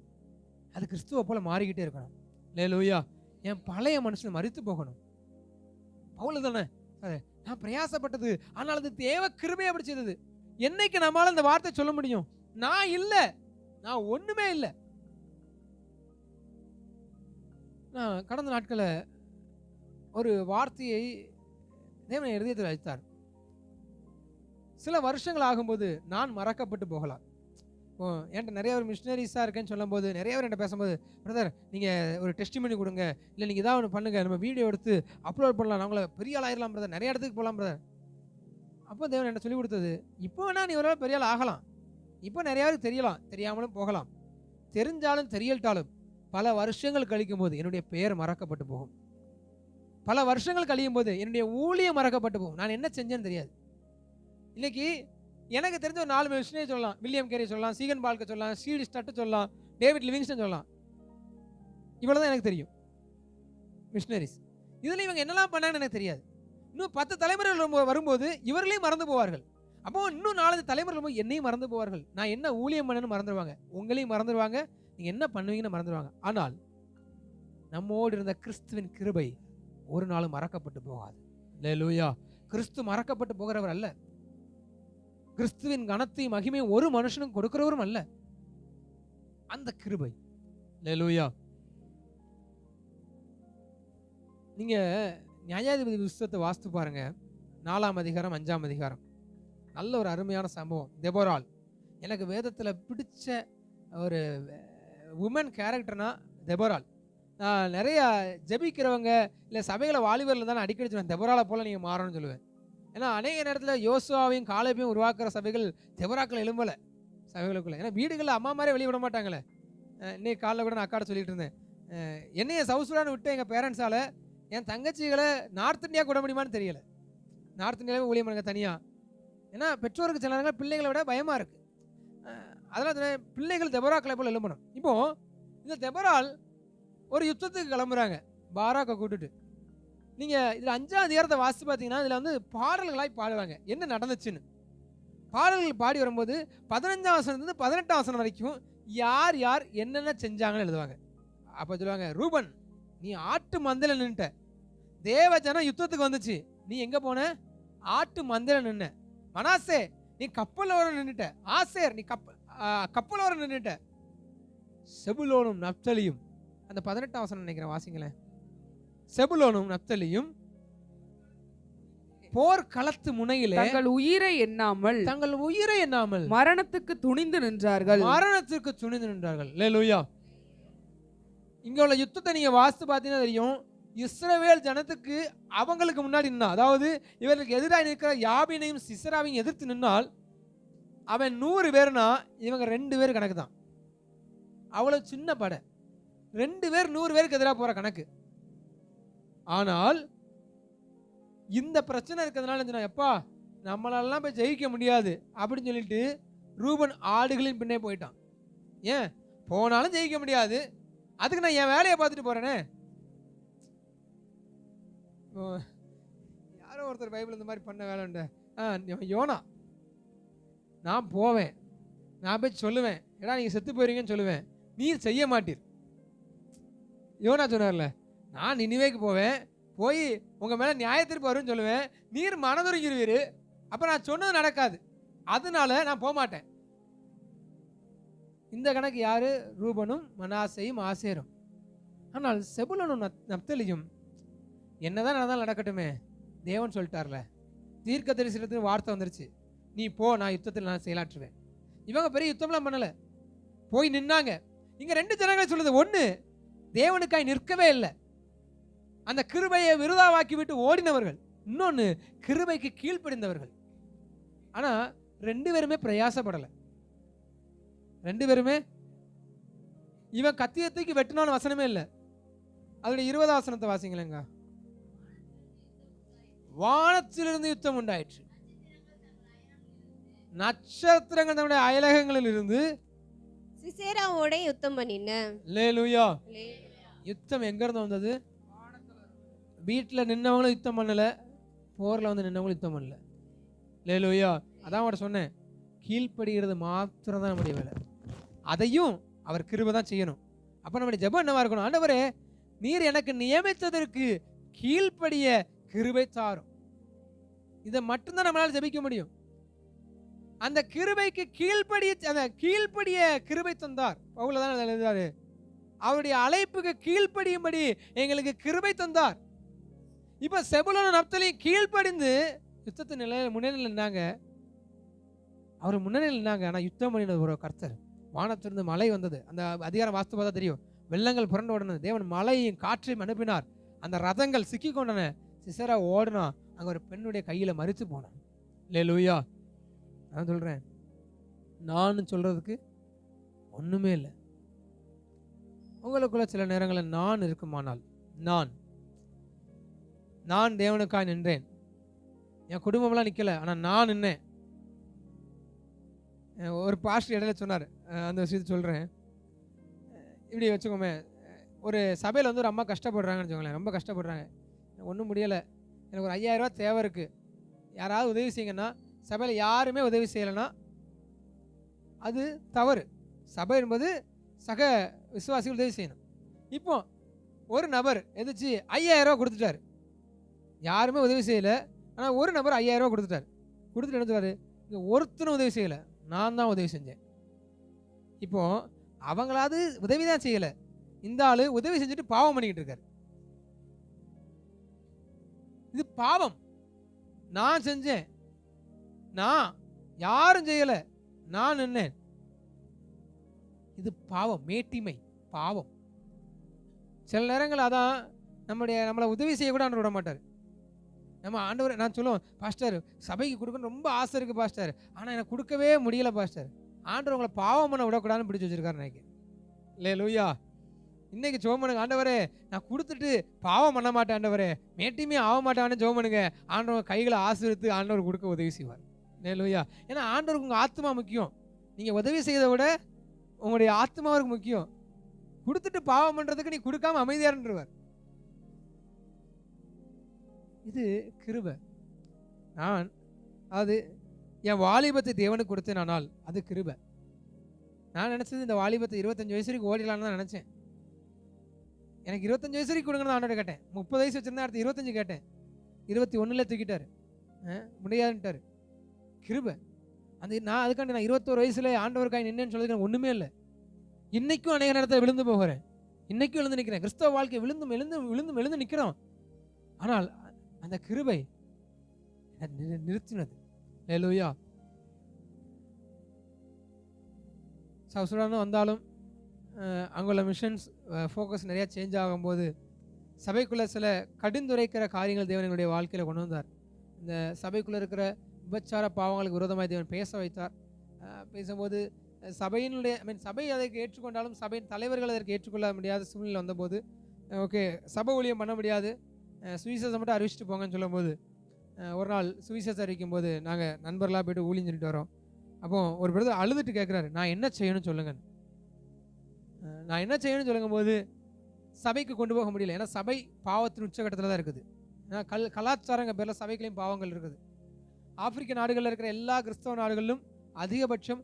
அது கிறிஸ்துவ போல மாறிக்கிட்டே இருக்கணும். அல்லேலூயா. என் பழைய மனுஷன் மரித்து போகணும். பவுல் தானே நான் பிரயாசப்பட்டது, ஆனால் அது தேவ கிருபை அப்படி செய்தது. என்னைக்கு நம்மளால இந்த வார்த்தை சொல்ல முடியும்? நான் இல்லை, நான் ஒண்ணுமே இல்லை. நான் கடந்த நாட்களை ஒரு வார்த்தையை தேவன் இருதயத்தில் வைத்தார். சில வருஷங்கள் ஆகும்போது நான் மறக்கப்பட்டு போகலாம். என்கிட்ட நிறைய ஒரு மிஷினரிஸாக இருக்கேன்னு சொல்லும்போது நிறைய பேர் என்கிட்ட பேசும்போது, பிரதர் நீங்கள் ஒரு டெஸ்டிமனி கொடுங்க, இல்லை நீங்கள் ஏதாவது ஒன்று பண்ணுங்கள், நம்ம வீடியோ எடுத்து அப்லோட் பண்ணலாம், நம்மளை பெரிய ஆள் ஆயிடலாம் பிரதர், நிறைய இடத்துக்கு போகலாம் பிரதர். அப்போ தேவன் என்ன சொல்லிக் கொடுத்தது, இப்போ வேணா நீ ஒரு பெரிய ஆள் ஆகலாம், இப்போ நிறைய பேருக்கு தெரியலாம், தெரியாமலும் போகலாம், தெரிஞ்சாலும் தெரியல்ட்டாலும் பல வருஷங்கள் கழிக்கும் போது என்னுடைய பெயர் மறக்கப்பட்டு போகும். பல வருஷங்கள் கழியும் போது என்னுடைய ஊழியம் மறக்கப்பட்டு போகும். நான் என்ன செஞ்சேன்னு தெரியாது. இன்னைக்கு எனக்கு தெரிஞ்ச ஒரு 4 மிஷினரி சொல்லலாம். வில்லியம் கேரி சொல்லலாம், சீகன் பால்க சொல்லலாம், சீடி ஸ்டட்டு சொல்லலாம், டேவிட் லிவிங்ஸ்டன் சொல்லலாம். இவ்வளோதான் எனக்கு தெரியும் மிஷினரிஸ். இதில் இவங்க என்னெல்லாம் பண்ணாங்கன்னு எனக்கு தெரியாது. இன்னும் 10 தலைமுறைகள் வரும்போது இவர்களையும் மறந்து போவார்கள். அப்போ இன்னும் 4 தலைமுறைகள் என்னையும் மறந்து போவார்கள். நான் என்ன ஊழியம் பண்ணேன்னு மறந்துடுவாங்க, உங்களையும் மறந்துடுவாங்க, நீங்கள் என்ன பண்ணுவீங்கன்னு மறந்துடுவாங்க. ஆனால் நம்மோடு இருந்த கிறிஸ்துவின் கிருபை ஒரு நாளும் மறக்கப்பட்டு போகாது. அல்லேலூயா. கிறிஸ்து மறக்கப்பட்டு போகிறவர் அல்ல. கிறிஸ்துவின் கனத்தையும் மகிமையும் ஒரு மனுஷனும் கொடுக்கிறவரும் அல்ல. அந்த கிருபை. அல்லேலூயா. நீங்க நியாயாதிபதி புத்தகத்தை வாசித்து பாருங்க, 4ஆம் அதிகாரம் 5ஆம் அதிகாரம். நல்ல ஒரு அருமையான சம்பவம். தெபோராள் எனக்கு வேதத்தில் பிடிச்ச ஒரு உமன் கேரக்டர்னா தெபோராள். நான் நிறைய ஜெபிக்கிறவங்க இல்லை சபைகளை வாலிபரில் தான் அடிக்கடி சொல்லுவேன், தெபோராளை போல நீங்கள் மாறணும்னு சொல்லுவேன். ஏன்னா அநேக நேரத்தில் யோசுவாவையும் காலேபையும் உருவாக்குற சபைகள் தெபோராக்கள் எழும்பலை சபைகளுக்குள்ள. ஏன்னா வீடுகளில் அம்மா மாதிரி வெளியே விட மாட்டாங்களே. இன்னைக்கு காலைல கூட நான் அக்காட்ட சொல்லிட்டு இருந்தேன், என்னைய சவுசுலான்னு விட்டு எங்கள் பேரண்ட்ஸால் என் தங்கச்சிகளை நார்த் இந்தியா கூட முடியுமான்னு தெரியல. நார்த் இந்தியாவே ஊழியம் பண்ணுங்க தனியாக. ஏன்னா பெற்றோருக்கு சில நேரங்கள் பிள்ளைகளை விட பயமாக இருக்குது. அதெல்லாம் பிள்ளைகள் தெபோராக்களை போல் எழும்பணும். இப்போது இந்த தெபோரால் ஒரு யுத்தத்துக்கு கிளம்புறாங்க பாராக்கை கூட்டுட்டு. நீங்கள் இதில் 5ஆம் அதிகாரத்தை வாசித்து பார்த்தீங்கன்னா இதில் வந்து பாடல்களாய் பாடுவாங்க என்ன நடந்துச்சுன்னு. பாடல்கள் பாடி வரும்போது 15ஆம் வசனத்துலேருந்து 18ஆம் வசனம் வரைக்கும் யார் யார் என்னென்ன செஞ்சாங்கன்னு எழுதுவாங்க. அப்போ சொல்லுவாங்க, ரூபன் நீ ஆட்டு மந்தையில் நின்றுட்ட, தேவஜனம் யுத்தத்துக்கு வந்துச்சு, நீ எங்கே போன? ஆட்டு மந்தையில் நின்ன. மனாசே நீ கப்பலோர நின்றுட்ட, ஆசேர் நீ கப்பலோர நின்றுட்ட, செபுலோனும் நப்தலியும், அந்த 18ஆம் வசனம் நினைக்கிறேன் வாசிங்களேன். செபுலோனும் நப்தலியும் போர்க்களத்து முனையிலே தங்கள் உயிரை எண்ணாமல் மரணத்துக்கு துணிந்து நின்றார்கள். அல்லேலூயா. இங்க உள்ள யுத்தத்தை நீங்க வாசித்து பார்த்தீங்கன்னா தெரியும். இஸ்ரவேல் ஜனத்துக்கு அவங்களுக்கு முன்னாடி நின்னா, அதாவது இவர்களுக்கு எதிராக நிற்கிற யாபீனையும் சிசராவையும் எதிர்த்து நின்னால் அவன் 100 பேர்னா இவங்க 2 பேர் கணக்கு தான். அவ்வளவு சின்ன படை, 2 பேர் 100 பேருக்கு எதிராக போற கணக்கு. ஆனால் இந்த பிரச்சனை இருக்கிறதுனால எப்பா நம்மளாலாம் போய் ஜெயிக்க முடியாது அப்படின்னு சொல்லிட்டு ரூபன் ஆடுகளின் பின்னே போயிட்டான். ஏன் போனாலும் ஜெயிக்க முடியாது, அதுக்கு நான் என் வேலையை பார்த்துட்டு போறேனே. யாரோ ஒருத்தர் பைபிள் இந்த மாதிரி பண்ண வேலை உண்டு. யோனா, நான் போவேன், நான் போய் சொல்லுவேன், ஏடா நீங்கள் செத்து போயிருங்கன்னு சொல்லுவேன், நீர் செய்ய மாட்டீர். யோனா சொன்னார்ல, நான் நினிவேக்கு போவேன், போய் உங்கள் மேலே நியாயத்திற்கு வரும்னு சொல்லுவேன், நீர் மனதுருங்கிடுவீர், அப்போ நான் சொன்னது நடக்காது, அதனால நான் போக மாட்டேன். இந்த கணக்கு யாரு? ரூபனும் மனாசையும் ஆசேரும். ஆனால் செபுலனும் நப்தலியும் என்னதான் நடந்தாலும் நடக்கட்டுமே, தேவன் சொல்லிட்டார்ல, தீர்க்க தரிசனத்துக்கு வார்த்தை வந்துருச்சு, நீ போ, நான் யுத்தத்தில் நான் செயலாற்றுவேன். இவங்க பெரிய யுத்தம்லாம் பண்ணலை, போய் நின்னாங்க. இங்கே 2 ஜனங்கள் சொல்லுது, ஒன்று தேவனுக்காய் நிற்கவே இல்லை, அந்த கிருபையை விருதாவாக்கி விட்டு ஓடினவர்கள், இன்னொன்று கிருபைக்கு கீழ்ப்படிந்தவர்கள். ஆனால் 2 பேருமே பிரயாசப்படலை. 2 பேருமே இவன் கத்தியத்துக்கு வெட்டினாலும் வசனமே இல்லை. அதோட 20ஆம் வசனத்தை வாசிங்களேங்க. வானத்திலிருந்து யுத்தம் உண்டாயிற்று, நட்சத்திரங்கள் நம்முடைய அயலகங்களில் இருந்து சிசேராவோட யுத்தம் பண்ணின. அல்லேலூயா. யுத்தம் எங்க இருந்து வந்தது? வீட்டில் நின்னவங்களும் யுத்தம் பண்ணல, போரில் வந்து நின்னவங்களும் யுத்தம் பண்ணல. அல்லேலூயா. அதான் அவட சொன்னேன், கீழ்ப்படுகிறது மாத்திரம் தான் நம்முடைய வேலை, அதையும் அவர் கிருபை தான் செய்யணும். அப்போ நம்முடைய ஜெபம் என்னவா இருக்கணும்? ஆண்டவரே, நீர் எனக்கு நியமித்ததற்கு கீழ்ப்படிய கிருபை தாரும். இதை மட்டும்தான் நம்மளால ஜெபிக்க முடியும். அந்த கிருபைக்கு கீழ்ப்படிய கிருபை தந்தார். பவுல் தான் எழுதுறாரு, அவருடைய அழைப்புக்கு கீழ்ப்படியும்படி எங்களுக்கு கிருபை தந்தார். இப்ப செபுலோனும் நப்தலியும் கீழ்ப்படிந்து யுத்தத்து முன்னணியில் நின்னாங்க. அவர் முன்னணியில் நின்னாங்க. ஆனால் யுத்தம் பண்ணினது ஒரு கர்த்தர். வானத்திலிருந்து மழை வந்தது. அந்த அதிகாரம் வாஸ்து பார்த்தா தெரியும். வெள்ளங்கள் புரண்டு ஓடினது. தேவன் மழையும் காற்றையும் அனுப்பினார். அந்த ரதங்கள் சிக்கி கொண்டன. சிசரா ஓடுனா, அங்கே ஒரு பெண்ணுடைய கையில் மரித்து போனான். அல்லேலூயா. நான் சொல்கிறேன், நான் சொல்கிறதுக்கு ஒன்றுமே இல்லை. உங்களுக்குள்ள சில நேரங்களில் நான் இருக்குமானால், நான் தேவனுக்காக நின்றேன், என் குடும்பம்லாம் நிற்கலை, ஆனால் நான் நின்னேன். ஒரு பாஸ்டர் இடையில சொன்னார், அந்த விஷயத்தை சொல்கிறேன். இப்படி வச்சுக்கோமே, ஒரு சபையில் வந்து ஒரு அம்மா கஷ்டப்படுறாங்கன்னு வச்சுக்கோங்களேன், ரொம்ப கஷ்டப்படுறாங்க, ஒன்றும் முடியலை, எனக்கு ஒரு 5000 ரூபா தேவை இருக்குது, யாராவது உதவி செய்யுங்கன்னா, சபையில் யாருமே உதவி செய்யலைன்னா அது தவறு. சபை என்பது சக விசுவாசிகள் உதவி செய்யணும். இப்போ ஒரு நபர் எதிர்த்து 5000 ரூபா கொடுத்துட்டாரு, யாருமே உதவி செய்யலை, ஆனால் ஒரு நபர் 5000 ரூபா கொடுத்துட்டாரு. கொடுத்துட்டு என்ன சொல்றாரு? இங்கே ஒருத்தனும் உதவி செய்யலை, நான் தான் உதவி செஞ்சேன். இப்போ அவங்களாவது உதவி தான் செய்யலை, இந்த ஆளு உதவி செஞ்சுட்டு பாவம் பண்ணிக்கிட்டு இருக்காரு. இது பாவம். நான் செஞ்சேன், நான் யாரும் செய்யலை, நான் நின்னேன். இது பாவம், மேட்டிமை, பாவம். சில நேரங்கள் அதான் நம்மளை உதவி செய்ய கூட ஆண்டவர் விட மாட்டார். நம்ம ஆண்டவர், நான் சொல்லுவோம், பாஸ்டர் சபைக்கு கொடுக்கணும் ரொம்ப ஆசை இருக்குது பாஸ்டர், ஆனால் எனக்கு கொடுக்கவே முடியல பாஸ்டர். ஆண்டவர் உங்களை பாவம் பண்ண விடக்கூடாதுன்னு பிடிச்சி வச்சிருக்காரு நினைக்கிறேன். இல்லையா லூயா? இன்னைக்கு ஜெபம் பண்ணுங்க, ஆண்டவரே நான் கொடுத்துட்டு பாவம் பண்ண மாட்டேன் ஆண்டவரே, மேட்டியுமே ஆக மாட்டான்னு ஜெபம் பண்ணுங்க. ஆண்டவர் கைகளை ஆசீர்வதித்து ஆண்டவர் கொடுக்க உதவி செய்வார். அல்லேலூயா. ஏன்னா ஆண்டவருக்கு உங்கள் ஆத்மா முக்கியம். நீங்கள் உதவி செய்வதை விட உங்களுடைய ஆத்மாவுக்கு முக்கியம். கொடுத்துட்டு பாவம் பண்ணுறதுக்கு நீ கொடுக்காம அமைதியாருன்றவர். இது கிருபை. நான் அது என் வாலிபத்தை தேவனுக்கு கொடுத்தேன், ஆனால் அது கிருபை. நான் நினச்சது இந்த வாலிபத்தை 25 வயசு வரைக்கும் ஓடிடலான்னு தான் நினச்சேன். எனக்கு 25 வயசு வரைக்கும் கொடுங்கன்னு ஆண்டோட கேட்டேன். 30 வயசு வச்சிருந்தேன், அடுத்து 25 கேட்டேன். 21 தூக்கிட்டாரு, முடியாதுன்ட்டாரு. கிருபை. நான் அதுக்காண்டி நான் 21 வயசுல ஆண்டவருக்காய் நின்னேன்னு சொல்றதுக்கு ஒன்றுமே இல்லை. இன்னைக்கும் அநேக நேரத்தில் விழுந்து போகிறேன், இன்னைக்கும் எழுந்து நிற்கிறேன். கிறிஸ்தவ வாழ்க்கை விழுந்தும் எழுந்து விழுந்தும் எழுந்து நிற்கிறோம். ஆனால் அந்த கிருபை நிறுத்தினது. அல்லேலூயா. சவுசுடான்னு வந்தாலும் அங்குள்ள மிஷன்ஸ் ஃபோக்கஸ் நிறையா சேஞ்ச் ஆகும்போது சபைக்குள்ளே சில கடிந்துரைக்கிற காரியங்கள் தேவன் எங்களுடைய வாழ்க்கையில் கொண்டு வந்தார். இந்த சபைக்குள்ளே இருக்கிற விபச்சார பாவங்களுக்கு விரோதமாக தேவன் பேச வைத்தார். பேசும்போது சபையினுடைய சபை அதற்கு ஏற்றுக்கொண்டாலும் சபையின் தலைவர்கள் அதற்கு ஏற்றுக்கொள்ள முடியாத சூழ்நிலை வந்தபோது, ஓகே சபை ஊழியம் பண்ண முடியாது, சுவிசேஷம் மட்டும் அறிவிச்சிட்டு போங்கன்னு சொல்லும்போது, ஒரு நாள் சுவிசேஷம் அறிவிக்கும் போது நாங்கள் நண்பர்களாக போய்ட்டு ஊழியம் சொல்லிட்டு வரோம். அப்போ ஒரு பிரதர் அழுதுட்டு கேட்குறாரு, நான் என்ன செய்யணும்னு சொல்லுங்க, நான் என்ன செய்யணும்னு சொல்லுங்கும் போது சபைக்கு கொண்டு போக முடியல. ஏன்னா சபை பாவத்தின் உச்சகட்டத்தில் தான் இருக்குது. ஏன்னா கலாச்சாரங்க பேரில் சபைகளையும் பாவங்கள் இருக்குது. ஆப்பிரிக்க நாடுகளில் இருக்கிற எல்லா கிறிஸ்தவ நாடுகளிலும் அதிகபட்சம்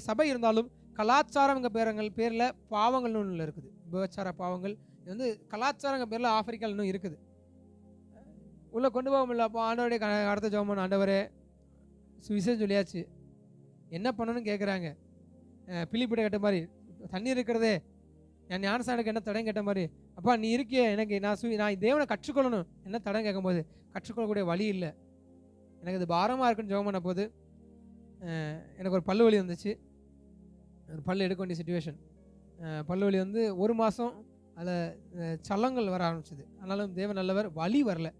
சபை இருந்தாலும் கலாச்சாரங்க பேரில் பாவங்கள்னு ஒன்று இருக்குது. விபச்சார பாவங்கள் இது வந்து கலாச்சாரங்க பேரில் ஆப்பிரிக்காவில் இன்னும் இருக்குது. உள்ளே கொண்டு போக முடியல. அப்போ ஆண்டவருடைய அடுத்த ஜெபம், ஆண்டவரே சுவிசேஷம் சொல்லியாச்சு, என்ன பண்ணணும்னு கேட்குறாங்க. பிலிப்பிட்ட கேட்ட மாதிரி, தண்ணி இருக்கிறதே என் ஞானசானுக்கு என்ன தடம் கேட்ட மாதிரி, அப்பா நீ இருக்கியே எனக்கு, நான் தேவனை கற்றுக்கொள்ளணும், என்ன தடம் கேட்கும்போது கற்றுக்கொள்ளக்கூடிய வழி இல்லை, எனக்கு இது பாரமாக இருக்குன்னு ஜெபம் பண்ண போது எனக்கு ஒரு பல்லு வலி வந்துச்சு. ஒரு பல்லு எடுக்க வேண்டிய சுச்சுவேஷன். பல்லு வலி வந்து 1 மாதம் அதில் சலங்கள் வர ஆரம்பிச்சிது. ஆனாலும் தேவன் நல்லவர், வலி வரல.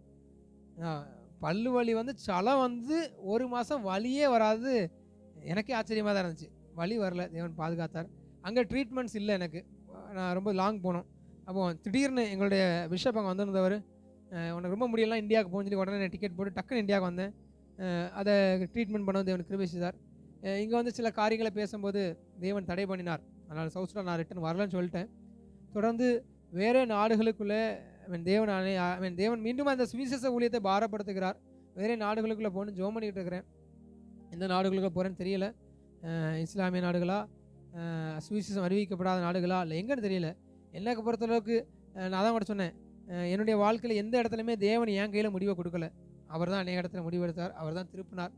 பல்லு வலி வந்து சலம் வந்து 1 மாதம் வலியே வராது. எனக்கே ஆச்சரியமாக தான் இருந்துச்சு. வலி வரல, தேவன் பாதுகாத்தார். அங்கே ட்ரீட்மெண்ட்ஸ் இல்லை எனக்கு. நான் ரொம்ப லாங் போனோம். அப்போது திடீர்னு எங்களுடைய பிஷப் அங்கே வந்திருந்தவர், உனக்கு ரொம்ப முடியலாம் இந்தியாவுக்கு போகணும்னு சொல்லி உடனே டிக்கெட் போட்டு டக்குன்னு இந்தியாவுக்கு வந்தேன். அதை ட்ரீட்மெண்ட் பண்ண தேவன் கிருபை செய்தார். இங்கே வந்து சில காரியங்களை பேசும்போது தேவன் தடை பண்ணினார். அதனால் சவுத் நான் ரிட்டன் வரலன்னு சொல்லிட்டேன். தொடர்ந்து வேறு நாடுகளுக்குள்ளே தேவன் மீண்டும் அந்த சுவிசேஷ ஊழியத்தை பாரப்படுத்துகிறார். வேறு நாடுகளுக்குள்ளே போகணுன்னு ஜெபம் பண்ணிகிட்டு இருக்கிறேன். எந்த நாடுகளுக்குள்ளே போகிறேன்னு தெரியல. இஸ்லாமிய நாடுகளா, சுவிசேஷம் அறிவிக்கப்படாத நாடுகளா, இல்லை எங்கன்னு தெரியல. எனக்கு பொறுத்தளவுக்கு நான் தான் கூட சொன்னேன், என்னுடைய வாழ்க்கையில் எந்த இடத்துலையுமே தேவன் என் கையில் முடிவை கொடுக்கல. அவர் தான் அநேக இடத்துல முடிவெடுத்தார், அவர் தான் திருப்பினார்.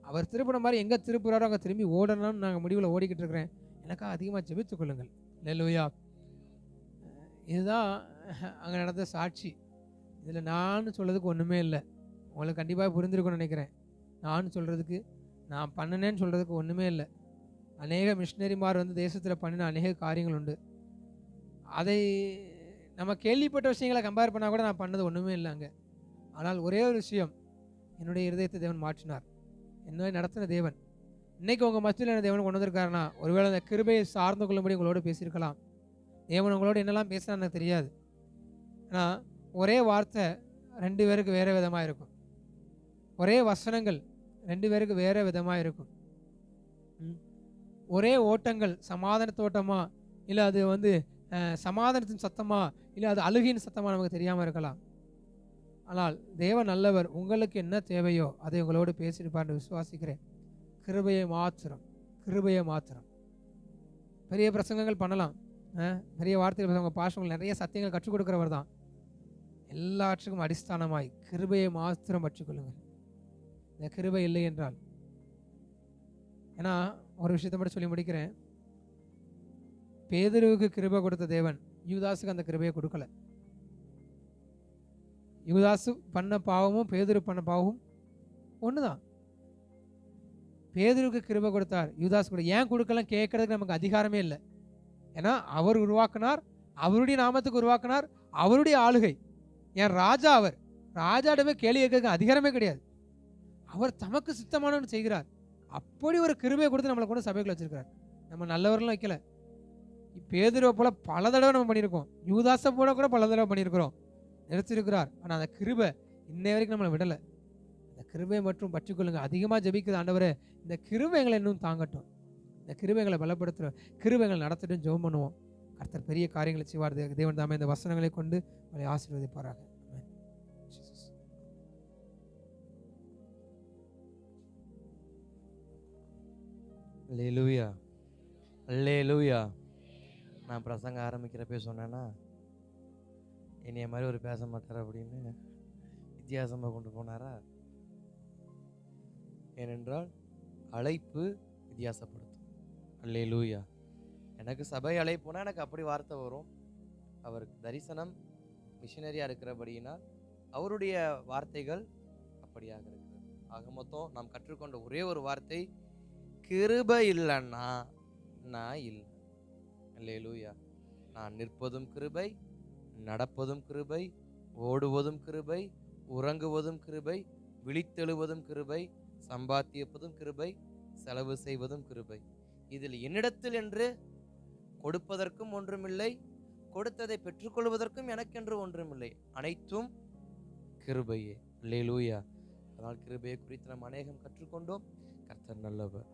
அவர் திருப்பின மாதிரி எங்கே திருப்புறாரோ அங்கே திரும்பி ஓடணும்னு நாங்கள் முடிவில் ஓடிக்கிட்டு இருக்கிறேன். எனக்காக அதிகமாக ஜெபித்துக் கொள்ளுங்கள். அல்லேலூயா. இதுதான் அங்கே நடந்த சாட்சி. இதில் நான் சொல்கிறதுக்கு ஒன்றுமே இல்லை. உங்களுக்கு கண்டிப்பாக புரிஞ்சிருக்கும்னு நினைக்கிறேன். நான் சொல்கிறதுக்கு, நான் பண்ணினேன்னு சொல்கிறதுக்கு ஒன்றுமே இல்லை. அநேக மிஷினரிமார் வந்து தேசத்தில் பண்ணின அநேக காரியங்கள் உண்டு. அதை நம்ம கேள்விப்பட்ட விஷயங்களை கம்பேர் பண்ணால் கூட நான் பண்ணது ஒன்றுமே இல்லை அங்கே. ஆனால் ஒரே ஒரு விஷயம், என்னுடைய இருதயத்தை தேவன் மாற்றினார். என்ன நடத்தின தேவன் இன்றைக்கி உங்கள் மத்தியில் என்ன தேவன் கொண்டு வந்திருக்காருன்னா, ஒருவேளை அந்த கிருபையை சார்ந்து கொள்ளும்படி உங்களோட பேசியிருக்கலாம். தேவன் உங்களோட என்னெல்லாம் பேசினா எனக்கு தெரியாது. ஆனால் ஒரே வார்த்தை 2 பேருக்கு வேறு விதமாக இருக்கும். ஒரே வசனங்கள் 2 பேருக்கு வேறு விதமாக இருக்கும். ஒரே ஓட்டங்கள் சமாதானத்து ஓட்டமா, இல்லை அது வந்து சமாதானத்தின் சத்தமா, இல்லை அது அழுகின் சத்தமாக நமக்கு தெரியாமல் இருக்கலாம். ஆனால் தேவன் நல்லவர். உங்களுக்கு என்ன தேவையோ அதை உங்களோடு பேசியிருப்பார்னு விசுவாசிக்கிறேன். கிருபையை மாத்திரம், கிருபையை மாத்திரம். பெரிய பிரசங்கங்கள் பண்ணலாம், பெரிய வார்த்தைகள் உங்கள் பாஷங்கள் நிறைய சத்தியங்கள் கற்றுக் கொடுக்குறவர் தான். எல்லாற்றுக்கும் அடிஸ்தானமாய் கிருபையை மாத்திரம் பற்றிக்கொள்ளுங்கள். இந்த கிருபை இல்லை என்றால், ஏன்னா ஒரு விஷயத்தை மட்டும் சொல்லி முடிக்கிறேன். பேதுருவுக்கு கிருபை கொடுத்த தேவன் யூதாசுக்கு அந்த கிருபையை கொடுக்கல. யூதாசு பண்ண பாவமும் பேதுரு பண்ண பாவமும் ஒன்று தான். பேதுருக்கு கிருபை கொடுத்தார், யூதாசு கூட ஏன் கொடுக்கலாம் கேட்கறதுக்கு நமக்கு அதிகாரமே இல்லை. ஏன்னா அவர் உருவாக்கினார், அவருடைய நாமத்துக்கு உருவாக்கினார், அவருடைய ஆளுகை. என் ராஜா, அவர் ராஜாடமே கேள்வி கேட்க அதிகாரமே கிடையாது. அவர் தமக்கு சித்தமானவன்னு செய்கிறார். அப்படி ஒரு கிருபையை கொடுத்து நம்மளை கொண்டு சபைக்குள்ள வச்சிருக்கிறார். நம்ம நல்லவர்களும் வைக்கல, பேதுருவை போல பல தடவை நம்ம பண்ணியிருக்கோம். யூதாசை போல கூட பல தடவை பண்ணியிருக்கிறோம். நிறுத்திருக்கிறார். ஆனால் அந்த கிருபை இன்னை வரைக்கும் நம்மளை விடலை. இந்த கிருபை மற்றும் பற்றிக்கொள்ளுங்க. அதிகமாக ஜெபிக்குது, ஆண்டவரே இந்த கிருபை எங்களை இன்னும் தாங்கட்டும், இந்த கிருபை எங்களை பலப்படுத்துகிற கிருபை எங்களை நடத்தட்டும் ஜெபம் பண்ணுவோம். கர்த்தர் பெரிய காரியங்களை செய்வார். தேவன் தாமே இந்த வசனங்களை கொண்டு உங்களை ஆசீர்வதிப்பாராக. ஆமென். ஜீசஸ். அல்லேலூயா, அல்லேலூயா. நான் பிரசங்க ஆரம்பிக்கிறப்பே சொன்னேன்னா என்னைய மாதிரி ஒரு பேச மாட்டார் அப்படின்னு வித்தியாசமாக கொண்டு போனாரா? ஏனென்றால் அழைப்பு வித்தியாசப்படுத்தும். அல்லேலூயா. எனக்கு சபை அழைப்புனா எனக்கு அப்படி வார்த்தை வரும். அவருக்கு தரிசனம் மிஷினரியாக இருக்கிறபடியினால் அவருடைய வார்த்தைகள் அப்படியாக இருக்கிறது. ஆக மொத்தம் நாம் கற்றுக்கொண்ட ஒரே ஒரு வார்த்தை, கிருபை இல்லைன்னா நான் இல்லை. அல்லேலூயா. நான் நிற்பதும் கிருபை, நடப்பதும் கிருபை, ஓடுவதும் கிருபை, உறங்குவதும் கிருபை, விழித்தெழுவதும் கிருபை, சம்பாத்தியப்பதும் கிருபை, செலவு செய்வதும் கிருபை. இதில் என்னிடத்தில் என்று கொடுப்பதற்கும் ஒன்றுமில்லை, கொடுத்ததை பெற்றுக்கொள்வதற்கும் எனக்கென்று ஒன்றுமில்லை, அனைத்தும் கிருபையே. அல்லேலூயா. அதனால் கிருபையை குறித்து நாம் அநேகம் கற்றுக்கொண்டோம். கர்த்தர் நல்லவர்.